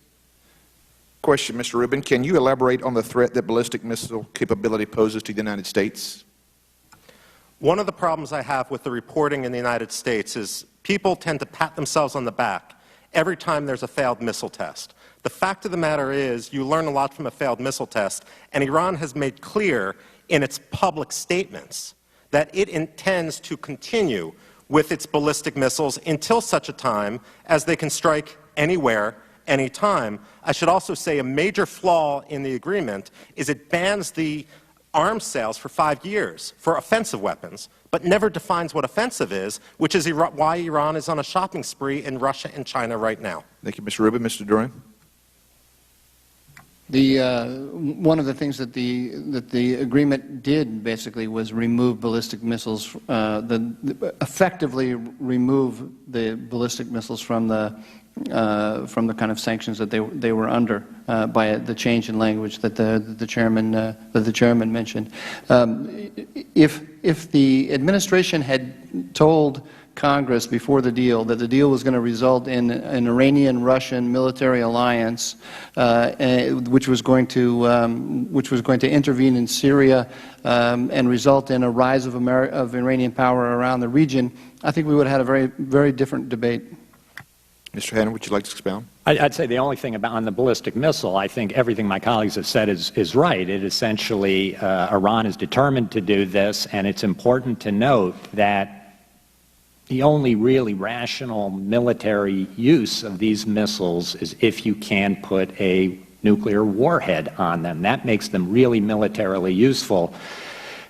Question, Mr. Rubin, can you elaborate on the threat that ballistic missile capability poses to the United States? One of the problems I have with the reporting in the United States is people tend to pat themselves on the back every time there's a failed missile test. The fact of the matter is you learn a lot from a failed missile test, and Iran has made clear in its public statements that it intends to continue with its ballistic missiles until such a time as they can strike anywhere, anytime. I should also say a major flaw in the agreement is it bans the arms sales for 5 years for offensive weapons, but never defines what offensive is, which is why Iran is on a shopping spree in Russia and China right now. Thank you, Mr. Rubin. Mr. Duran? One of the things that the agreement did basically was remove ballistic missiles, effectively remove the ballistic missiles from the kind of sanctions that they were under by the change in language that the chairman mentioned. If the administration had told Congress before the deal that the deal was going to result in an Iranian-Russian military alliance, which was going to intervene in Syria and result in a rise of Iranian power around the region, I think we would have had a very, very different debate. Mr. Hanna, would you like to expound? I'd say the only thing on the ballistic missile, I think everything my colleagues have said is right. It essentially, Iran is determined to do this, and it's important to note that the only really rational military use of these missiles is if you can put a nuclear warhead on them. That makes them really militarily useful.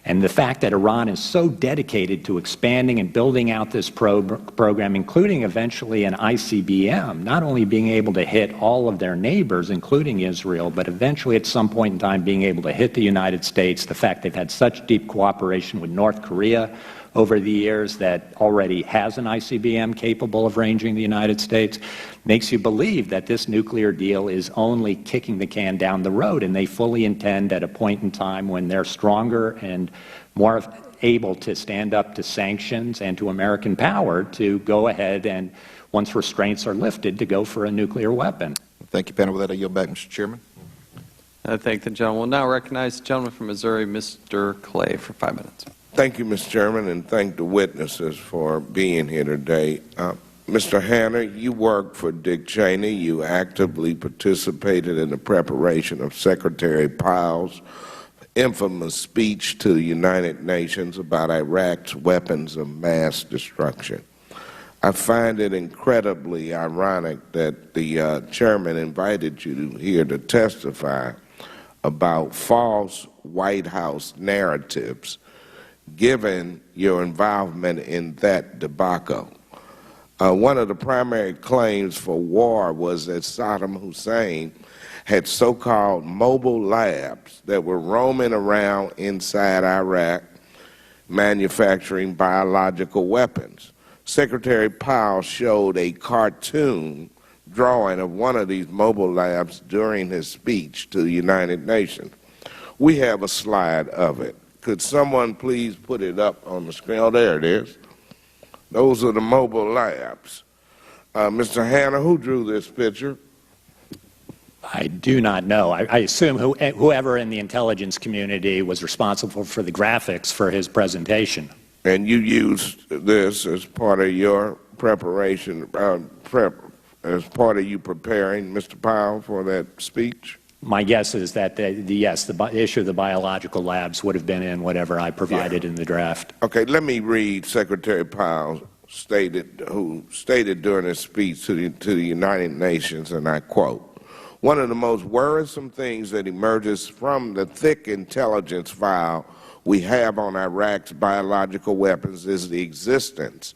And the fact that Iran is so dedicated to expanding and building out this program, including eventually an ICBM, not only being able to hit all of their neighbors, including Israel, but eventually at some point in time being able to hit the United States, the fact they've had such deep cooperation with North Korea over the years that already has an ICBM capable of ranging the United States, makes you believe that this nuclear deal is only kicking the can down the road, and they fully intend at a point in time when they're stronger and more able to stand up to sanctions and to American power to go ahead and, once restraints are lifted, to go for a nuclear weapon. Thank you, panel. With that, I yield back, Mr. Chairman. I thank the gentleman. We'll now recognize the gentleman from Missouri, Mr. Clay, for 5 minutes. Thank you, Mr. Chairman, and thank the witnesses for being here today. Mr. Hanna, you worked for Dick Cheney. You actively participated in the preparation of Secretary Powell's infamous speech to the United Nations about Iraq's weapons of mass destruction. I find it incredibly ironic that the chairman invited you here to testify about false White House narratives given your involvement in that debacle. One of the primary claims for war was that Saddam Hussein had so-called mobile labs that were roaming around inside Iraq manufacturing biological weapons. Secretary Powell showed a cartoon drawing of one of these mobile labs during his speech to the United Nations. We have a slide of it. Could someone please put it up on the screen? Oh, there it is. Those are the mobile labs. Mr. Hanna, who drew this picture? I do not know. I assume whoever in the intelligence community was responsible for the graphics for his presentation. And you used this as part of your preparation, as part of you preparing Mr. Powell for that speech? My guess is that, the issue of the biological labs would have been in whatever I provided in the draft. Okay, let me read Secretary Powell who stated during his speech to the United Nations, and I quote, "One of the most worrisome things that emerges from the thick intelligence file we have on Iraq's biological weapons is the existence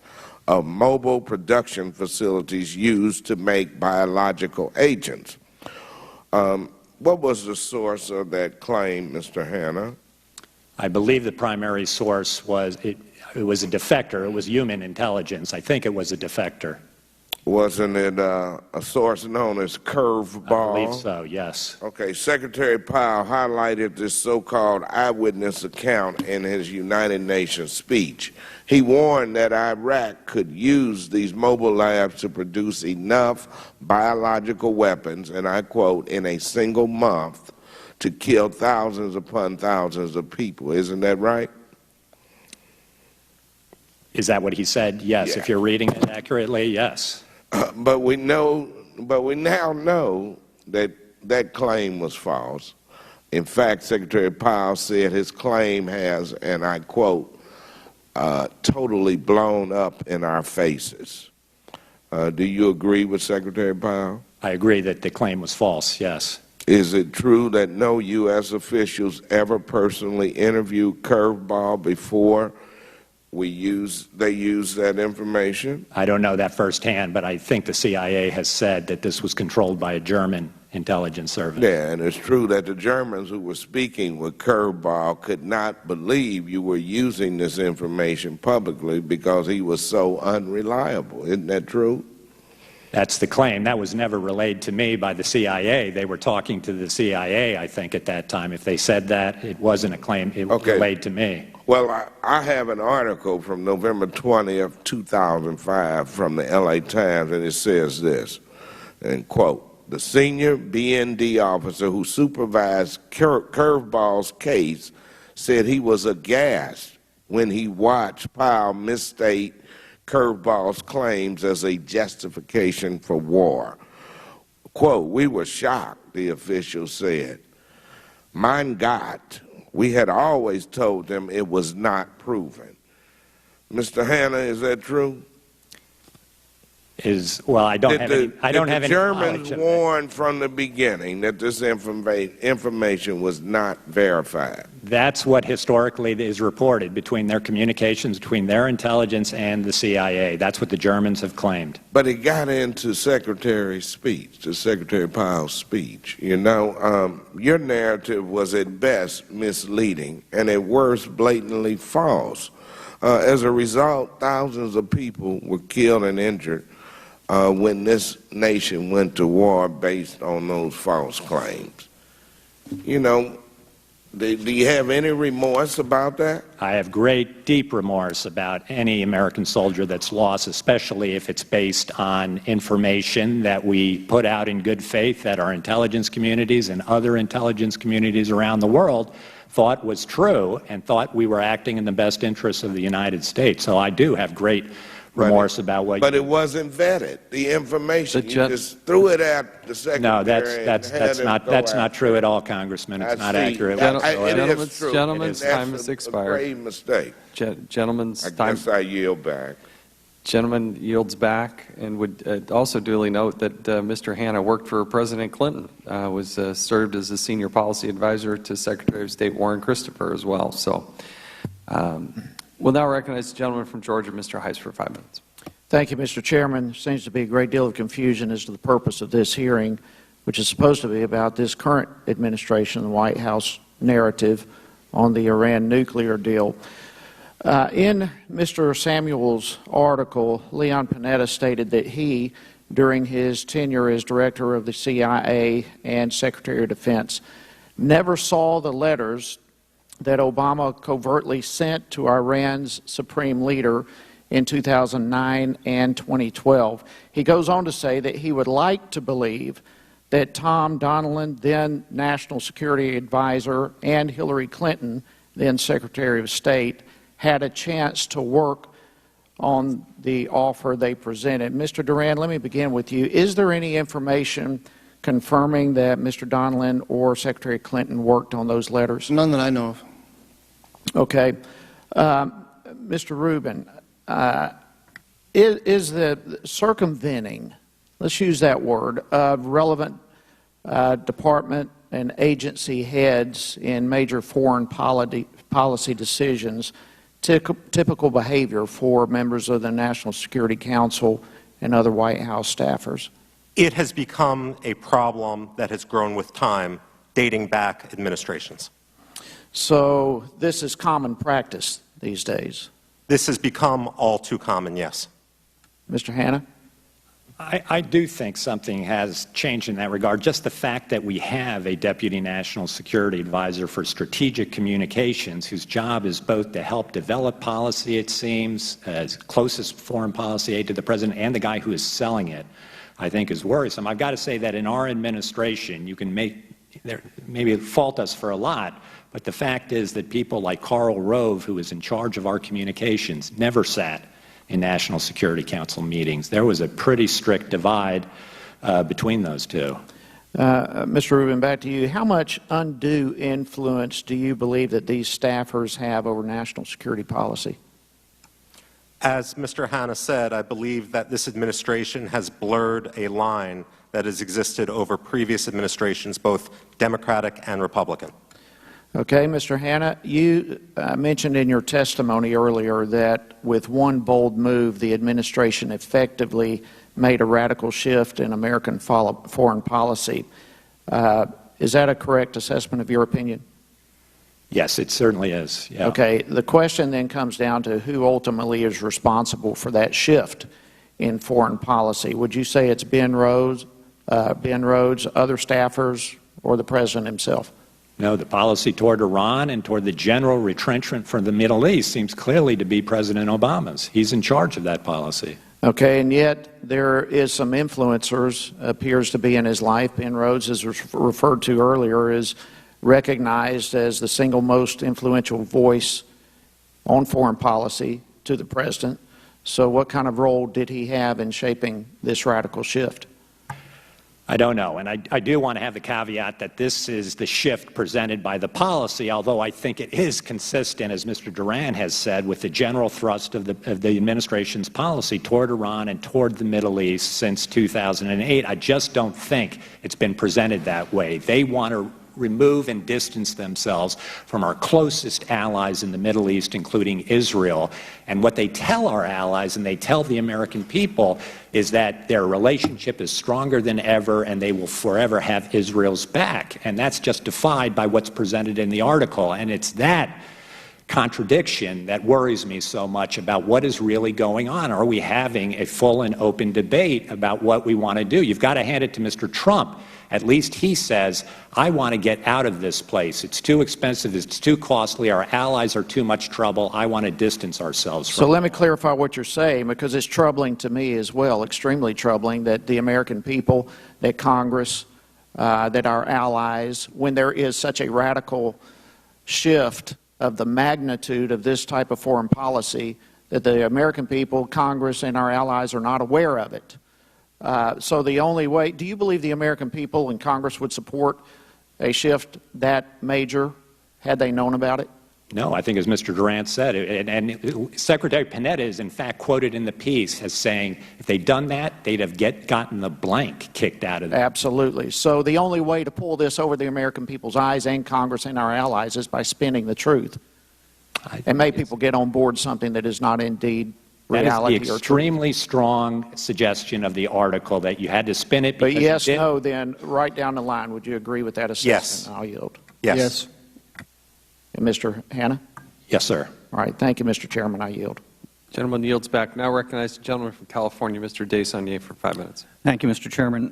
of mobile production facilities used to make biological agents." What was the source of that claim, Mr. Hanna? I believe the primary source was, it was a defector. It was human intelligence. I think it was a defector. Wasn't it a source known as Curveball? I believe so, yes. Okay, Secretary Powell highlighted this so-called eyewitness account in his United Nations speech. He warned that Iraq could use these mobile labs to produce enough biological weapons, and I quote, in a single month to kill thousands upon thousands of people. Isn't that right? Is that what he said? Yes. Yeah. If you're reading it accurately, yes. But we now know that that claim was false. In fact, Secretary Powell said his claim has, and I quote, totally blown up in our faces. Do you agree with Secretary Powell? I agree that the claim was false, yes. Is it true that no U.S. officials ever personally interviewed Curveball before they used that information? I don't know that firsthand, but I think the CIA has said that this was controlled by a German intelligence service. Yeah, and it's true that the Germans who were speaking with Curveball could not believe you were using this information publicly because he was so unreliable. Isn't that true? That's the claim. That was never relayed to me by the CIA. They were talking to the CIA, I think, at that time. If they said that, it wasn't a claim. It was relayed to me. Well, I have an article from November 20th, 2005 from the L.A. Times, and it says this, and quote, "The senior BND officer who supervised Curveball's case said he was aghast when he watched Powell misstate Curveball's claims as a justification for war. Quote, "We were shocked," the official said. "Mein Gott, we had always told them it was not proven." Mr. Hanna, is that true? Well, I don't have any The knowledge Germans of it. warned from the beginning that this information was not verified. That's what historically is reported between their communications, between their intelligence and the CIA. That's what the Germans have claimed. But it got into Secretary's speech, to Secretary Powell's speech. You know, your narrative was at best misleading and at worst blatantly false. As a result, thousands of people were killed and injured when this nation went to war based on those false claims. You know, do you have any remorse about that? I have great, deep remorse about any American soldier that's lost, especially if it's based on information that we put out in good faith that our intelligence communities and other intelligence communities around the world thought was true and thought we were acting in the best interests of the United States. So I do have great remorse about what. But it wasn't vetted. The information, you just threw it at the Secretary. No, that's not true at all, Congressman. It's not accurate. Gentlemen's time has expired. A grave mistake. Gentlemen's time. I guess I yield back. Gentleman yields back and would also duly note that Mr. Hanna worked for President Clinton, served as a senior policy advisor to Secretary of State Warren Christopher as well. So we'll now recognize the gentleman from Georgia, Mr. Heiss, for 5 minutes. Thank you, Mr. Chairman. There seems to be a great deal of confusion as to the purpose of this hearing, which is supposed to be about this current administration, the White House narrative on the Iran nuclear deal. In Mr. Samuel's article, Leon Panetta stated that he, during his tenure as director of the CIA and Secretary of Defense, never saw the letters that Obama covertly sent to Iran's supreme leader in 2009 and 2012. He goes on to say that he would like to believe that Tom Donilon, then National Security Advisor, and Hillary Clinton, then Secretary of State, had a chance to work on the offer they presented. Mr. Duran, let me begin with you. Is there any information confirming that Mr. Donilon or Secretary Clinton worked on those letters? None that I know of. Okay. Mr. Rubin, is the circumventing, let's use that word, of relevant department and agency heads in major foreign policy decisions typical behavior for members of the National Security Council and other White House staffers? It has become a problem that has grown with time, dating back administrations. So this is common practice these days? This has become all too common, yes. Mr. Hanna? I do think something has changed in that regard. Just the fact that we have a Deputy National Security Advisor for Strategic Communications whose job is both to help develop policy, it seems, as closest foreign policy aide to the President, and the guy who is selling it, I think is worrisome. I've got to say that in our administration, you can maybe fault us for a lot, but the fact is that people like Karl Rove, who is in charge of our communications, never sat in National Security Council meetings. There was a pretty strict divide between those two. Mr. Rubin, back to you. How much undue influence do you believe that these staffers have over national security policy? As Mr. Hanna said, I believe that this administration has blurred a line that has existed over previous administrations, both Democratic and Republican. Okay, Mr. Hanna, you mentioned in your testimony earlier that with one bold move, the administration effectively made a radical shift in American foreign policy. Is that a correct assessment of your opinion? Yes, it certainly is. Yeah. Okay, the question then comes down to who ultimately is responsible for that shift in foreign policy. Would you say it's Ben Rhodes, other staffers, or the President himself? No, the policy toward Iran and toward the general retrenchment from the Middle East seems clearly to be President Obama's. He's in charge of that policy. Okay, and yet there is some influencers, appears to be in his life. Ben Rhodes, as referred to earlier, is recognized as the single most influential voice on foreign policy to the President. So what kind of role did he have in shaping this radical shift? I don't know, and I do want to have the caveat that this is the shift presented by the policy, although I think it is consistent, as Mr. Duran has said, with the general thrust of the administration's policy toward Iran and toward the Middle East since 2008. I just don't think it's been presented that way. They want to remove and distance themselves from our closest allies in the Middle East, including Israel. And what they tell our allies and they tell the American people is that their relationship is stronger than ever and they will forever have Israel's back. And that's justified by what's presented in the article. And it's that contradiction that worries me so much about what is really going on. Are we having a full and open debate about what we want to do? You've got to hand it to Mr. Trump. At least he says, I want to get out of this place. It's too expensive. It's too costly. Our allies are too much trouble. I want to distance ourselves from it. So let me clarify what you're saying, because it's troubling to me as well, extremely troubling, that the American people, that Congress, that our allies, when there is such a radical shift of the magnitude of this type of foreign policy, that the American people, Congress, and our allies are not aware of it. So the only way, do you believe the American people and Congress would support a shift that major had they known about it? No, I think as Mr. Durant said, and Secretary Panetta is in fact quoted in the piece as saying if they'd done that, they'd have gotten the blank kicked out of them. Absolutely. So the only way to pull this over the American people's eyes and Congress and our allies is by spinning the truth and make people get on board something that is not indeed reality. That is the extremely strong suggestion of the article, that you had to spin it. But yes, no, then right down the line, would you agree with that assessment? Yes. I'll yield. Yes. And Mr. Hanna? Yes, sir. All right. Thank you, Mr. Chairman. I yield. Gentleman yields back. Now recognize the gentleman from California, Mr. Desaulniers, for 5 minutes. Thank you, Mr. Chairman.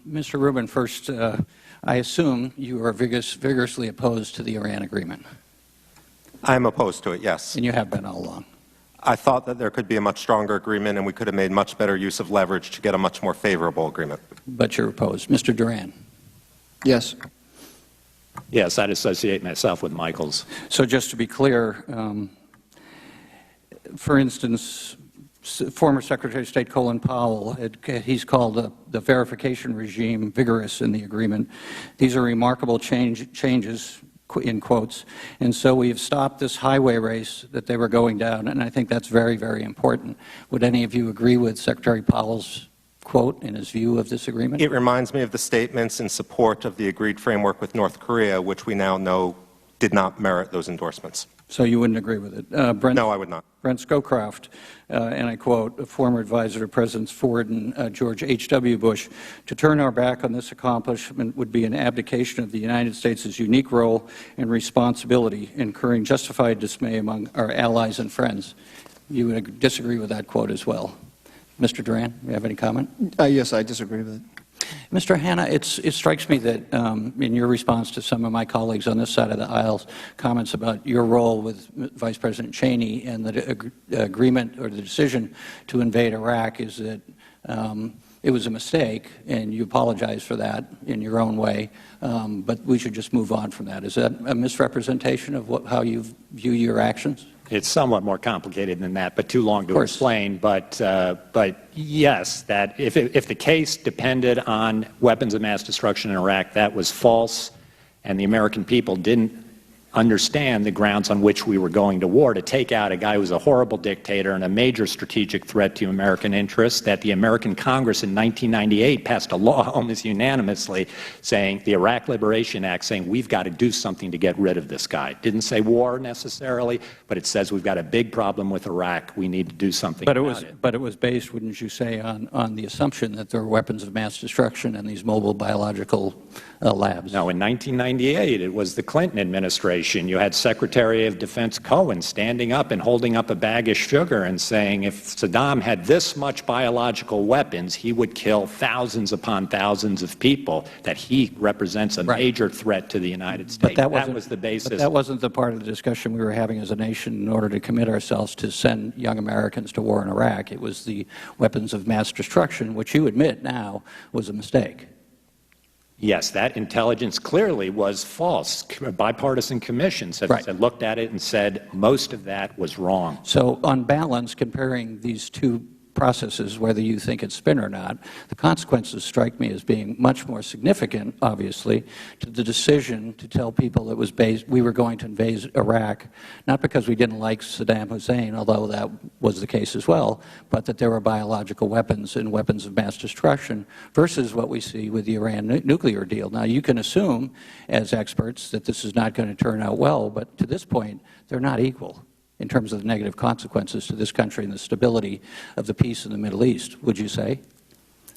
Mr. Rubin, first, I assume you are vigorously opposed to the Iran agreement. I'm opposed to it, yes. And you have been all along. I thought that there could be a much stronger agreement and we could have made much better use of leverage to get a much more favorable agreement. But you're opposed. Mr. Duran? Yes. Yes, I'd associate myself with Michael's. So just to be clear, for instance, former Secretary of State Colin Powell, he's called the verification regime vigorous in the agreement. These are remarkable changes, in quotes, and so we've stopped this highway race that they were going down, and I think that's very, very important. Would any of you agree with Secretary Powell's quote in his view of this agreement? It reminds me of the statements in support of the agreed framework with North Korea, which we now know did not merit those endorsements. So you wouldn't agree with it? No, I would not. Brent Scowcroft, and I quote, a former advisor to Presidents Ford and George H.W. Bush, to turn our back on this accomplishment would be an abdication of the United States' unique role and responsibility, incurring justified dismay among our allies and friends. You would disagree with that quote as well. Mr. Duran, do you have any comment? Yes, I disagree with it. Mr. Hanna, it strikes me that in your response to some of my colleagues on this side of the aisle, comments about your role with Vice President Cheney and the agreement or the decision to invade Iraq is that it was a mistake, and you apologize for that in your own way, but we should just move on from that. Is that a misrepresentation of how you view your actions? It's somewhat more complicated than that, but too long to explain. But yes, that if the case depended on weapons of mass destruction in Iraq, that was false, and the American people didn't understand the grounds on which we were going to war to take out a guy who was a horrible dictator and a major strategic threat to American interests, that the American Congress in 1998 passed a law almost unanimously saying, the Iraq Liberation Act, saying we've got to do something to get rid of this guy. Didn't say war necessarily, but it says we've got a big problem with Iraq. We need to do something about it. But it was based, wouldn't you say, on the assumption that there were weapons of mass destruction in these mobile biological labs? No, in 1998, it was the Clinton administration. You had Secretary of Defense Cohen standing up and holding up a bag of sugar and saying if Saddam had this much biological weapons, he would kill thousands upon thousands of people, that he represents a major threat to the United States. That was the basis. But that wasn't the part of the discussion we were having as a nation in order to commit ourselves to send young Americans to war in Iraq. It was the weapons of mass destruction, which you admit now was a mistake. Yes, that intelligence clearly was false. Bipartisan commissions have looked at it and said most of that was wrong. So on balance, comparing these two processes, whether you think it's spin or not, the consequences strike me as being much more significant, obviously, to the decision to tell people it was we were going to invade Iraq, not because we didn't like Saddam Hussein, although that was the case as well, but that there were biological weapons and weapons of mass destruction, versus what we see with the Iran nuclear deal. Now, you can assume, as experts, that this is not going to turn out well, but to this point, they're not equal in terms of the negative consequences to this country and the stability of the peace in the Middle East, would you say?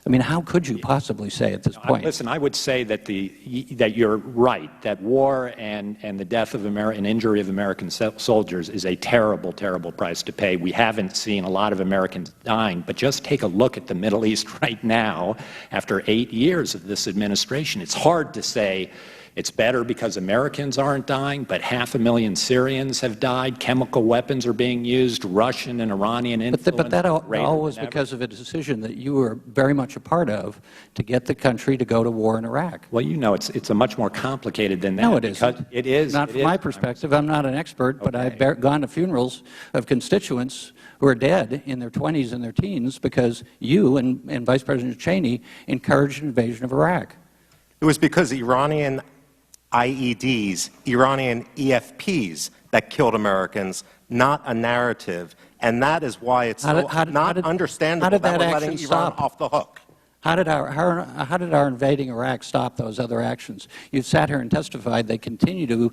I mean, how could you possibly say at this point? Listen, I would say that that you're right, that war and the death of and injury of American soldiers is a terrible, terrible price to pay. We haven't seen a lot of Americans dying, but just take a look at the Middle East right now after 8 years of this administration. It's hard to say it's better because Americans aren't dying, but 500,000 Syrians have died. Chemical weapons are being used, Russian and Iranian influence. But that all was because of a decision that you were very much a part of to get the country to go to war in Iraq. Well, you know, it's a much more complicated than that. No, it isn't. It is. Not from my perspective. I'm not an expert, but I've gone to funerals of constituents who are dead in their 20s and their teens because you and Vice President Cheney encouraged an invasion of Iraq. It was because Iranian IEDs, Iranian EFPs that killed Americans, not a narrative. And that is why it's not understandable that we're letting Iran off the hook. How did our invading Iraq stop those other actions? You've sat here and testified they continue to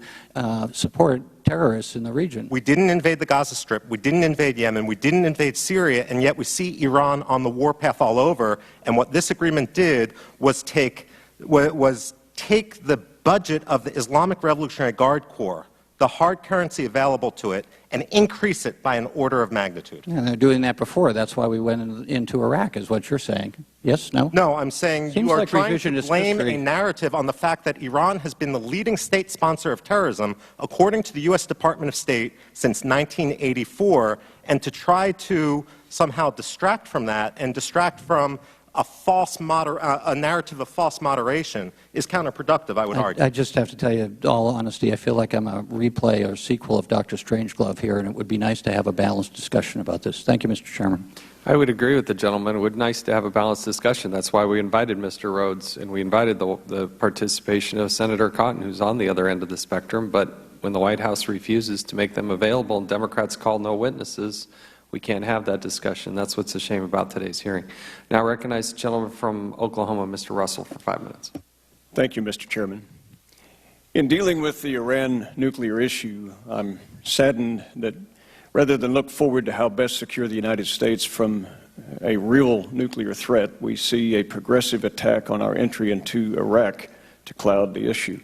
support terrorists in the region. We didn't invade the Gaza Strip. We didn't invade Yemen. We didn't invade Syria. And yet we see Iran on the warpath all over. And what this agreement did was take the budget of the Islamic Revolutionary Guard Corps, the hard currency available to it, and increase it by an order of magnitude. And they're doing that before. That's why we went into Iraq, is what you're saying. Yes? No? No, I'm saying you are trying to blame a narrative on the fact that Iran has been the leading state sponsor of terrorism, according to the U.S. Department of State, since 1984, and to try to somehow distract from that and distract from a narrative of false moderation is counterproductive, I would argue. I just have to tell you, in all honesty, I feel like I'm a replay or sequel of Dr. Strangelove here, and it would be nice to have a balanced discussion about this. Thank you, Mr. Chairman. I would agree with the gentleman. It would be nice to have a balanced discussion. That's why we invited Mr. Rhodes, and we invited the participation of Senator Cotton, who's on the other end of the spectrum. But when the White House refuses to make them available and Democrats call no witnesses, we can't have that discussion. That's what's a shame about today's hearing. Now I recognize the gentleman from Oklahoma, Mr. Russell, for 5 minutes. Thank you, Mr. Chairman. In dealing with the Iran nuclear issue, I'm saddened that rather than look forward to how best secure the United States from a real nuclear threat, we see a progressive attack on our entry into Iraq to cloud the issue.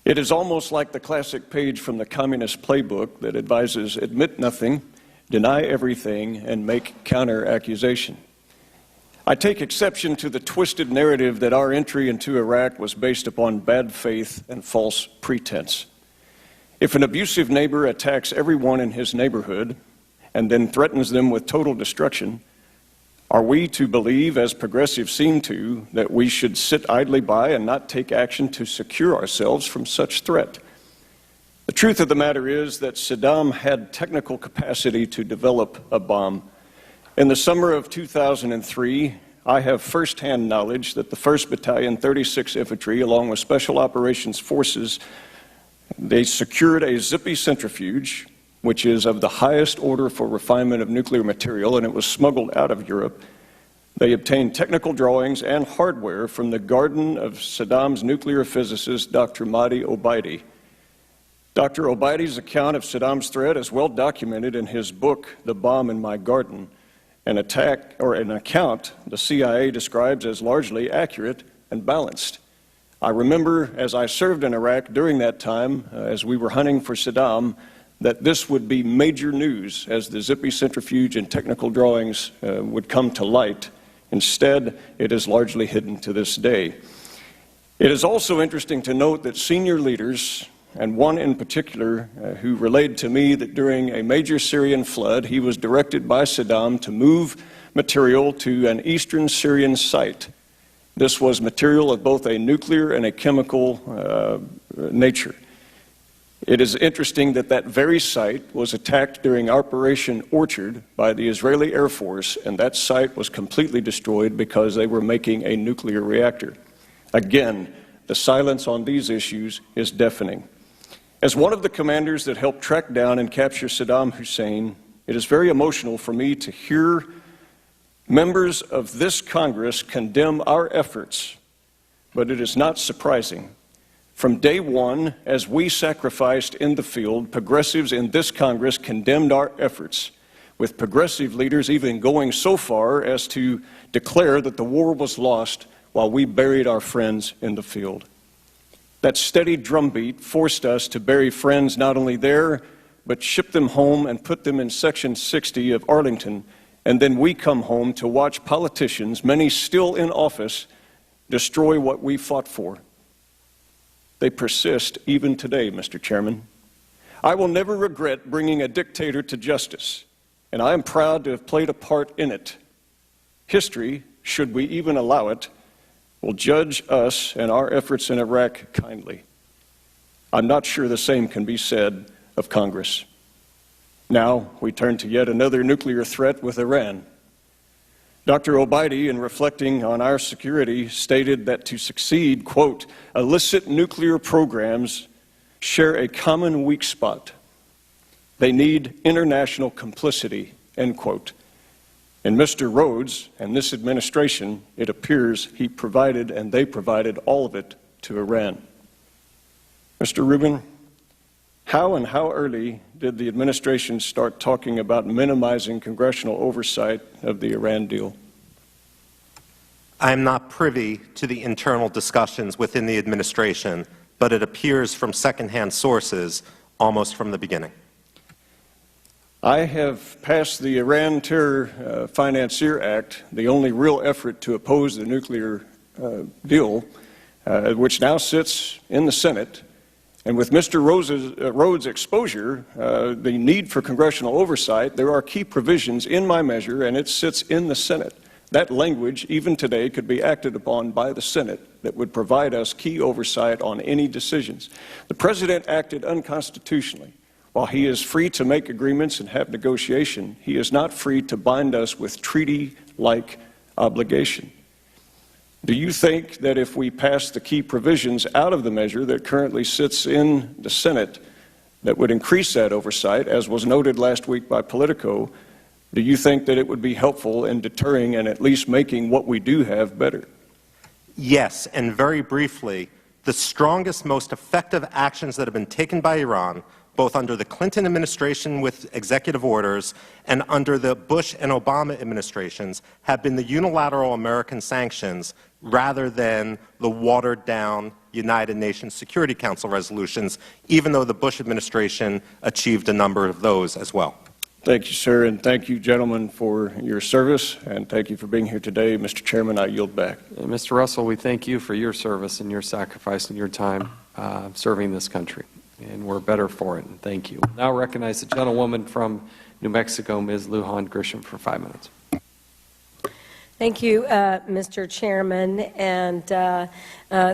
It is almost like the classic page from the communist playbook that advises admit nothing, deny everything, and make counter-accusation. I take exception to the twisted narrative that our entry into Iraq was based upon bad faith and false pretense. If an abusive neighbor attacks everyone in his neighborhood and then threatens them with total destruction, are we to believe, as progressives seem to, that we should sit idly by and not take action to secure ourselves from such threat? The truth of the matter is that Saddam had technical capacity to develop a bomb. In the summer of 2003, I have firsthand knowledge that the 1st Battalion, 36th Infantry, along with Special Operations Forces, they secured a zippy centrifuge, which is of the highest order for refinement of nuclear material, and it was smuggled out of Europe. They obtained technical drawings and hardware from the garden of Saddam's nuclear physicist, Dr. Mahdi Obaidi. Dr. Obaidi's account of Saddam's threat is well documented in his book, The Bomb in My Garden, an account the CIA describes as largely accurate and balanced. I remember, as I served in Iraq during that time, as we were hunting for Saddam, that this would be major news as the zippy centrifuge and technical drawings would come to light. Instead, it is largely hidden to this day. It is also interesting to note that senior leaders, and one in particular who relayed to me that during a major Syrian flood, he was directed by Saddam to move material to an eastern Syrian site. This was material of both a nuclear and a chemical nature. It is interesting that that very site was attacked during Operation Orchard by the Israeli Air Force, and that site was completely destroyed because they were making a nuclear reactor. Again, the silence on these issues is deafening. As one of the commanders that helped track down and capture Saddam Hussein, it is very emotional for me to hear members of this Congress condemn our efforts, but it is not surprising. From day one, as we sacrificed in the field, progressives in this Congress condemned our efforts, with progressive leaders even going so far as to declare that the war was lost while we buried our friends in the field. That steady drumbeat forced us to bury friends not only there, but ship them home and put them in Section 60 of Arlington, and then we come home to watch politicians, many still in office, destroy what we fought for. They persist even today, Mr. Chairman. I will never regret bringing a dictator to justice, and I am proud to have played a part in it. History, should we even allow it, will judge us and our efforts in Iraq kindly. I'm not sure the same can be said of Congress. Now we turn to yet another nuclear threat with Iran. Dr. Obaidi, in reflecting on our security, stated that to succeed, quote, illicit nuclear programs share a common weak spot. They need international complicity, end quote. And Mr. Rhodes and this administration, it appears he provided and they provided all of it to Iran. Mr. Rubin, how and how early did the administration start talking about minimizing congressional oversight of the Iran deal? I am not privy to the internal discussions within the administration, but it appears from secondhand sources almost from the beginning. I have passed the Iran Terror Financier Act, the only real effort to oppose the nuclear deal, which now sits in the Senate. And with Mr. Rhodes' exposure, the need for congressional oversight, there are key provisions in my measure, and it sits in the Senate. That language, even today, could be acted upon by the Senate that would provide us key oversight on any decisions. The President acted unconstitutionally. While he is free to make agreements and have negotiation, he is not free to bind us with treaty-like obligation. Do you think that if we pass the key provisions out of the measure that currently sits in the Senate that would increase that oversight, as was noted last week by Politico, do you think that it would be helpful in deterring and at least making what we do have better? Yes, and very briefly, the strongest, most effective actions that have been taken by Iran, both under the Clinton administration with executive orders and under the Bush and Obama administrations, have been the unilateral American sanctions rather than the watered-down United Nations Security Council resolutions, even though the Bush administration achieved a number of those as well. Thank you, sir, and thank you, gentlemen, for your service, and thank you for being here today. Mr. Chairman, I yield back. Mr. Russell, we thank you for your service and your sacrifice and your time serving this country, and we're better for it, and thank you. Now recognize the gentlewoman from New Mexico, Ms. Lujan Grisham, for 5 minutes. Thank you, Mr. Chairman, and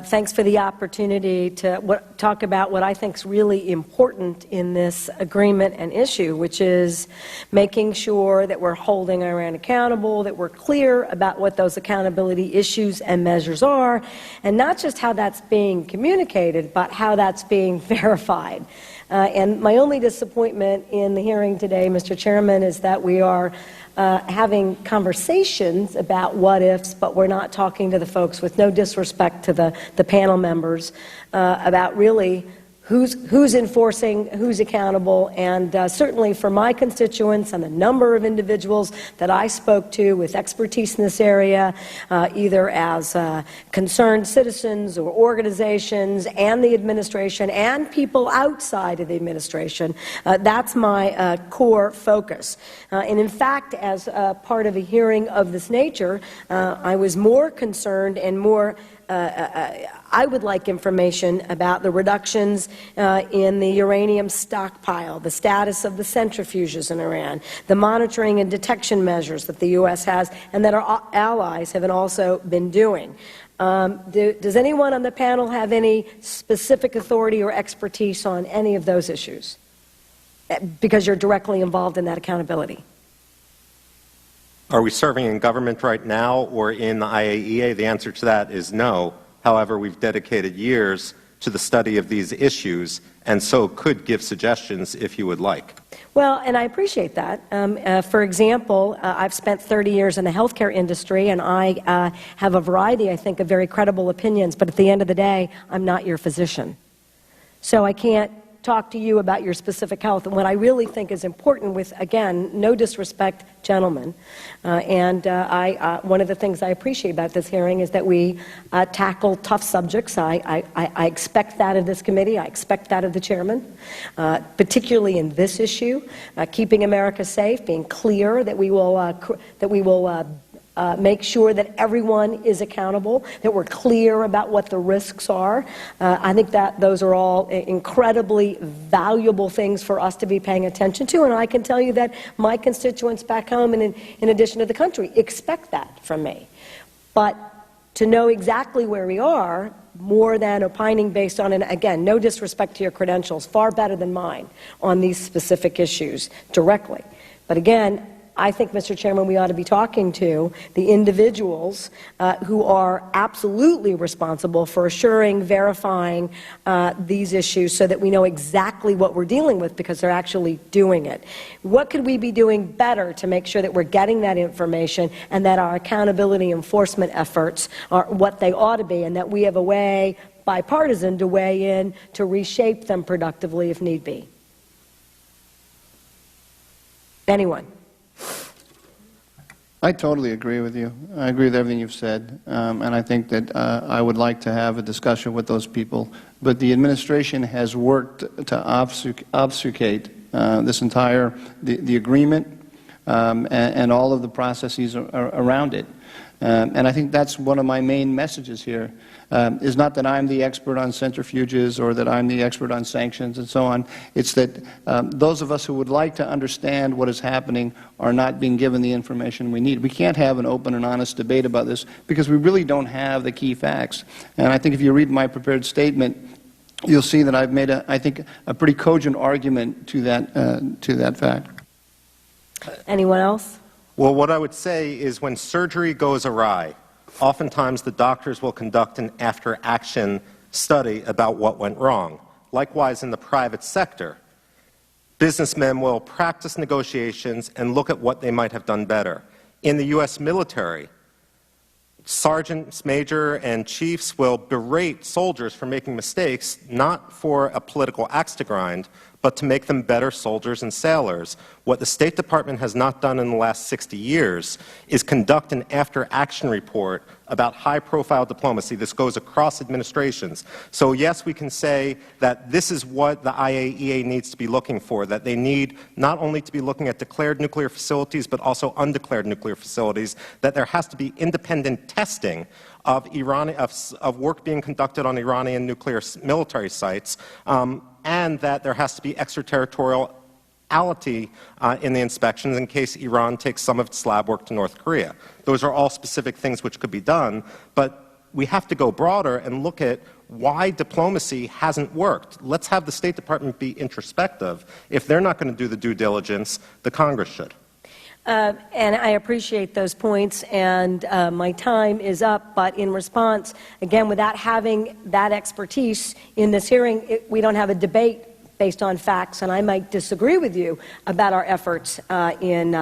thanks for the opportunity to talk about what I think is really important in this agreement and issue, which is making sure that we're holding Iran accountable, that we're clear about what those accountability issues and measures are, and not just how that's being communicated, but how that's being verified. And my only disappointment in the hearing today, Mr. Chairman, is that we are having conversations about what-ifs, but we're not talking to the folks, with no disrespect to the panel members, about really who's enforcing, who's accountable, and certainly for my constituents and the number of individuals that I spoke to with expertise in this area, either as concerned citizens or organizations and the administration and people outside of the administration, that's my core focus. And in fact, as part of a hearing of this nature, I was more concerned and more I would like information about the reductions in the uranium stockpile, the status of the centrifuges in Iran, the monitoring and detection measures that the U.S. has and that our allies have also been doing. Does anyone on the panel have any specific authority or expertise on any of those issues? Because you're directly involved in that accountability. Are we serving in government right now or in the IAEA? The answer to that is no. However, we've dedicated years to the study of these issues, and so could give suggestions if you would like. Well, and I appreciate that. For example, I've spent 30 years in the healthcare industry, and I have a variety, I think, of very credible opinions, but at the end of the day, I'm not your physician. So I can't talk to you about your specific health. And what I really think is important, with, again, no disrespect, gentlemen, one of the things I appreciate about this hearing is that we tackle tough subjects. I expect that of this committee. I expect that of the chairman, particularly in this issue, keeping America safe, being clear that we will make sure that everyone is accountable, that we're clear about what the risks are. I think that those are all incredibly valuable things for us to be paying attention to, and I can tell you that my constituents back home and in addition to the country expect that from me. But to know exactly where we are, more than opining based on, and again, no disrespect to your credentials, far better than mine on these specific issues directly. But again, I think, Mr. Chairman, we ought to be talking to the individuals who are absolutely responsible for assuring, verifying these issues so that we know exactly what we're dealing with because they're actually doing it. What could we be doing better to make sure that we're getting that information and that our accountability enforcement efforts are what they ought to be, and that we have a way, bipartisan, to weigh in to reshape them productively if need be? Anyone? I totally agree with you. I agree with everything you've said, and I think that I would like to have a discussion with those people. But the administration has worked to obfuscate this entire the agreement and all of the processes around it. And I think that's one of my main messages here. is not that I'm the expert on centrifuges or that I'm the expert on sanctions and so on. It's that those of us who would like to understand what is happening are not being given the information we need. We can't have an open and honest debate about this because we really don't have the key facts. And I think if you read my prepared statement, you'll see that I've made, I think, a pretty cogent argument to that fact. Anyone else? Well, what I would say is when surgery goes awry, oftentimes the doctors will conduct an after-action study about what went wrong. Likewise, in the private sector, businessmen will practice negotiations and look at what they might have done better. In the U.S. military, sergeants, major, and chiefs will berate soldiers for making mistakes, not for a political axe to grind, but to make them better soldiers and sailors. What the State Department has not done in the last 60 years is conduct an after-action report about high-profile diplomacy. This goes across administrations. So yes, we can say that this is what the IAEA needs to be looking for, that they need not only to be looking at declared nuclear facilities, but also undeclared nuclear facilities, that there has to be independent testing of work being conducted on Iranian nuclear military sites, and that there has to be extraterritoriality in the inspections in case Iran takes some of its lab work to North Korea. Those are all specific things which could be done, but we have to go broader and look at why diplomacy hasn't worked. Let's have the State Department be introspective. If they're not going to do the due diligence, the Congress should. And I appreciate those points, and my time is up, but in response, again, without having that expertise in this hearing, we don't have a debate based on facts, and I might disagree with you about our efforts in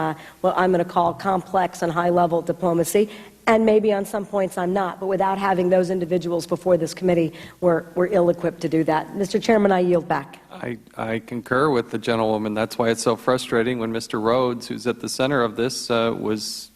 what I'm going to call complex and high-level diplomacy, and maybe on some points I'm not, but without having those individuals before this committee, we're ill-equipped to do that. Mr. Chairman, I yield back. I concur with the gentlewoman. That's why it's so frustrating when Mr. Rhodes, who's at the center of this, was,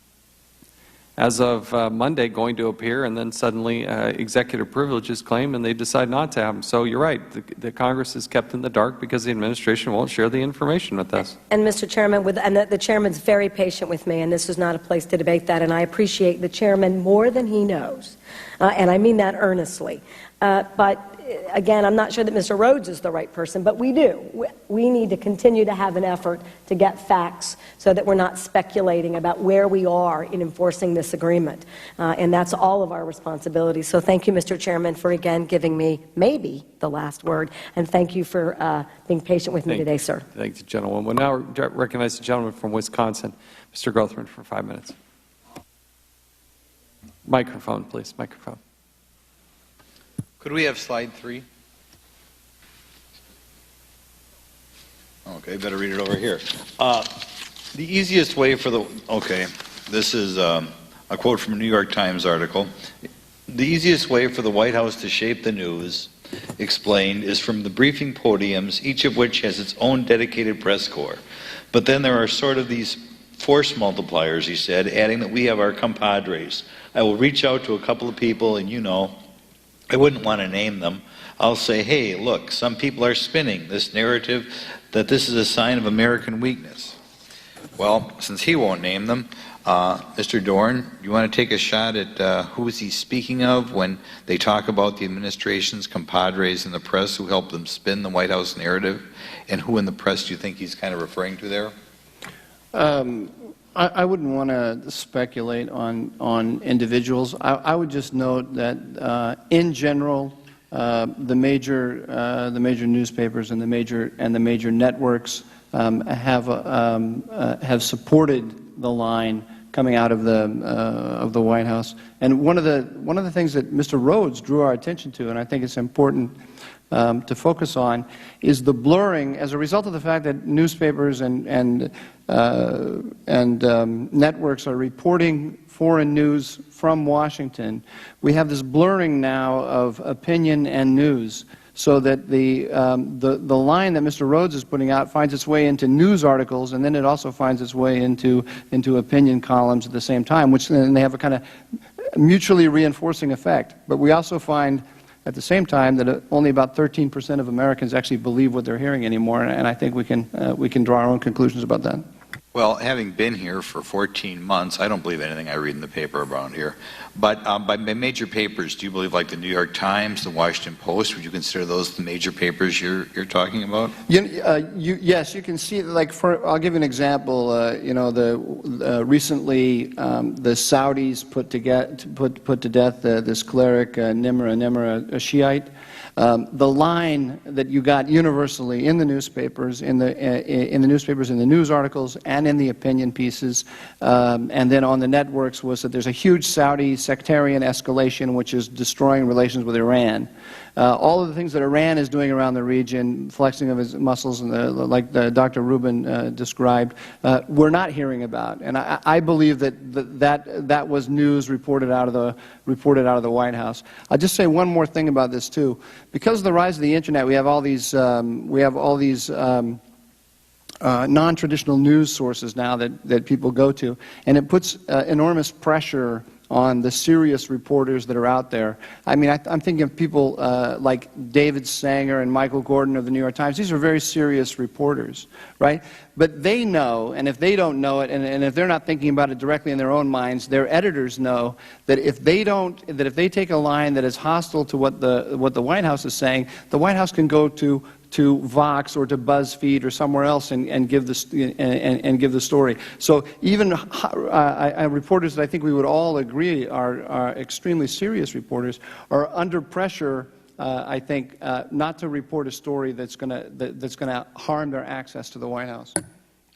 as of Monday, going to appear, and then suddenly executive privileges claimed, and they decide not to have him. So you're right. The Congress is kept in the dark because the administration won't share the information with us. And Mr. Chairman, the chairman's very patient with me, and this is not a place to debate that, and I appreciate the chairman more than he knows, and I mean that earnestly. But again, I'm not sure that Mr. Rhodes is the right person, but we do. We need to continue to have an effort to get facts so that we're not speculating about where we are in enforcing this agreement. And that's all of our responsibility. So thank you, Mr. Chairman, for again giving me maybe the last word. And thank you for being patient with me today, sir. Thank you, gentleman. We'll now recognize the gentleman from Wisconsin, Mr. Grothman, for 5 minutes. Microphone, please. Microphone. Could we have slide 3? Okay, better read it over here. The easiest way for the, okay, this is a quote from a New York Times article. The easiest way for the White House to shape the news, explained, is from the briefing podiums, each of which has its own dedicated press corps. But then there are sort of these force multipliers, he said, adding that we have our compadres. I will reach out to a couple of people, and you know, I wouldn't want to name them. I'll say, hey, look, some people are spinning this narrative that this is a sign of American weakness. Well, since he won't name them, Mr. Dorn, you want to take a shot at who is he speaking of when they talk about the administration's compadres in the press who helped them spin the White House narrative, and who in the press do you think he's kind of referring to there? I wouldn't want to speculate on individuals. I would just note that in general, the major newspapers and the major networks have supported the line coming out of the White House. And one of the things that Mr. Rhodes drew our attention to, and I think it's important to focus on, is the blurring as a result of the fact that newspapers and networks are reporting foreign news from Washington. We have this blurring now of opinion and news, so that the line that Mr. Rhodes is putting out finds its way into news articles, and then it also finds its way into opinion columns at the same time, which then they have a kind of mutually reinforcing effect. But we also find at the same time that only about 13% of Americans actually believe what they're hearing anymore, and I think we can draw our own conclusions about that. Well, having been here for 14 months, I don't believe anything I read in the paper around here. But by major papers, do you believe like the New York Times, the Washington Post, would you consider those the major papers you're talking about? Yes, you can see, like, I'll give you an example. Recently, the Saudis put to death this cleric, Nimr, a Shiite. The line that you got universally in the newspapers, in the news articles, and in the opinion pieces, and then on the networks, was that there's a huge Saudi sectarian escalation which is destroying relations with Iran. All of the things that Iran is doing around the region, flexing of its muscles, and like Dr. Rubin described, we're not hearing about. And I believe that was news reported out of the White House. I'll just say one more thing about this too. Because of the rise of the internet, we have all these non-traditional news sources now that people go to, and it puts enormous pressure on the serious reporters that are out there. I mean, I'm thinking of people like David Sanger and Michael Gordon of the New York Times. These are very serious reporters, right? But they know, and if they don't know it, and if they're not thinking about it directly in their own minds, their editors know that if they take a line that is hostile to what the White House is saying, the White House can go to Vox or to BuzzFeed or somewhere else and give the story. So even reporters that I think we would all agree are extremely serious reporters are under pressure, I think, not to report a story that's going to harm their access to the White House.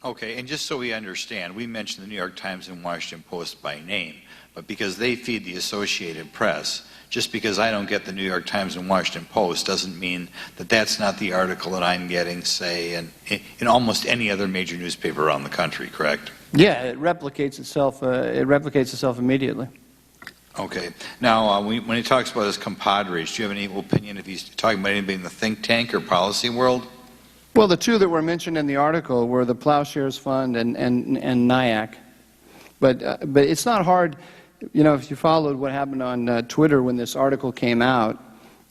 Okay, and just so we understand, we mentioned the New York Times and Washington Post by name, but because they feed the Associated Press, just because I don't get the New York Times and Washington Post doesn't mean that that's not the article that I'm getting, say, in almost any other major newspaper around the country, correct? Yeah, it replicates itself. It replicates itself immediately. Okay. Now, when he talks about his compadres, do you have any opinion if he's talking about anybody in the think tank or policy world? Well, the two that were mentioned in the article were the Ploughshares Fund and NIAC. But it's not hard. You know, if you followed what happened on Twitter when this article came out,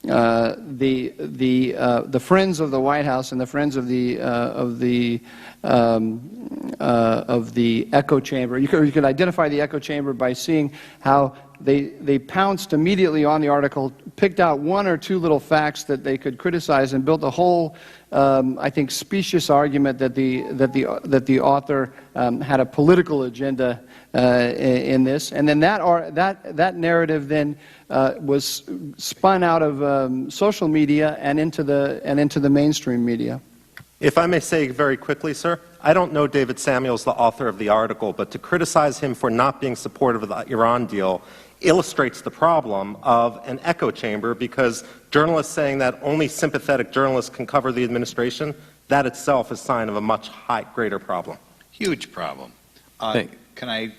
the friends of the White House and the friends of the echo chamber, you could identify the echo chamber by seeing how they pounced immediately on the article, picked out one or two little facts that they could criticize, and built a whole, I think, specious argument that the author had a political agenda in this, and then that narrative then was spun out of social media and into the mainstream media. If I may say very quickly, sir, I don't know David Samuels, the author of the article, but to criticize him for not being supportive of the Iran deal illustrates the problem of an echo chamber, because journalists saying that only sympathetic journalists can cover the administration, that itself is a sign of a much greater problem. Huge problem. Can I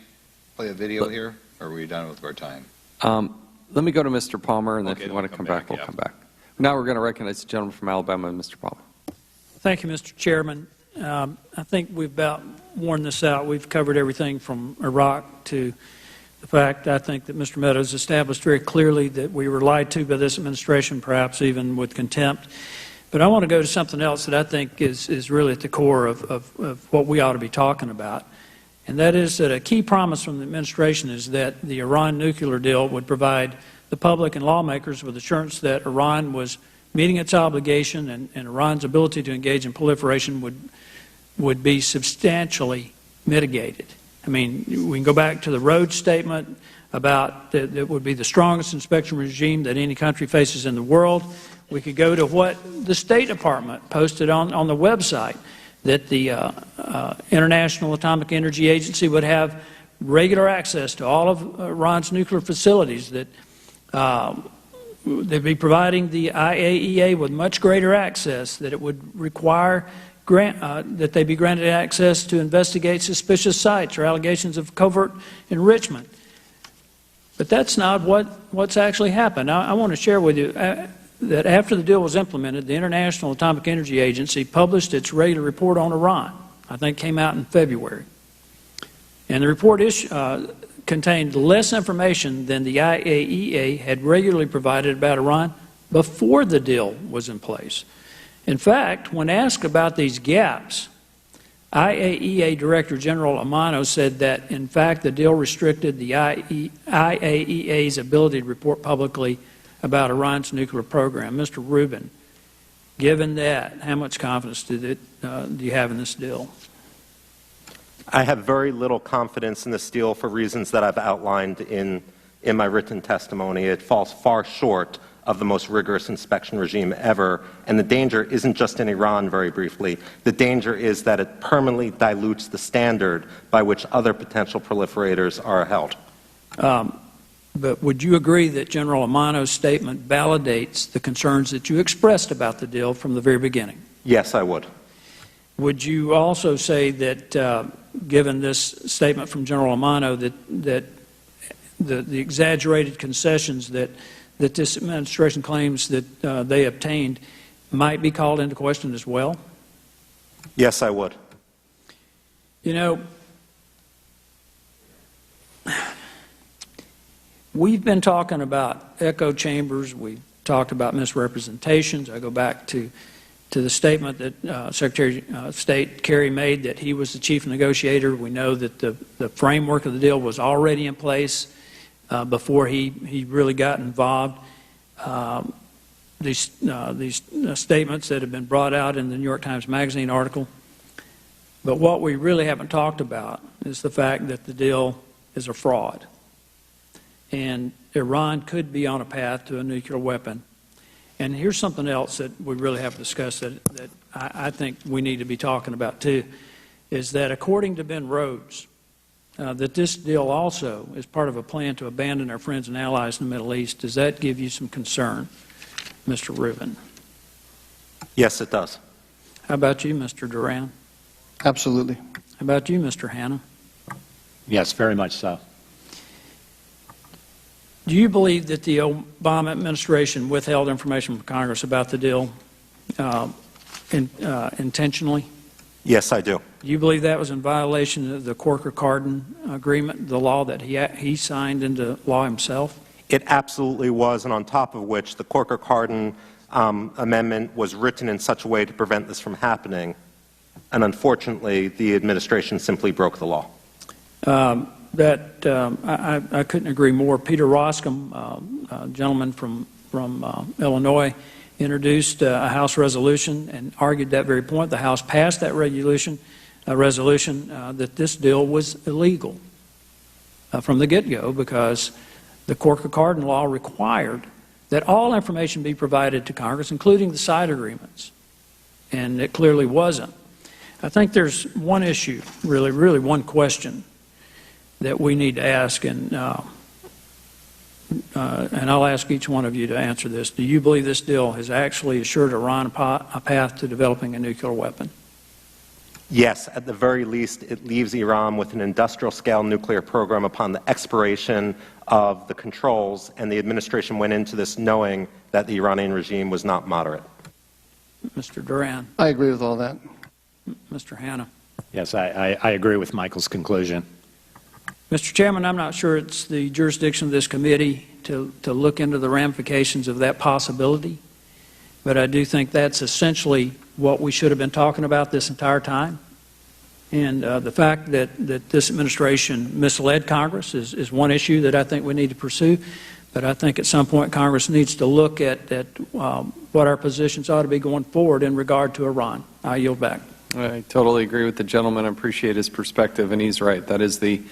play a video here, or are we done with our time? Let me go to Mr. Palmer, and then Okay, if you want to come back, we'll yeah. come back. Now we're going to recognize the gentleman from Alabama, Mr. Palmer. Thank you, Mr. Chairman. I think we've about worn this out. We've covered everything from Iraq to the fact, I think, that Mr. Meadows established very clearly that we were lied to by this administration, perhaps even with contempt. But I want to go to something else that I think is really at the core of what we ought to be talking about. And that is that a key promise from the administration is that the Iran nuclear deal would provide the public and lawmakers with assurance that Iran was meeting its obligation, and Iran's ability to engage in proliferation would be substantially mitigated. I mean, we can go back to the Rhodes statement about that it would be the strongest inspection regime that any country faces in the world. We could go to what the State Department posted on the website, that the International Atomic Energy Agency would have regular access to all of Iran's nuclear facilities, that they'd be providing the IAEA with much greater access, that it would require that they be granted access to investigate suspicious sites or allegations of covert enrichment. But that's not what's actually happened. I want to share with you that after the deal was implemented, the International Atomic Energy Agency published its regular report on Iran. I think it came out in February. And the report contained less information than the IAEA had regularly provided about Iran before the deal was in place. In fact, when asked about these gaps, IAEA Director General Amano said that, in fact, the deal restricted the IAEA's ability to report publicly about Iran's nuclear program. Mr. Rubin, given that, how much confidence do you have in this deal? I have very little confidence in this deal for reasons that I've outlined in my written testimony. It falls far short of the most rigorous inspection regime ever, and the danger isn't just in Iran, very briefly. The danger is that it permanently dilutes the standard by which other potential proliferators are held. But would you agree that General Amano's statement validates the concerns that you expressed about the deal from the very beginning? Yes, I would. Would you also say that, given this statement from General Amano, that the exaggerated concessions that this administration claims that they obtained might be called into question as well? Yes, I would. You know, we've been talking about echo chambers. We've talked about misrepresentations. I go back to the statement that Secretary of State Kerry made, that he was the chief negotiator. We know that the framework of the deal was already in place before he really got involved. These statements that have been brought out in the New York Times Magazine article. But what we really haven't talked about is the fact that the deal is a fraud. And Iran could be on a path to a nuclear weapon. And here's something else that we really have discussed that I think we need to be talking about too, is that according to Ben Rhodes, that this deal also is part of a plan to abandon our friends and allies in the Middle East. Does that give you some concern, Mr. Rubin? Yes, it does. How about you, Mr. Duran? Absolutely. How about you, Mr. Hanna? Yes, very much so. Do you believe that the Obama administration withheld information from Congress about the deal intentionally? Yes, I do. Do you believe that was in violation of the Corker-Cardin agreement, the law that he signed into law himself? It absolutely was, and on top of which, the Corker-Cardin amendment was written in such a way to prevent this from happening. And unfortunately, the administration simply broke the law. I couldn't agree more. Peter Roscom, a gentleman from Illinois, introduced a House resolution and argued that very point. The House passed that resolution that this deal was illegal from the get-go, because the Corker-Cardin law required that all information be provided to Congress, including the side agreements, and it clearly wasn't. I think there's one issue, really one question that we need to ask, and I'll ask each one of you to answer this. Do you believe this deal has actually assured Iran a path to developing a nuclear weapon? Yes, at the very least, it leaves Iran with an industrial-scale nuclear program upon the expiration of the controls, and the administration went into this knowing that the Iranian regime was not moderate. Mr. Duran. I agree with all that. Mr. Hanna. Yes, I agree with Michael's conclusion. Mr. Chairman, I'm not sure it's the jurisdiction of this committee to look into the ramifications of that possibility, but I do think that's essentially what we should have been talking about this entire time. And the fact that this administration misled Congress is one issue that I think we need to pursue, but I think at some point Congress needs to look at what our positions ought to be going forward in regard to Iran. I yield back. I totally agree with the gentleman. I appreciate his perspective, and he's right. That is the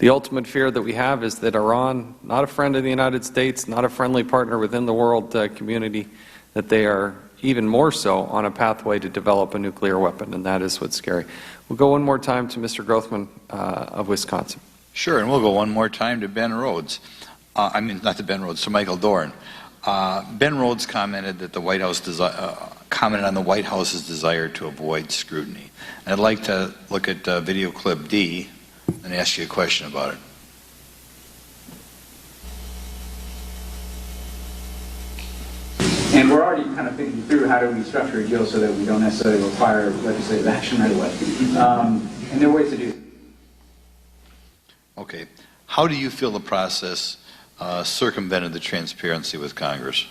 ultimate fear that we have, is that Iran, not a friend of the United States, not a friendly partner within the world community, that they are even more so on a pathway to develop a nuclear weapon, and that is what's scary. We'll go one more time to Mr. Grothman of Wisconsin. Sure, and we'll go one more time to Ben Rhodes. Not to Ben Rhodes, to Michael Dorn. Ben Rhodes commented that the White House commented on the White House's desire to avoid scrutiny. And I'd like to look at video clip D and ask you a question about it. And we're already kind of thinking through how do we structure a deal so that we don't necessarily require legislative action right away. And there are ways to do it. Okay. How do you feel the process circumvented the transparency with Congress?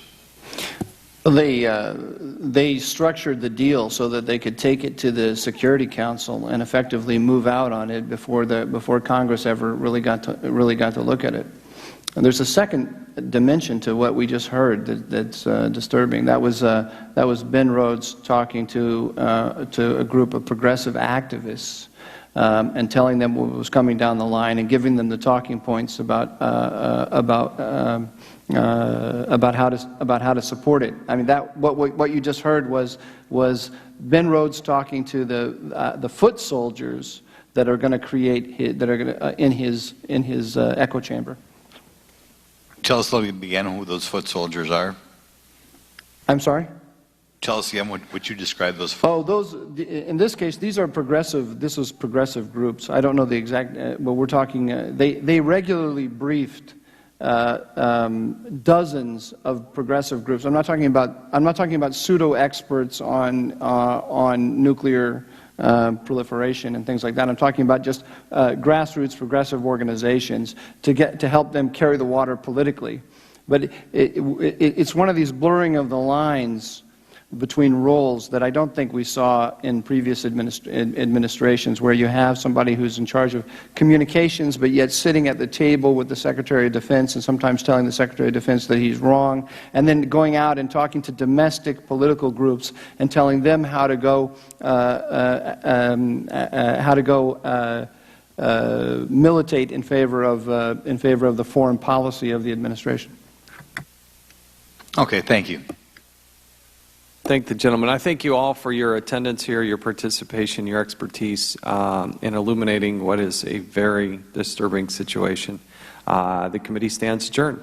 They structured the deal so that they could take it to the Security Council and effectively move out on it before Congress ever really got to look at it. And there's a second dimension to what we just heard that's disturbing. That was Ben Rhodes talking to a group of progressive activists and telling them what was coming down the line and giving them the talking points about how to support it. I mean, what you just heard was Ben Rhodes talking to the foot soldiers that are going to create in his echo chamber. Tell us again who those foot soldiers are. I'm sorry? Tell us again what you described those. In this case, these are progressive. This was progressive groups. I don't know the exact, but we're talking. They regularly briefed dozens of progressive groups. I'm not talking about pseudo experts on nuclear proliferation and things like that. I'm talking about just grassroots progressive organizations to help them carry the water politically. But it's one of these blurring of the lines between roles that I don't think we saw in previous administrations, where you have somebody who's in charge of communications but yet sitting at the table with the Secretary of Defense and sometimes telling the Secretary of Defense that he's wrong, and then going out and talking to domestic political groups and telling them how to go militate in favor of the foreign policy of the administration. Okay, thank you. Thank the gentleman. I thank you all for your attendance here, your participation, your expertise in illuminating what is a very disturbing situation. The committee stands adjourned.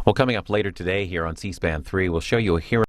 Well, coming up later today here on C-SPAN 3, we'll show you a hearing